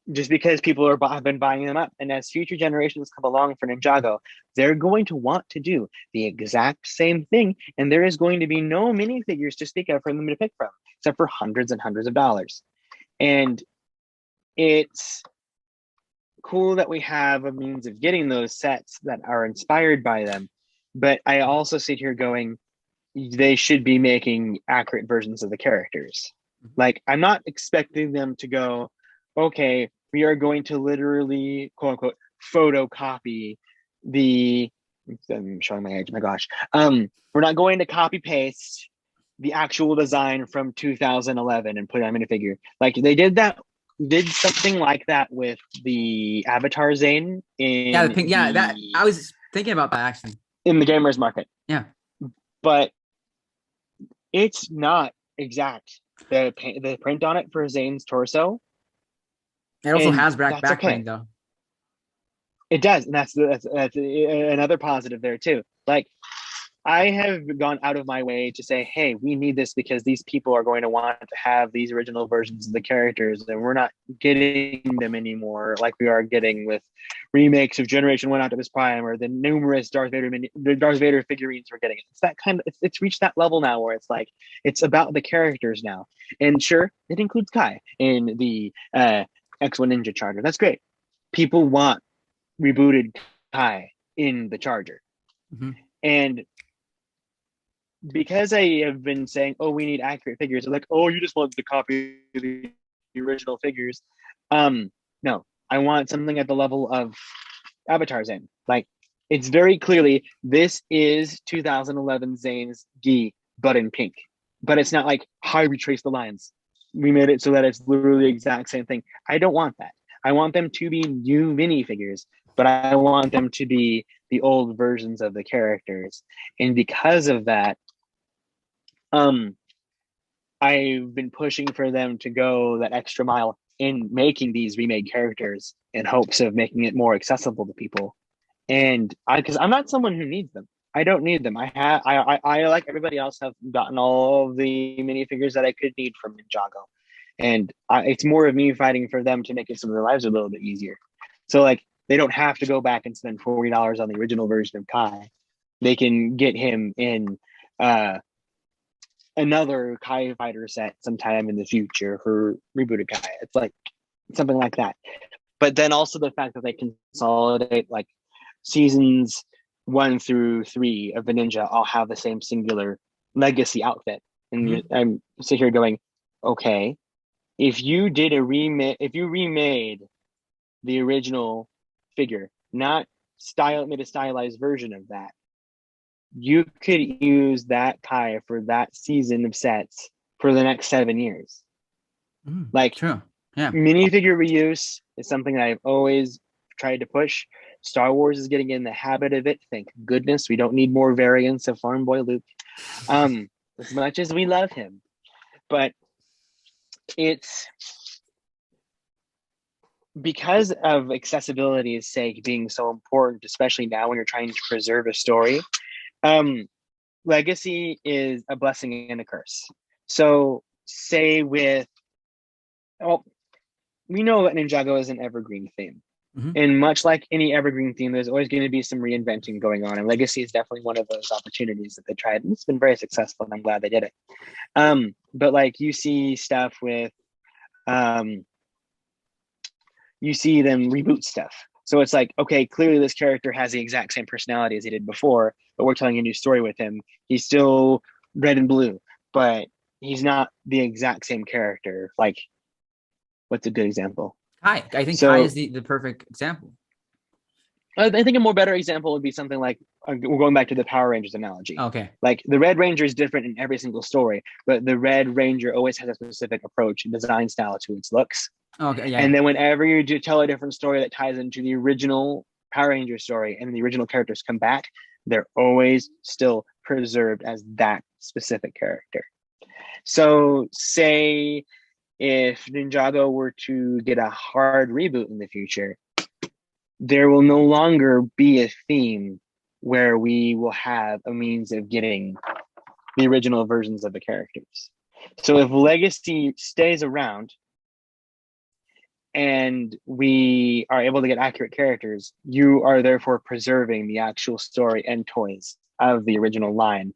Just because people have been buying them up, and as future generations come along for Ninjago, they're going to want to do the exact same thing, and there is going to be no minifigures to speak of for them to pick from, except for hundreds and hundreds of dollars. And it's cool that we have a means of getting those sets that are inspired by them, but I also sit here going, they should be making accurate versions of the characters. Like, I'm not expecting them to go, okay, we are going to literally, quote unquote, photocopy the, I'm showing my age, my gosh. We're not going to copy paste the actual design from 2011 and put it on a minifigure. Like they did something like that with the Avatar Zane Yeah, the pink. Yeah, that I was thinking about that actually. in the gamers market. Yeah, but it's not exact. The print on it for Zane's torso. it also has back print though. It does, and that's another positive there too. Like I have gone out of my way to say, hey, we need this because these people are going to want to have these original versions of the characters, and we're not getting them anymore like we are getting with remakes of Generation 1 Optimus Prime or the numerous Darth Vader figurines we're getting. It's that kind of, it's reached that level now where it's like, it's about the characters now. And sure, it includes Kai in the X1 Ninja Charger. That's great. People want rebooted Kai in the Charger. Mm-hmm. And because I have been saying, oh, we need accurate figures, they're like, oh, you just want to copy the original figures. No, I want something at the level of Avatar Zane. Like, it's very clearly, this is 2011 Zane's gi, but in pink. But it's not like, hi, we traced the lines. We made it so that it's literally the exact same thing. I don't want that. I want them to be new minifigures, but I want them to be the old versions of the characters. And because of that, I've been pushing for them to go that extra mile in making these remade characters in hopes of making it more accessible to people. And because I'm not someone who needs them. I don't need them. I like everybody else have gotten all of the minifigures that I could need from Ninjago. And it's more of me fighting for them to make it so their lives are a little bit easier. So like they don't have to go back and spend $40 on the original version of Kai. They can get him in another Kai fighter set sometime in the future for rebooted Kai. It's like something like that. But then also the fact that they consolidate like seasons 1 through 3 of the Ninja all have the same singular legacy outfit. And I'm sitting here going, okay, if you did if you remade the original figure, not made a stylized version of that, you could use that Kai for that season of sets for the next 7 years. Like, true. Yeah. Minifigure reuse is something that I've always tried to push. Star Wars is getting in the habit of it. Thank goodness we don't need more variants of Farm Boy Luke. As much as we love him. But it's because of accessibility's sake being so important, especially now when you're trying to preserve a story. Legacy is a blessing and a curse. So say with, we know that Ninjago is an evergreen theme. Mhm. And much like any evergreen theme, there's always going to be some reinventing going on. And Legacy is definitely one of those opportunities that they tried. And it's been very successful, and I'm glad they did it. But like you see stuff with, you see them reboot stuff. So it's like, okay, clearly this character has the exact same personality as he did before, but we're telling a new story with him. He's still red and blue, but he's not the exact same character. Like, what's a good example? Kai. I think Kai So is the perfect example. I think a more better example would be something like, we're going back to the Power Rangers analogy. Okay. Like the Red Ranger is different in every single story, but the Red Ranger always has a specific approach and design style to its looks. Okay. Yeah. And then whenever you do tell a different story that ties into the original Power Ranger story and the original characters come back, they're always still preserved as that specific character. So say if Ninjago were to get a hard reboot in the future, there will no longer be a theme where we will have a means of getting the original versions of the characters. So if Legacy stays around and we are able to get accurate characters, you are therefore preserving the actual story and toys of the original line.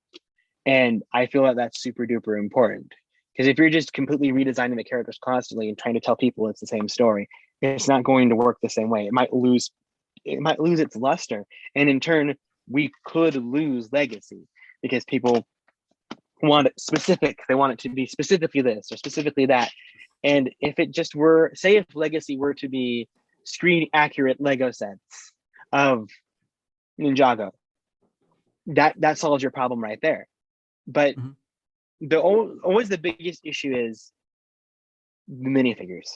And I feel that that's super duper important. Because if you're just completely redesigning the characters constantly and trying to tell people it's the same story, it's not going to work the same way. It might lose its luster. And in turn, we could lose Legacy because people want it specific. They want it to be specifically this or specifically that. And if it just were, say if Legacy were to be screen accurate Lego sets of Ninjago, that solves your problem right there. But always the biggest issue is the minifigures,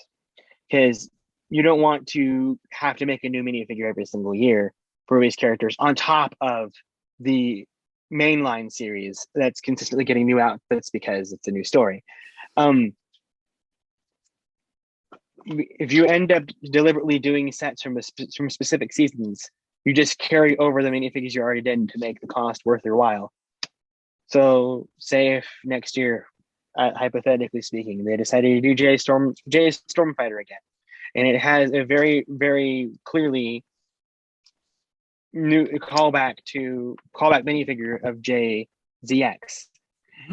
because you don't want to have to make a new minifigure every single year for these characters on top of the mainline series that's consistently getting new outfits because it's a new story. If you end up deliberately doing sets from specific seasons, you just carry over the minifigures you already did to make the cost worth your while. So say if next year, hypothetically speaking, they decided to do Jay's Stormfighter again, and it has a very, very clearly new callback minifigure of Jay ZX.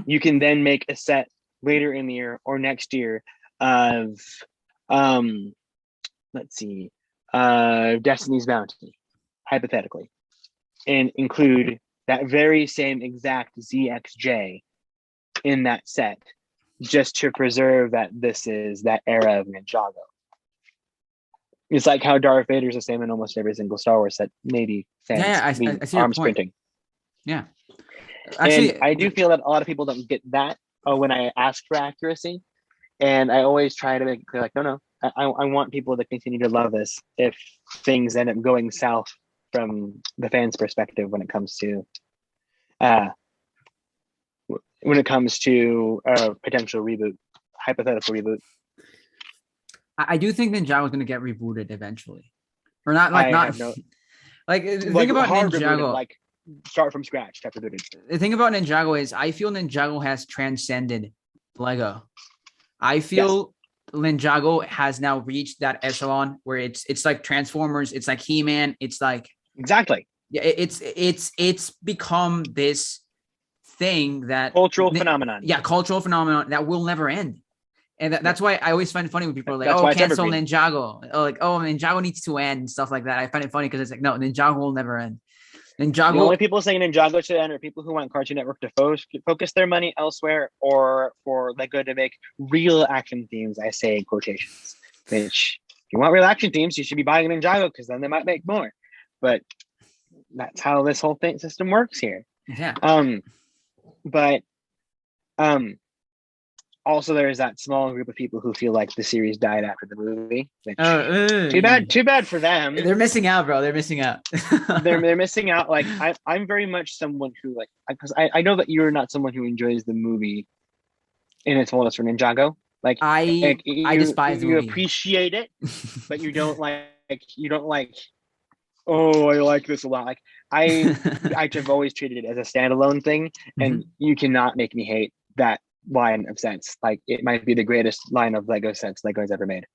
You can then make a set later in the year or next year of Destiny's Bounty, hypothetically, and include that very same exact ZXJ in that set, just to preserve that this is that era of Ninjago. It's like how Darth Vader is the same in almost every single Star Wars set, maybe sans I see your arms point. printing. Yeah. Actually, and I do feel that a lot of people don't get that when I ask for accuracy. And I always try to make it clear, like, no, I want people to continue to love this if things end up going south from the fans' perspective when it comes to a potential reboot, hypothetical reboot. I do think Ninjago is going to get rebooted eventually, or not. Think about Ninjago. Rebooted, like start from scratch type of rebooted. The thing about Ninjago is, I feel Ninjago has transcended Lego. I feel Ninjago has now reached that echelon where it's like Transformers, it's like He-Man, it's like exactly. Yeah, it's become this thing that cultural phenomenon. Yeah, cultural phenomenon that will never end. And that's why I always find it funny when people are like, that's cancel Ninjago. Ninjago needs to end and stuff like that. I find it funny because it's like, no, Ninjago will never end. Ninjago. The only people saying Ninjago should end are people who want Cartoon Network to focus their money elsewhere, or for Lego to make real action themes. I say in quotations. Which, if you want real action themes, you should be buying Ninjago because then they might make more. But that's how this whole system works here. Yeah. Also, there's that small group of people who feel like the series died after the movie. Which, too bad for them. They're missing out, bro. They're missing out. they're missing out. Like I'm very much someone who because I know that you're not someone who enjoys the movie in its fullness for Ninjago. Like I despise the movie. You appreciate it, but you don't like. Oh, I like this a lot. Like I've always treated it as a standalone thing, and you cannot make me hate that line of sets. Like it might be the greatest line of Lego sets Lego has ever made.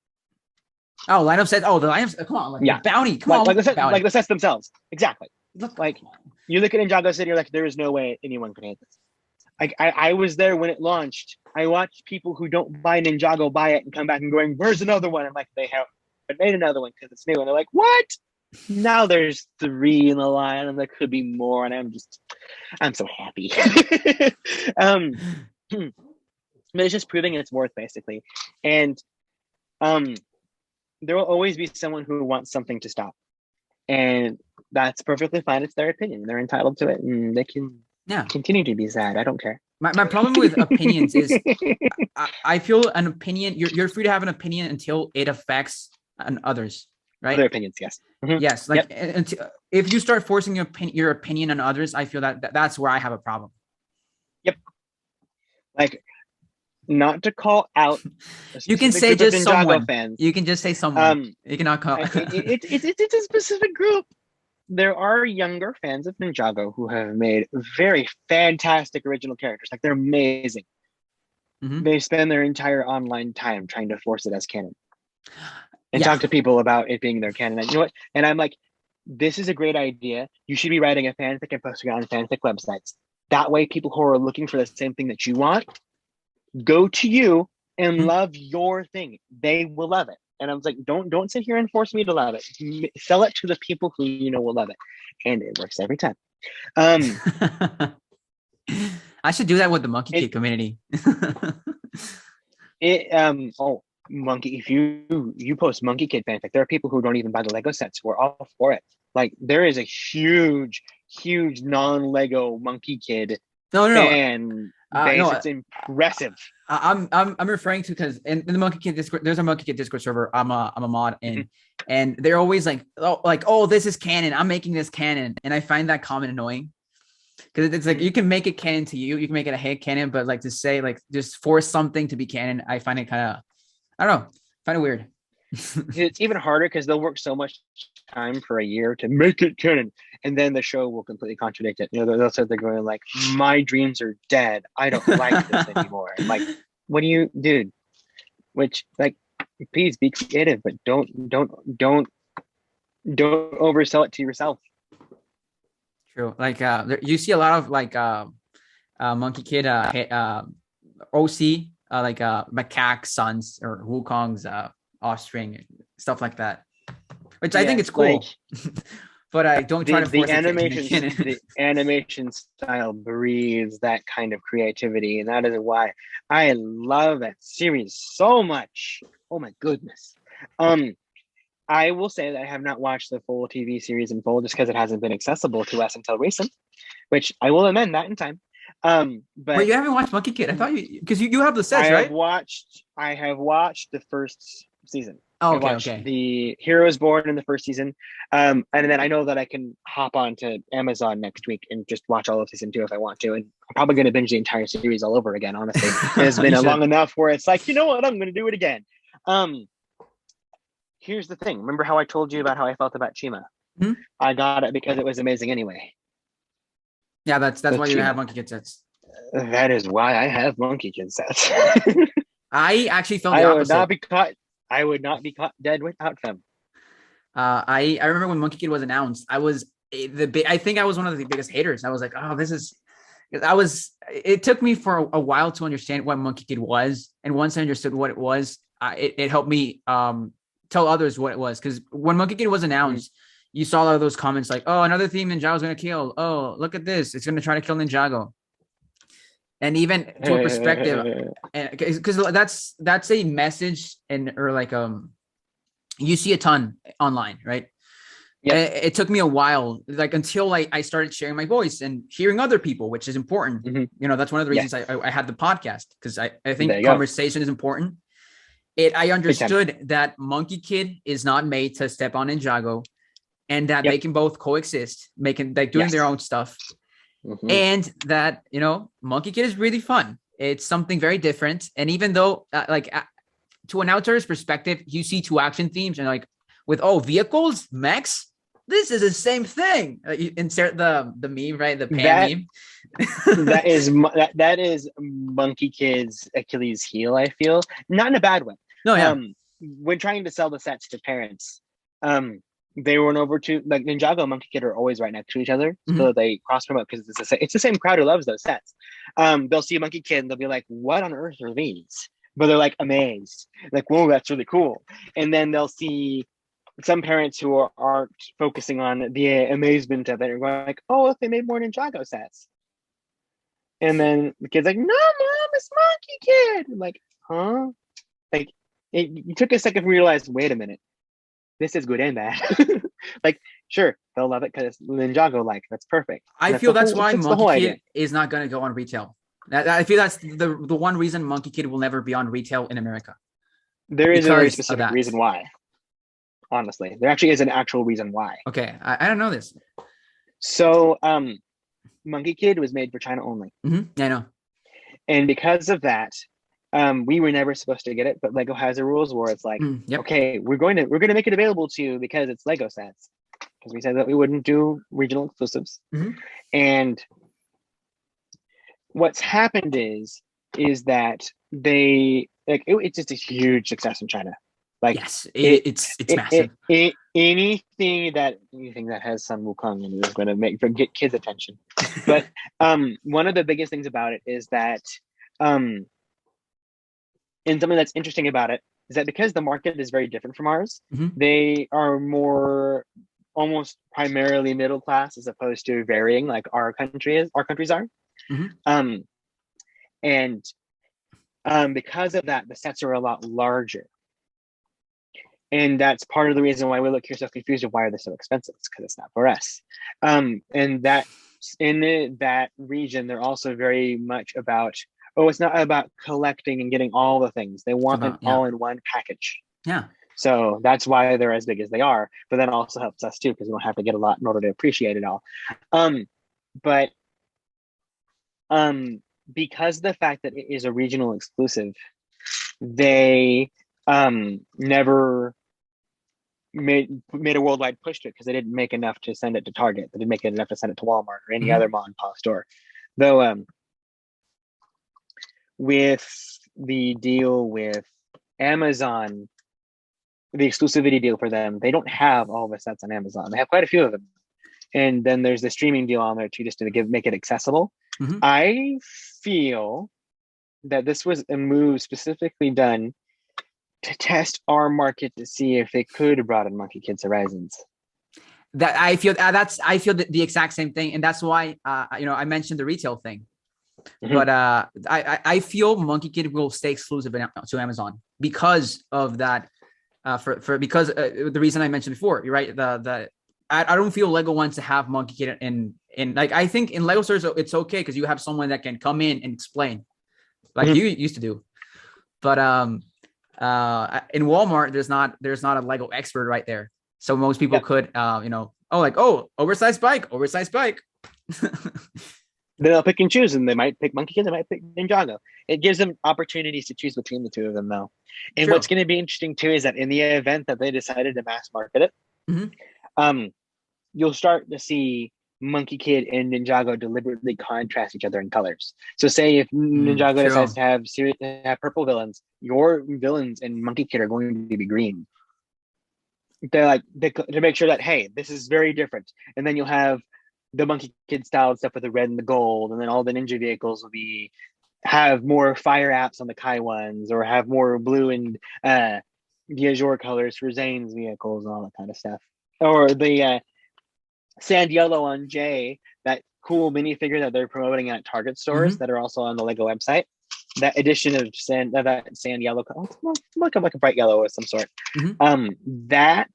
Oh, lineup sets. Oh, the lineups. Come on, like Yeah. the bounty. Come on, bounty. Like the sets themselves. Exactly. Look, Like you look at Ninjago City, you're like, there is no way anyone could hate this. Like I was there when it launched. I watched people who don't buy Ninjago buy it and come back and going, "Where's another one?" I'm like, they have made another one because it's new, and they're like, "What?" Now there's 3 in the line, and there could be more, and I'm so happy. But it's just proving its worth, basically, and there will always be someone who wants something to stop, and that's perfectly fine. It's their opinion; they're entitled to it, and they can continue to be sad. I don't care. My problem with opinions is I feel an opinion. You're free to have an opinion until it affects others, right? Other opinions, yes. Mm-hmm. Yes, like if you start forcing your opinion on others, I feel that's where I have a problem. Yep. Like, not to call out. You can say just someone. Fans. You can just say someone. You cannot call. It's a specific group. There are younger fans of Ninjago who have made very fantastic original characters. Like, they're amazing. Mm-hmm. They spend their entire online time trying to force it as canon. And talk to people about it being their canon. And you know what? And I'm like, this is a great idea. You should be writing a fanfic and posting it on fanfic websites. That way, people who are looking for the same thing that you want go to you and love your thing. They will love it. And I was like, don't sit here and force me to love it. Sell it to the people who you know will love it. And it works every time. I should do that with the Monkey Kid community. Monkey, if you post Monkey Kid fanfic, there are people who don't even buy the Lego sets who are all for it. Like, there is a huge non-Lego Monkey Kid fan base. It's impressive. I'm referring to, because in the Monkey Kid Discord, there's a Monkey Kid Discord server I'm a mod in, and they're always like, oh, this is canon, I'm making this canon, and I find that comment annoying, because it's like, you can make it canon to you can make it a head canon, but like to say, like, just force something to be canon, I find it kind of, I don't know, kind of weird. It's even harder because they'll work so much time for a year to make it canon, and then the show will completely contradict it. You know, they'll start going like, my dreams are dead, I don't like this anymore. Like, what do you, dude? Which, like, please be creative, but don't oversell it to yourself. True. Like, you see a lot of like Monkey Kid OC, like Macaque sons or Wukong's offspring, stuff like that, which I think it's cool. Like, but I don't try to force the animation. The animation style breathes that kind of creativity, and that is why I love that series so much. Oh my goodness. I will say that I have not watched the full TV series in full just because it hasn't been accessible to us until recent, which I will amend that in time. But you haven't watched Monkey Kid? I thought because you have the sets, right? I have watched the first season. Oh, I watched the Heroes Born in the first season. And then I know that I can hop on to Amazon next week and just watch all of season 2 if I want to. And I'm probably going to binge the entire series all over again, honestly. It's been long enough where it's like, you know what? I'm going to do it again. Here's the thing. Remember how I told you about how I felt about Chima? Mm-hmm. I got it because it was amazing anyway. Yeah, that's why you have Monkey Kid sets. That is why I have Monkey Kid sets. I actually felt the opposite. I would not be caught dead without them. I remember when Monkey Kid was announced, I think I was one of the biggest haters. I was like, oh, it took me for a while to understand what Monkey Kid was. And once I understood what it was, it helped me tell others what it was. Because when Monkey Kid was announced, you saw a lot of those comments like, oh, another theme Ninjago's going to kill. Oh, look at this. It's going to try to kill Ninjago. And even to a perspective, because that's a message, or like you see a ton online, right? Yeah. It took me a while, like until I started sharing my voice and hearing other people, which is important. Mm-hmm. You know, that's one of the reasons I had the podcast, because I think conversation is important. I understood that Monkey Kid is not made to step on Ninjago, and that they can both coexist, doing their own stuff. Mm-hmm. And that, you know, Monkey Kid is really fun. It's something very different. And even though to an outsider's perspective, you see 2 action themes and like with, vehicles, mechs, this is the same thing. You insert the meme, right? The pan meme. that is Monkey Kid's Achilles heel, I feel. Not in a bad way. No, yeah. when trying to sell the sets to parents, they went over to like Ninjago and Monkey Kid are always right next to each other, so that they cross promote because it's the same crowd who loves those sets. They'll see Monkey Kid and they'll be like, "What on earth are these?" But they're like amazed, like, "Whoa, that's really cool." And then they'll see some parents who aren't focusing on the amazement of it and going like, "Oh, if they made more Ninjago sets." And then the kid's like, "No, mom, it's Monkey Kid." I'm like, huh? Like, you took a second to realize, wait a minute, this is good and bad. Like, sure, they'll love it because it's Ninjago like. That's perfect. I feel that's why Monkey Kid is not going to go on retail. I feel that's the one reason Monkey Kid will never be on retail in America. There is a very specific reason why. Honestly, there actually is an actual reason why. Okay, I don't know this. So, Monkey Kid was made for China only. Yeah, I know. And because of that, we were never supposed to get it, but Lego has the rules where it's like, okay, we're going to make it available to you because it's Lego sets. Because we said that we wouldn't do regional exclusives. And what's happened is that they like it's just a huge success in China. Like, yes, it's massive. Anything that has some Wukong in it is going to get kids' attention. But one of the biggest things about it is that, and something that's interesting about it is that because the market is very different from ours, they are more almost primarily middle class as opposed to varying like our countries are. And because of that, the sets are a lot larger. And that's part of the reason why we look here so confused of why are they so expensive. It's because it's not for us. And that in that region, they're also very much about, it's not about collecting and getting all the things. They want them all in one package. Yeah. So that's why they're as big as they are. But that also helps us too, because we don't have to get a lot in order to appreciate it all. But because of the fact that it is a regional exclusive, they never made a worldwide push to it because they didn't make enough to send it to Target. They didn't make enough to send it to Walmart or any other mom and pop store. Though with the deal with Amazon, the exclusivity deal for them, they don't have all the sets on Amazon. They have quite a few of them. And then there's the streaming deal on there too, just to make it accessible. I feel that this was a move specifically done to test our market to see if they could broaden Monkey Kid's horizons. That I feel the exact same thing, and that's why I mentioned the retail thing. But I feel Monkey Kid will stay exclusive to Amazon because of that. Because the reason I mentioned before, you're right. I don't feel Lego wants to have Monkey Kid in like, I think in Lego stores it's okay because you have someone that can come in and explain, like you used to do. But in Walmart, there's not a Lego expert right there, so most people could oversized bike. They'll pick and choose, and they might pick Monkey Kid, they might pick Ninjago. It gives them opportunities to choose between the two of them, though. And what's going to be interesting too is that in the event that they decided to mass market it, you'll start to see Monkey Kid and Ninjago deliberately contrast each other in colors. So say if Ninjago decides to have purple villains, your villains in Monkey Kid are going to be green. To make sure that, hey, this is very different. And then you'll have the Monkey Kid style stuff with the red and the gold, and then all the ninja vehicles will have more fire apps on the Kai ones, or have more blue and the azure colors for Zane's vehicles and all that kind of stuff. Or the sand yellow on Jay, that cool minifigure that they're promoting at Target stores that are also on the Lego website. That edition of sand yellow, like a bright yellow of some sort. That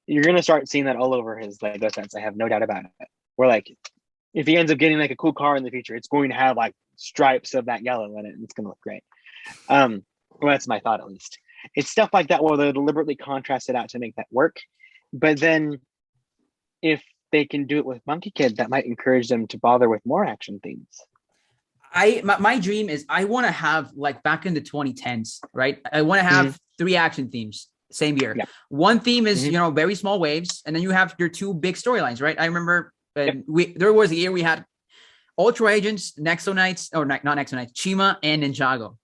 you're gonna start seeing that all over his Lego sets. I have no doubt about it. Where like, if he ends up getting like a cool car in the future, it's going to have like stripes of that yellow in it, and it's gonna look great. Well, that's my thought at least. It's stuff like that where they deliberately contrast it out to make that work. But then, if they can do it with Monkey Kid, that might encourage them to bother with more action themes. My dream is I want to have, like back in the 2010s, right? I want to have 3 action themes same year. One theme is very small waves, and then you have your 2 big storylines, right? I remember there was a year we had Ultra Agents, Nexo Knights, or not Nexo Knights, Chima and Ninjago.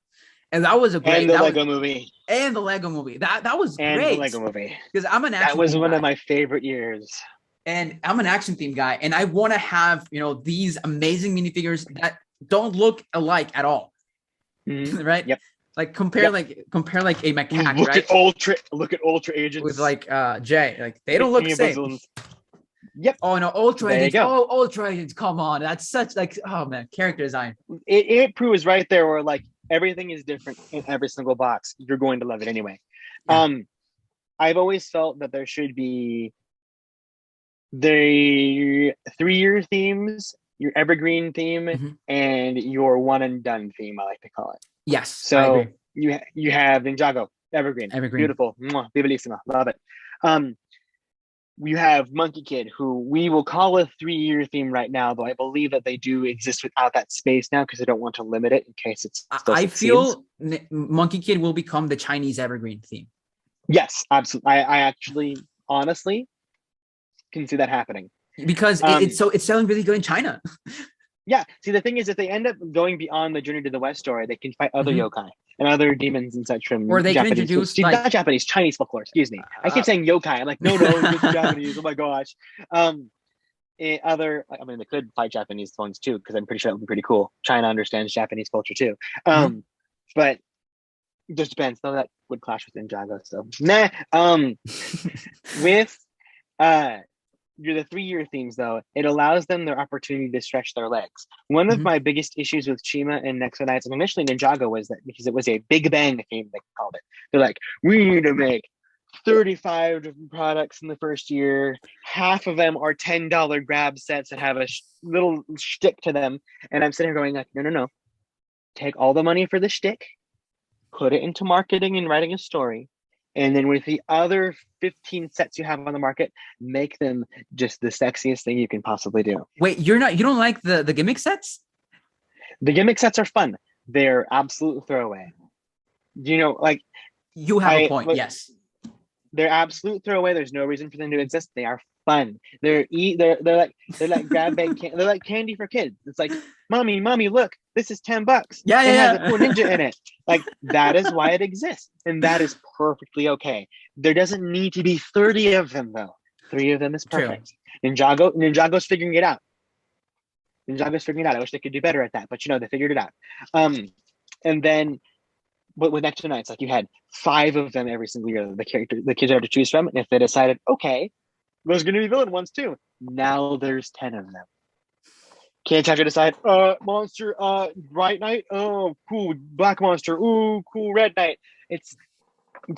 And that was a great. And the That Lego was movie. and the Lego movie. That was And the great Lego movie. because I'm an That action. was theme one guy. of my favorite years. And I'm an action theme guy, and I want to have these amazing minifigures that don't look alike at all, right? Yep. Like compare like a macaque, Look right? at Ultra Agents With like Jay, like they don't look the same. Bosoms. Yep. Oh no, Ultra There you Agents. go. Oh, Ultra Agents, come on. That's such like, oh man, character design. It proves right there where like everything is different in every single box. You're going to love it anyway. Yeah. I've always felt that there should be the 3-year themes, your evergreen theme, and your one and done theme, I like to call it. Yes. So you have Ninjago, evergreen. Beautiful. Mwah, bellissima. Love it. You have Monkey Kid, who we will call a 3-year theme right now, though I believe that they do exist without that space now because they don't want to limit it in case it's still I succeeds. feel Monkey Kid will become the Chinese evergreen theme. Yes, absolutely. I actually, honestly, can see that happening because it's selling really good in China. Yeah. See, the thing is, if they end up going beyond the Journey to the West story, they can fight other yokai and other demons and such from or they Japanese, can introduce not Japanese, Chinese folklore. Excuse me. I keep saying yokai. I'm like, no, it's Japanese. Oh my gosh. They could fight Japanese ones too, because I'm pretty sure that would be pretty cool. China understands Japanese culture too. But it just depends. Though that would clash with Ninjago. So with the 3-year themes, though, it allows them their opportunity to stretch their legs. One of my biggest issues with Chima and Nexo Knights, and initially Ninjago, was that because it was a Big Bang theme, they called it. They're like, we need to make 35 different products in the first year. Half of them are $10 grab sets that have a little shtick to them. And I'm sitting here going like, no. Take all the money for the shtick, put it into marketing and writing a story. And then with the other 15 sets you have on the market, make them just the sexiest thing you can possibly do. Wait, you don't like the gimmick sets? The gimmick sets are fun. They're absolute throwaway. You have a point, yes. They're absolute throwaway. There's no reason for them to exist. They are fun. They're like grab bag candy. They're like candy for kids. It's like, mommy, look, this is $10. It has a cool ninja in it. Like, that is why it exists, and that is perfectly okay. There doesn't need to be 30 of them, though. 3 of them is perfect. Ninjago's figuring it out. I wish they could do better at that, but they figured it out. And then, but with Nexo Knights, like, you had 5 of them every single year. The kids had to choose from, and if they decided, okay, there's going to be villain ones too, now there's 10 of them. Kids have to decide, monster, bright knight, oh, cool, black monster, ooh, cool, red knight. It's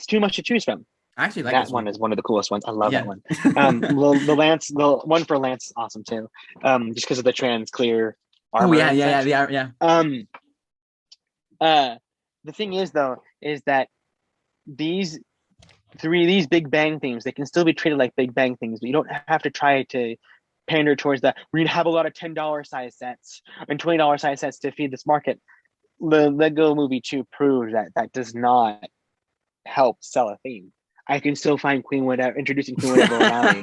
too much to choose from. I actually like that one. Is one of the coolest ones. I love that one. The one for Lance is awesome too. Just because of the trans clear armor. Oh yeah. The thing is, though, is that these Big Bang themes, they can still be treated like Big Bang things, but you don't have to try to pander towards that. We're going to have a lot of $10 size sets and $20 size sets to feed this market. The Lego Movie 2 proved that does not help sell a theme. I can still find introducing Queen Widow Alley.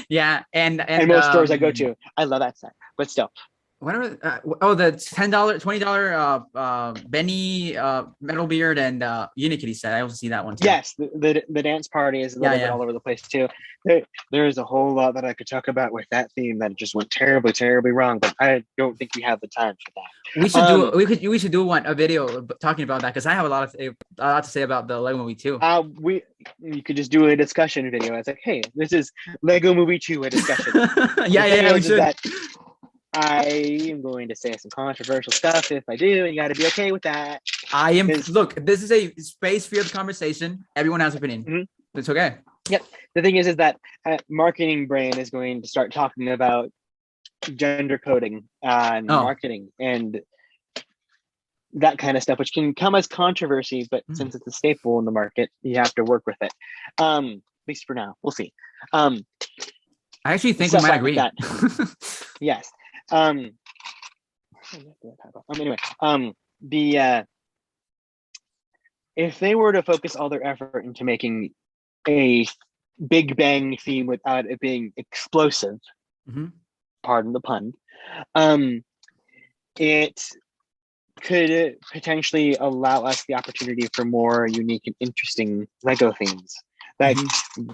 Yeah, and most stores I go to. I love that set, but still. Whatever. The $10, $20 Benny Metalbeard and Unikitty set. I also see that one too. Yes, the dance party is a little bit all over the place too. There is a whole lot that I could talk about with that theme that just went terribly, terribly wrong. But I don't think we have the time for that. We should do a video talking about that, because I have a lot to say about the Lego Movie 2. You could just do a discussion video. It's like, hey, this is Lego Movie 2, a discussion. We should. I am going to say some controversial stuff. If I do, you got to be okay with that. Look, this is a space-filled conversation. Everyone has an opinion. It's okay. Yep. The thing is that marketing brain is going to start talking about gender coding and marketing and that kind of stuff, which can come as controversy, but since it's a staple in the market, you have to work with it. At least for now. We'll see. I actually think we might agree. Yes. Anyway, if they were to focus all their effort into making a Big Bang theme without it being explosive, pardon the pun, it could potentially allow us the opportunity for more unique and interesting Lego themes. Like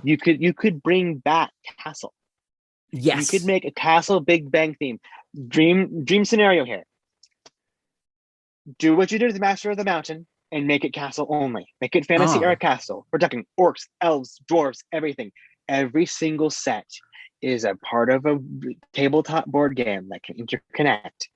you could bring back Castle. Yes. You could make a Castle Big Bang theme. Dream scenario here. Do what you did with the Master of the Mountain and make it Castle only. Make it fantasy era Castle. We're talking orcs, elves, dwarves, everything. Every single set is a part of a tabletop board game that can interconnect.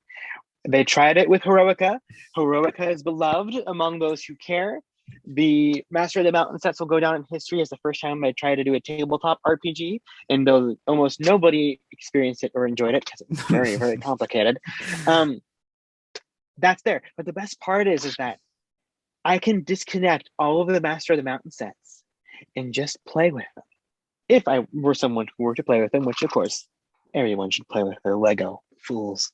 They tried it with Heroica. Heroica is beloved among those who care. The Master of the Mountain sets will go down in history as the first time I tried to do a tabletop RPG, and though almost nobody experienced it or enjoyed it because it's very, very complicated. That's there. But the best part is that I can disconnect all of the Master of the Mountain sets and just play with them. If I were someone who were to play with them, which of course everyone should play with their Lego fools.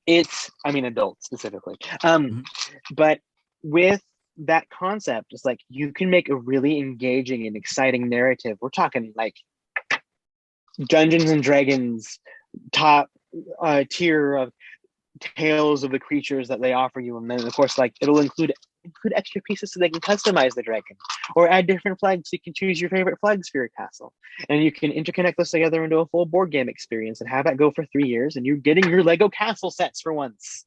Adults specifically. But with that concept, it's like you can make a really engaging and exciting narrative. We're talking like Dungeons and Dragons top tier of tales of the creatures that they offer you, and then of course like it'll include extra pieces so they can customize the dragon or add different flags so you can choose your favorite flags for your castle, and you can interconnect those together into a full board game experience and have that go for 3 years, and you're getting your Lego castle sets for once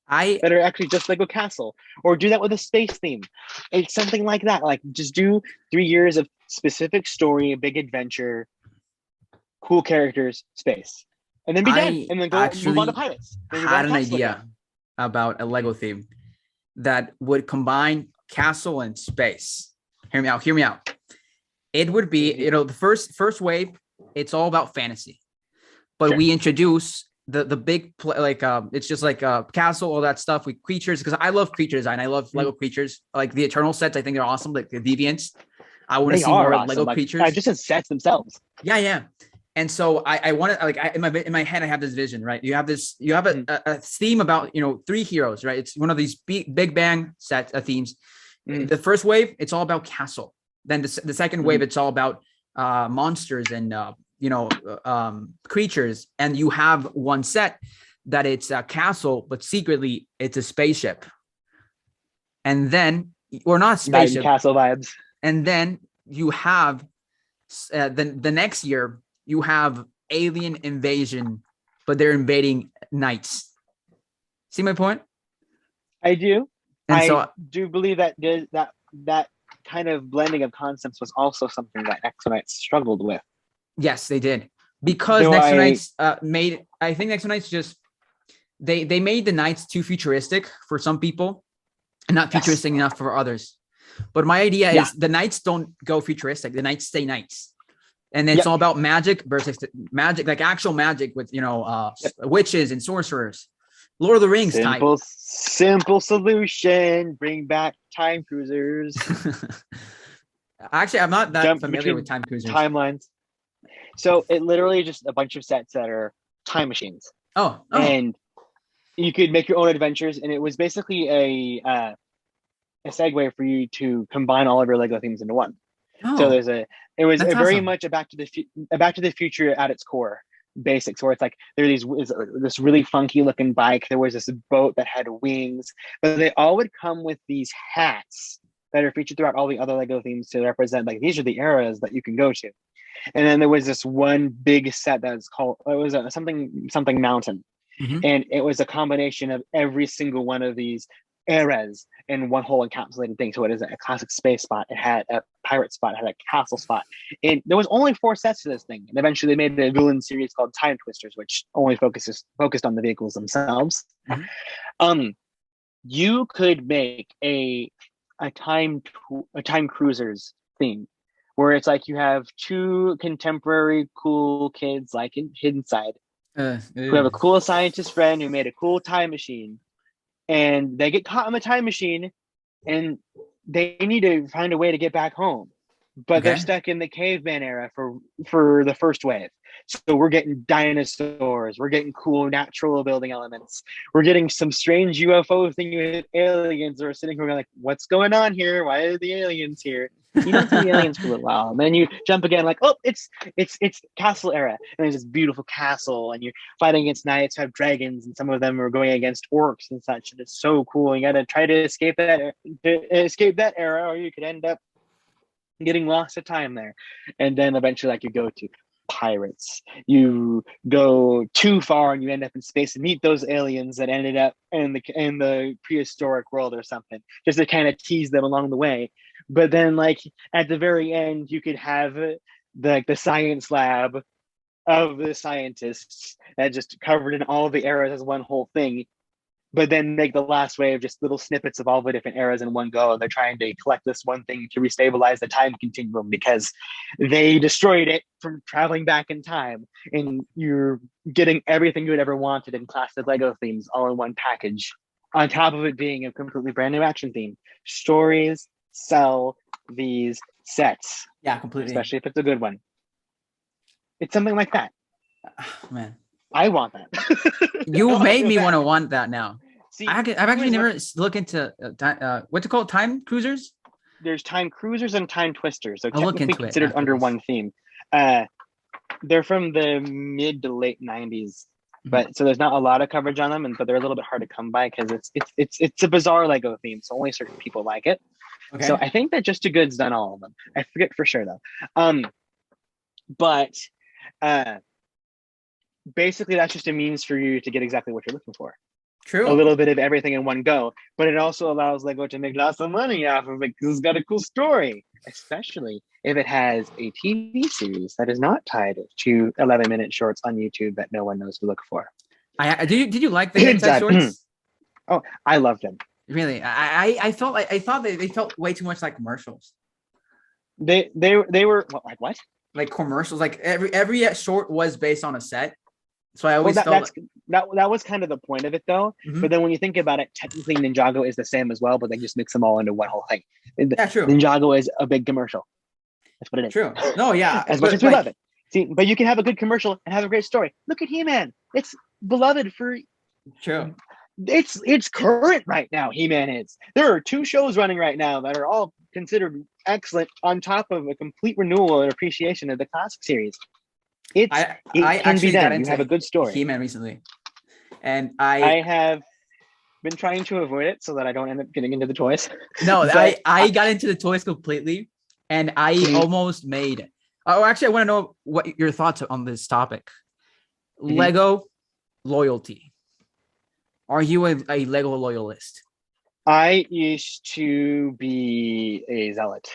that are actually just Lego castle. Or do that with a space theme. It's something like that. Like just do 3 years of specific story, a big adventure, cool characters, space, and then be done, and then go move on to pirates. I had an idea about a Lego theme that would combine castle and space. Hear me out. It would be, the first wave, it's all about fantasy, but we introduce the big it's just like a castle, all that stuff with creatures, because I love creature design. I love Lego creatures, like the Eternal sets. I think they're awesome, like the Deviants. I want to see more awesome. Lego creatures. Just in sets themselves. Yeah. And so I want to in my head I have this vision, right? You have a theme about 3 heroes, right? It's one of these big bang set themes. The first wave, it's all about castle. Then the second wave, it's all about monsters and creatures. And you have one set that it's a castle, but secretly it's a spaceship. And then, or not spaceship, castle vibes. And then you have the next year. You have alien invasion, but they're invading knights. See my point? I do. And I do believe that that kind of blending of concepts was also something that Exonites struggled with. Yes, they did. Because Exonites I think Exonites just they made the knights too futuristic for some people and not futuristic enough for others. But my idea is the knights don't go futuristic. The knights stay knights. And it's all about magic versus magic, like actual magic with, witches and sorcerers. Lord of the Rings type. Simple solution. Bring back time cruisers. Actually, I'm not that familiar with time cruisers. Timelines. So it literally just a bunch of sets that are time machines. Oh. And you could make your own adventures. And it was basically a segue for you to combine all of your Lego themes into one. Oh, so it was very awesome. Much a Back to the Future at its core basics, where it's like there's this really funky looking bike. There was this boat that had wings, but they all would come with these hats that are featured throughout all the other Lego themes to represent like these are the eras that you can go to. And then there was this one big set that was called something mountain, and it was a combination of every single one of these eras in one whole encapsulated thing. So it is a classic space spot, it had a pirate spot, it had a castle spot, and there was only 4 sets to this thing. And eventually they made the villain series called Time Twisters, which only focused on the vehicles themselves. You could make a time cruisers theme where it's like you have 2 contemporary cool kids like in Hidden Side who have a cool scientist friend who made a cool time machine. And they get caught in the time machine and they need to find a way to get back home. But they're stuck in the caveman era for the first wave. So we're getting dinosaurs. We're getting cool natural building elements. We're getting some strange UFO thing with aliens that are sitting here going like, what's going on here? Why are the aliens here? You don't see the aliens for a little while, and then you jump again, like, oh, it's castle era, and there's this beautiful castle, and you're fighting against knights who have dragons, and some of them are going against orcs and such, and it's so cool. You got to try to escape that era, or you could end up getting lost to time there. And then eventually, like, you go to pirates. You go too far and you end up in space and meet those aliens that ended up in the prehistoric world or something, just to kind of tease them along the way. But then, like, at the very end, you could have the science lab of the scientists that just covered in all the eras as one whole thing, but then make the last wave just little snippets of all the different eras in one go. And they're trying to collect this one thing to restabilize the time continuum because they destroyed it from traveling back in time. And you're getting everything you had ever wanted in classic Lego themes all in one package, on top of it being a completely brand new action theme. Stories sell these sets. Yeah, completely. Especially if it's a good one. It's something like that. Man. I want that. You made me want that now. See, I've actually never looked into what's it called? Time cruisers? There's time cruisers and time twisters. They're I'll look technically into it considered after under this. one theme. They're from the mid to late 90s, but so there's not a lot of coverage on them, but they're a little bit hard to come by because it's a bizarre Lego theme, so only certain people like it. Okay. So I think that Just Too Good's done all of them. I forget for sure though. But basically that's just a means for you to get exactly what you're looking for. True. A little bit of everything in one go, but it also allows Lego to make lots of money off of it because it's got a cool story, especially if it has a TV series that is not tied to 11-minute shorts on YouTube that no one knows to look for. Did you like the hentai shorts? Oh, I loved them. Really? I thought they felt way too much like commercials. They were like what? Like commercials. Like every short was based on a set. So I always that was kind of the point of it though. Mm-hmm. But then when you think about it, technically Ninjago is the same as well, but they just mix them all into one whole thing. Yeah, true. Ninjago is a big commercial. That's what it is. True. No, yeah. As much as we love it. See, but you can have a good commercial and have a great story. Look at He-Man. It's beloved for True. It's current right now. He-Man is. There are 2 shows running right now that are all considered excellent on top of a complete renewal and appreciation of the classic series. I actually got into, you have a good story. He-Man recently, and I have been trying to avoid it so that I don't end up getting into the toys. No, I got into the toys completely, and I almost made. Oh, actually, I want to know what your thoughts on this topic. Lego loyalty. Are you a Lego loyalist? I used to be a zealot.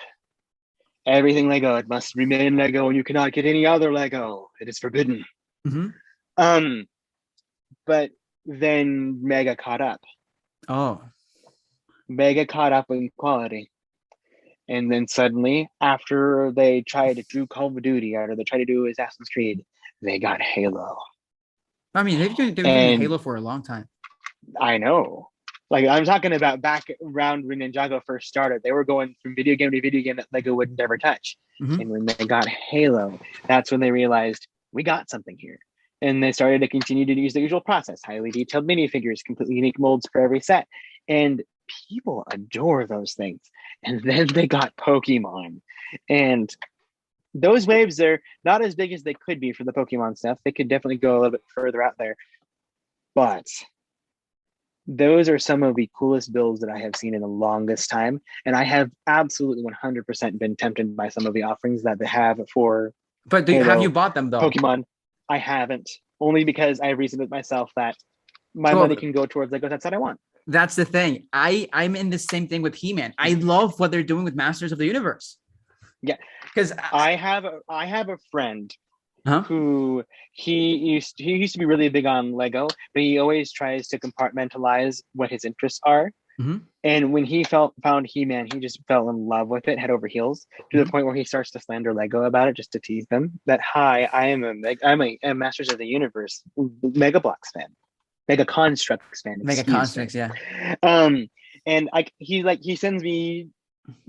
Everything Lego, it must remain Lego. You cannot get any other Lego. It is forbidden. Mm-hmm. But then Mega caught up. Oh. Mega caught up in quality. And then suddenly, after they tried to do Call of Duty, or they tried to do Assassin's Creed, they got Halo. I mean, they've been doing Halo for a long time. I know. Like, I'm talking about back around when Ninjago first started. They were going from video game to video game that Lego would never touch. Mm-hmm. And when they got Halo, that's when they realized, we got something here. And they started to continue to use the usual process. Highly detailed minifigures, completely unique molds for every set. And people adore those things. And then they got Pokemon. And those waves are not as big as they could be for the Pokemon stuff. They could definitely go a little bit further out there. But those are some of the coolest builds that I have seen in the longest time. And I have absolutely 100% been tempted by some of the offerings that they have for But have you bought them though? Pokemon. I haven't. Only because I reasoned with myself that my money can go towards Lego sets that I want. That's the thing. I'm in the same thing with He-Man. I love what they're doing with Masters of the Universe. Yeah. Because I have a friend who he used to be really big on Lego, but he always tries to compartmentalize what his interests are. Mm-hmm. And when he found He-Man, he just fell in love with it, head over heels, to the point where he starts to slander Lego about it just to tease them. That I'm a Masters of the Universe Mega Bloks fan, Mega Constructs fan. Mega Constructs, yeah. And he sends me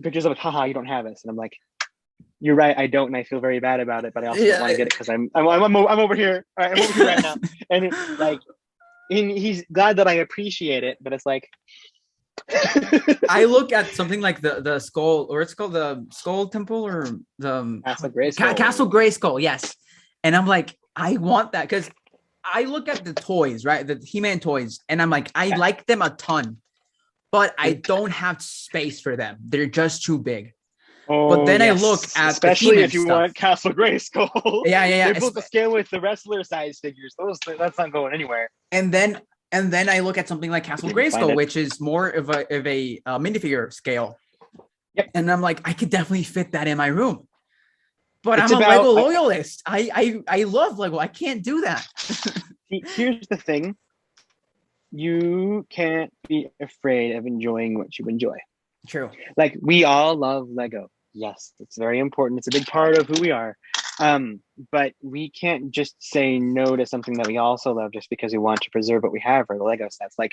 pictures of it. Haha, you don't have this, and I'm like, you're right, I don't, and I feel very bad about it, but I also don't want to get it because I'm over here. All right, I'm over here right now, and it's like, and he's glad that I appreciate it, but it's like, I look at something like the skull, or it's called the Skull Temple, or the Castle Grayskull. Castle Grayskull, yes. And I'm like, I want that because I look at the toys, right? The He-Man toys, and I'm like, I like them a ton, but I don't have space for them. They're just too big. Oh, but then I look at especially the if you stuff. want Castle Grayskull. Yeah. They built the scale with the wrestler size figures. That's not going anywhere. And then I look at something like Castle Grayskull, which is more of a minifigure scale. Yep. And I'm like, I could definitely fit that in my room. But I'm a Lego loyalist. I love Lego. I can't do that. Here's the thing. You can't be afraid of enjoying what you enjoy. True. Like, we all love Lego. Yes, it's very important. It's a big part of who we are. But we can't just say no to something that we also love just because we want to preserve what we have for the Lego sets. Like,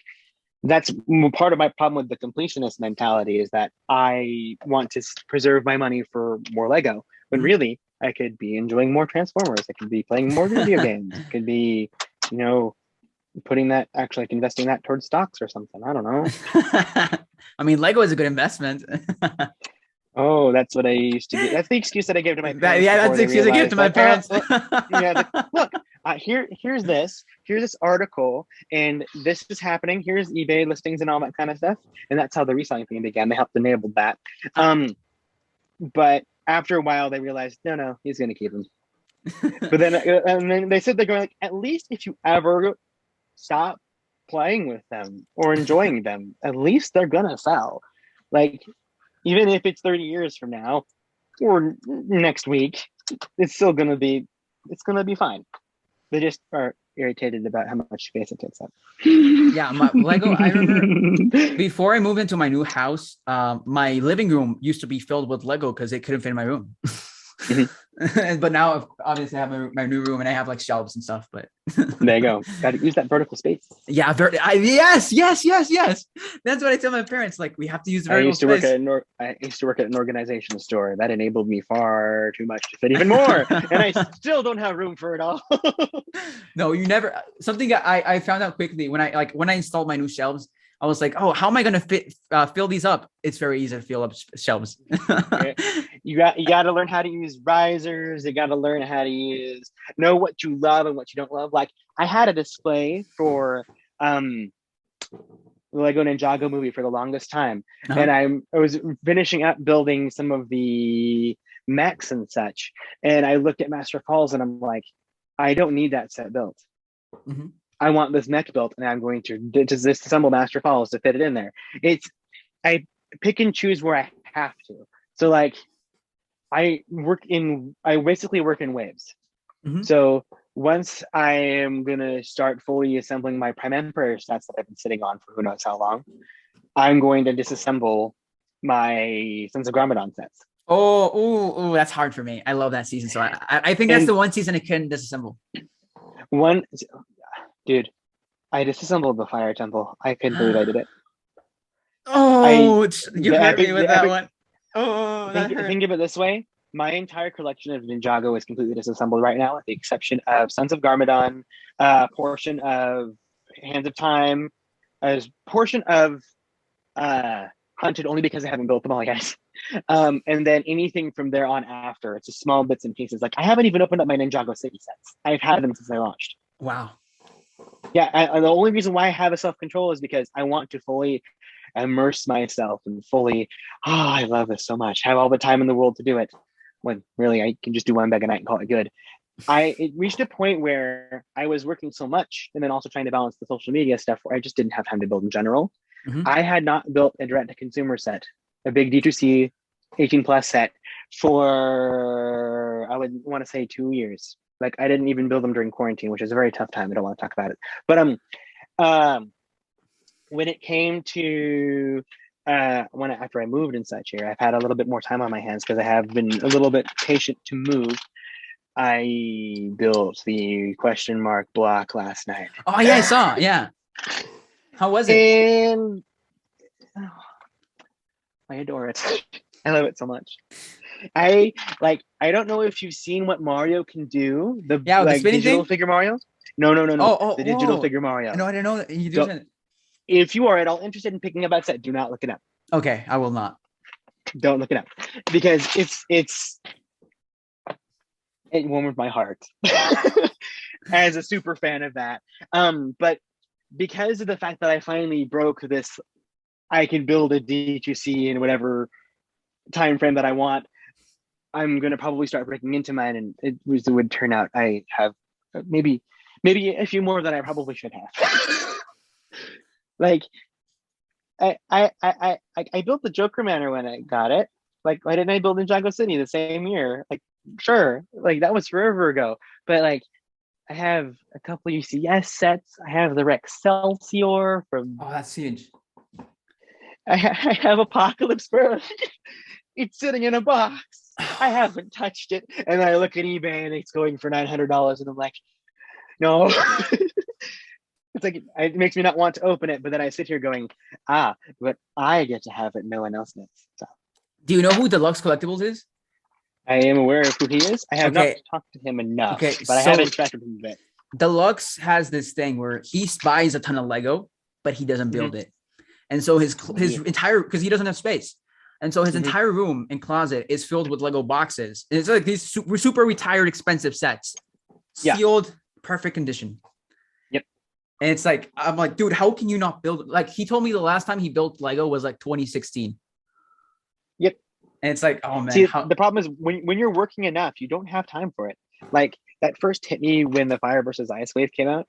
that's part of my problem with the completionist mentality, is that I want to preserve my money for more Lego, when really I could be enjoying more Transformers. I could be playing more video games. It could be, putting that, actually, like, investing that towards stocks or something. I don't know. I mean, Lego is a good investment. Oh, that's what I used to do. That's the excuse that I gave to my parents. That's the excuse I give to my parents. Look, here's this article, and this is happening. Here's eBay listings and all that kind of stuff. And that's how the reselling thing began. They helped enable that. But after a while, they realized, no, he's going to keep them. But then they said, they're going, like, at least if you ever stop playing with them or enjoying them, at least they're going to sell. Like, even if it's 30 years from now or next week, it's going to be fine. They just are irritated about how much space it takes up. Yeah, my Lego, I remember before I moved into my new house, my living room used to be filled with Lego because it couldn't fit in my room. But now, obviously, I have my new room and I have like shelves and stuff. But there you go. Got to use that vertical space. Yeah, yes. That's what I tell my parents. Like, we have to use vertical space. I used to work at an organization store that enabled me far too much to fit even more, and I still don't have room for it all. No, you never. Something I found out quickly when I installed my new shelves. I was like, oh, how am I going to fill these up? It's very easy to fill up shelves. You got to learn how to use risers. You got to learn how to know what you love and what you don't love. Like, I had a display for the Lego Ninjago movie for the longest time. And I was finishing up building some of the mechs and such. And I looked at Master Falls and I'm like, I don't need that set built. Mm-hmm. I want this mech built, and I'm going to disassemble Master Falls to fit it in there. I pick and choose where I have to. So, like, I basically work in waves. Mm-hmm. So once I am gonna start fully assembling my Prime Emperor sets that I've been sitting on for who knows how long, I'm going to disassemble my Sons of Garmadon sets. Oh, that's hard for me. I love that season, so I think that's the one season I couldn't disassemble. Dude, I disassembled the Fire Temple. I couldn't believe I did it. You hurt me with that one. Oh, think of it this way. My entire collection of Ninjago is completely disassembled right now, with the exception of Sons of Garmadon, a portion of Hands of Time, a portion of Hunted, only because I haven't built them all yet. And then anything from there on after, it's just small bits and pieces. Like, I haven't even opened up my Ninjago City sets. I've had them since I launched. Wow. Yeah, the only reason why I have a self-control is because I want to fully immerse myself and fully, I love this so much, have all the time in the world to do it, when really I can just do one bag a night and call it good. It reached a point where I was working so much and then also trying to balance the social media stuff where I just didn't have time to build in general. Mm-hmm. I had not built a direct-to-consumer set, a big D2C 18+ set for, I would want to say, 2 years. Like, I didn't even build them during quarantine, which is a very tough time. I don't want to talk about it. But when it came to after I moved and such here, I've had a little bit more time on my hands because I have been a little bit patient to move. I built the question mark block last night. Oh yeah, I saw. Yeah. How was it? And I adore it. I love it so much. I don't know if you've seen what Mario can do. The digital figure Mario. No. The digital figure Mario. No, I didn't know that you do that. If you are at all interested in picking up that set, do not look it up. Okay, I will not. Don't look it up because it warmed my heart as a super fan of that. But because of the fact that I finally broke this, I can build a D2C in whatever time frame that I want. I'm gonna probably start breaking into mine, and it would turn out I have maybe a few more than I probably should have. Like I built the Joker Manor when I got it. Like, why didn't I build Ninjago City the same year? Like, sure, like that was forever ago. But like, I have a couple UCS sets. I have the Excelsior from. Oh, that's huge. I have Apocalypse Bird. It's sitting in a box. I haven't touched it, and I look at eBay and it's going for $900, and I'm like, no. It's like it makes me not want to open it, but then I sit here going, but I get to have it. No one else does. So. Do you know who Deluxe Collectibles is? I am aware of who he is. I have not talked to him enough, but I have interacted with him a bit. Deluxe has this thing where he buys a ton of Lego, but he doesn't build it. And so his entire, because he doesn't have space. And so his entire room and closet is filled with Lego boxes. And it's like these super retired, expensive sets. Sealed, perfect condition. Yep. And it's like, I'm like, dude, how can you not build? Like, he told me the last time he built Lego was like 2016. Yep. And it's like, oh man. See, the problem is when you're working enough, you don't have time for it. Like, that first hit me when the Fire versus Ice wave came out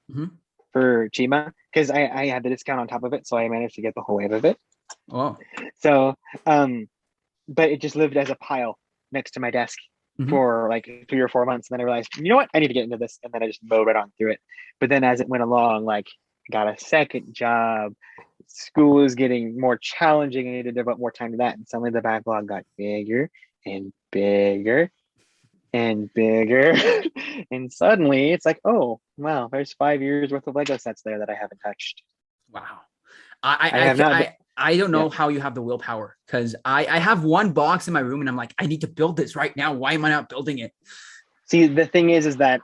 for Chima, because I had the discount on top of it, so I managed to get the whole wave of it. Oh. So, but it just lived as a pile next to my desk for like 3 or 4 months. And then I realized, you know what? I need to get into this. And then I just mowed right on through it. But then as it went along, like, I got a second job. School was getting more challenging. I needed to devote more time to that. And suddenly the backlog got bigger and bigger and bigger. And suddenly it's like, oh, wow, there's 5 years worth of Lego sets there that I haven't touched. Wow. I don't know how you have the willpower, because I have one box in my room and I'm like, I need to build this right now. Why am I not building it? See, the thing is that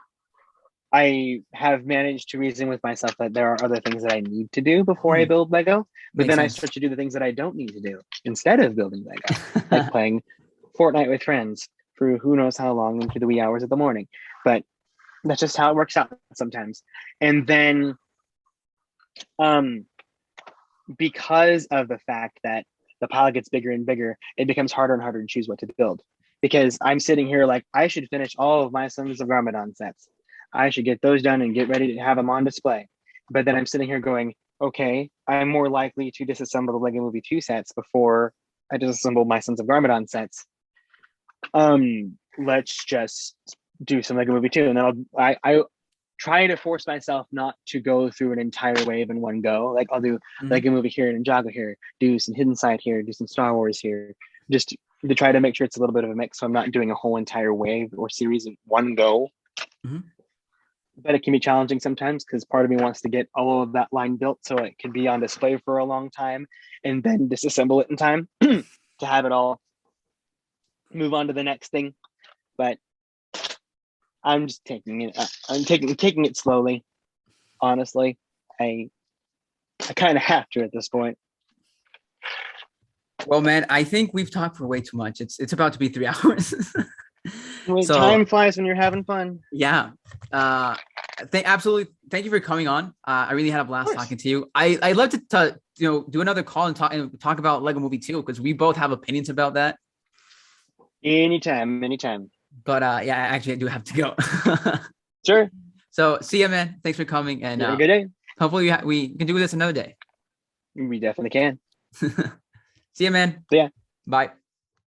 I have managed to reason with myself that there are other things that I need to do before I build Lego. But then I start to do the things that I don't need to do instead of building Lego, like playing Fortnite with friends for who knows how long into the wee hours of the morning. But that's just how it works out sometimes. And then because of the fact that the pile gets bigger and bigger, it becomes harder and harder to choose what to build. Because I'm sitting here like, I should finish all of my Sons of Garmadon sets. I should get those done and get ready to have them on display. But then I'm sitting here going, okay, I'm more likely to disassemble the Lego Movie 2 sets before I disassemble my Sons of Garmadon sets. Let's just do some Lego Movie 2. And then I try to force myself not to go through an entire wave in one go. Like, I'll do Lego Movie here, Ninjago here, do some Hidden Side here, do some Star Wars here, just to try to make sure it's a little bit of a mix, so I'm not doing a whole entire wave or series in one go. But it can be challenging sometimes, because part of me wants to get all of that line built so it can be on display for a long time and then disassemble it in time to have it all move on to the next thing. But I'm just taking it. I'm taking it slowly. Honestly, I kind of have to at this point. Well, man, I think we've talked for way too much. It's about to be 3 hours. So, time flies when you're having fun. Yeah. Absolutely. Thank you for coming on. I really had a blast talking to you. I'd love to do another call and talk about Lego Movie 2, because we both have opinions about that. Anytime. But yeah, actually I do have to go. Sure. So see ya, man. Thanks for coming, and have a good day. Hopefully we can do this another day. We definitely can. See ya, man. Yeah. Bye.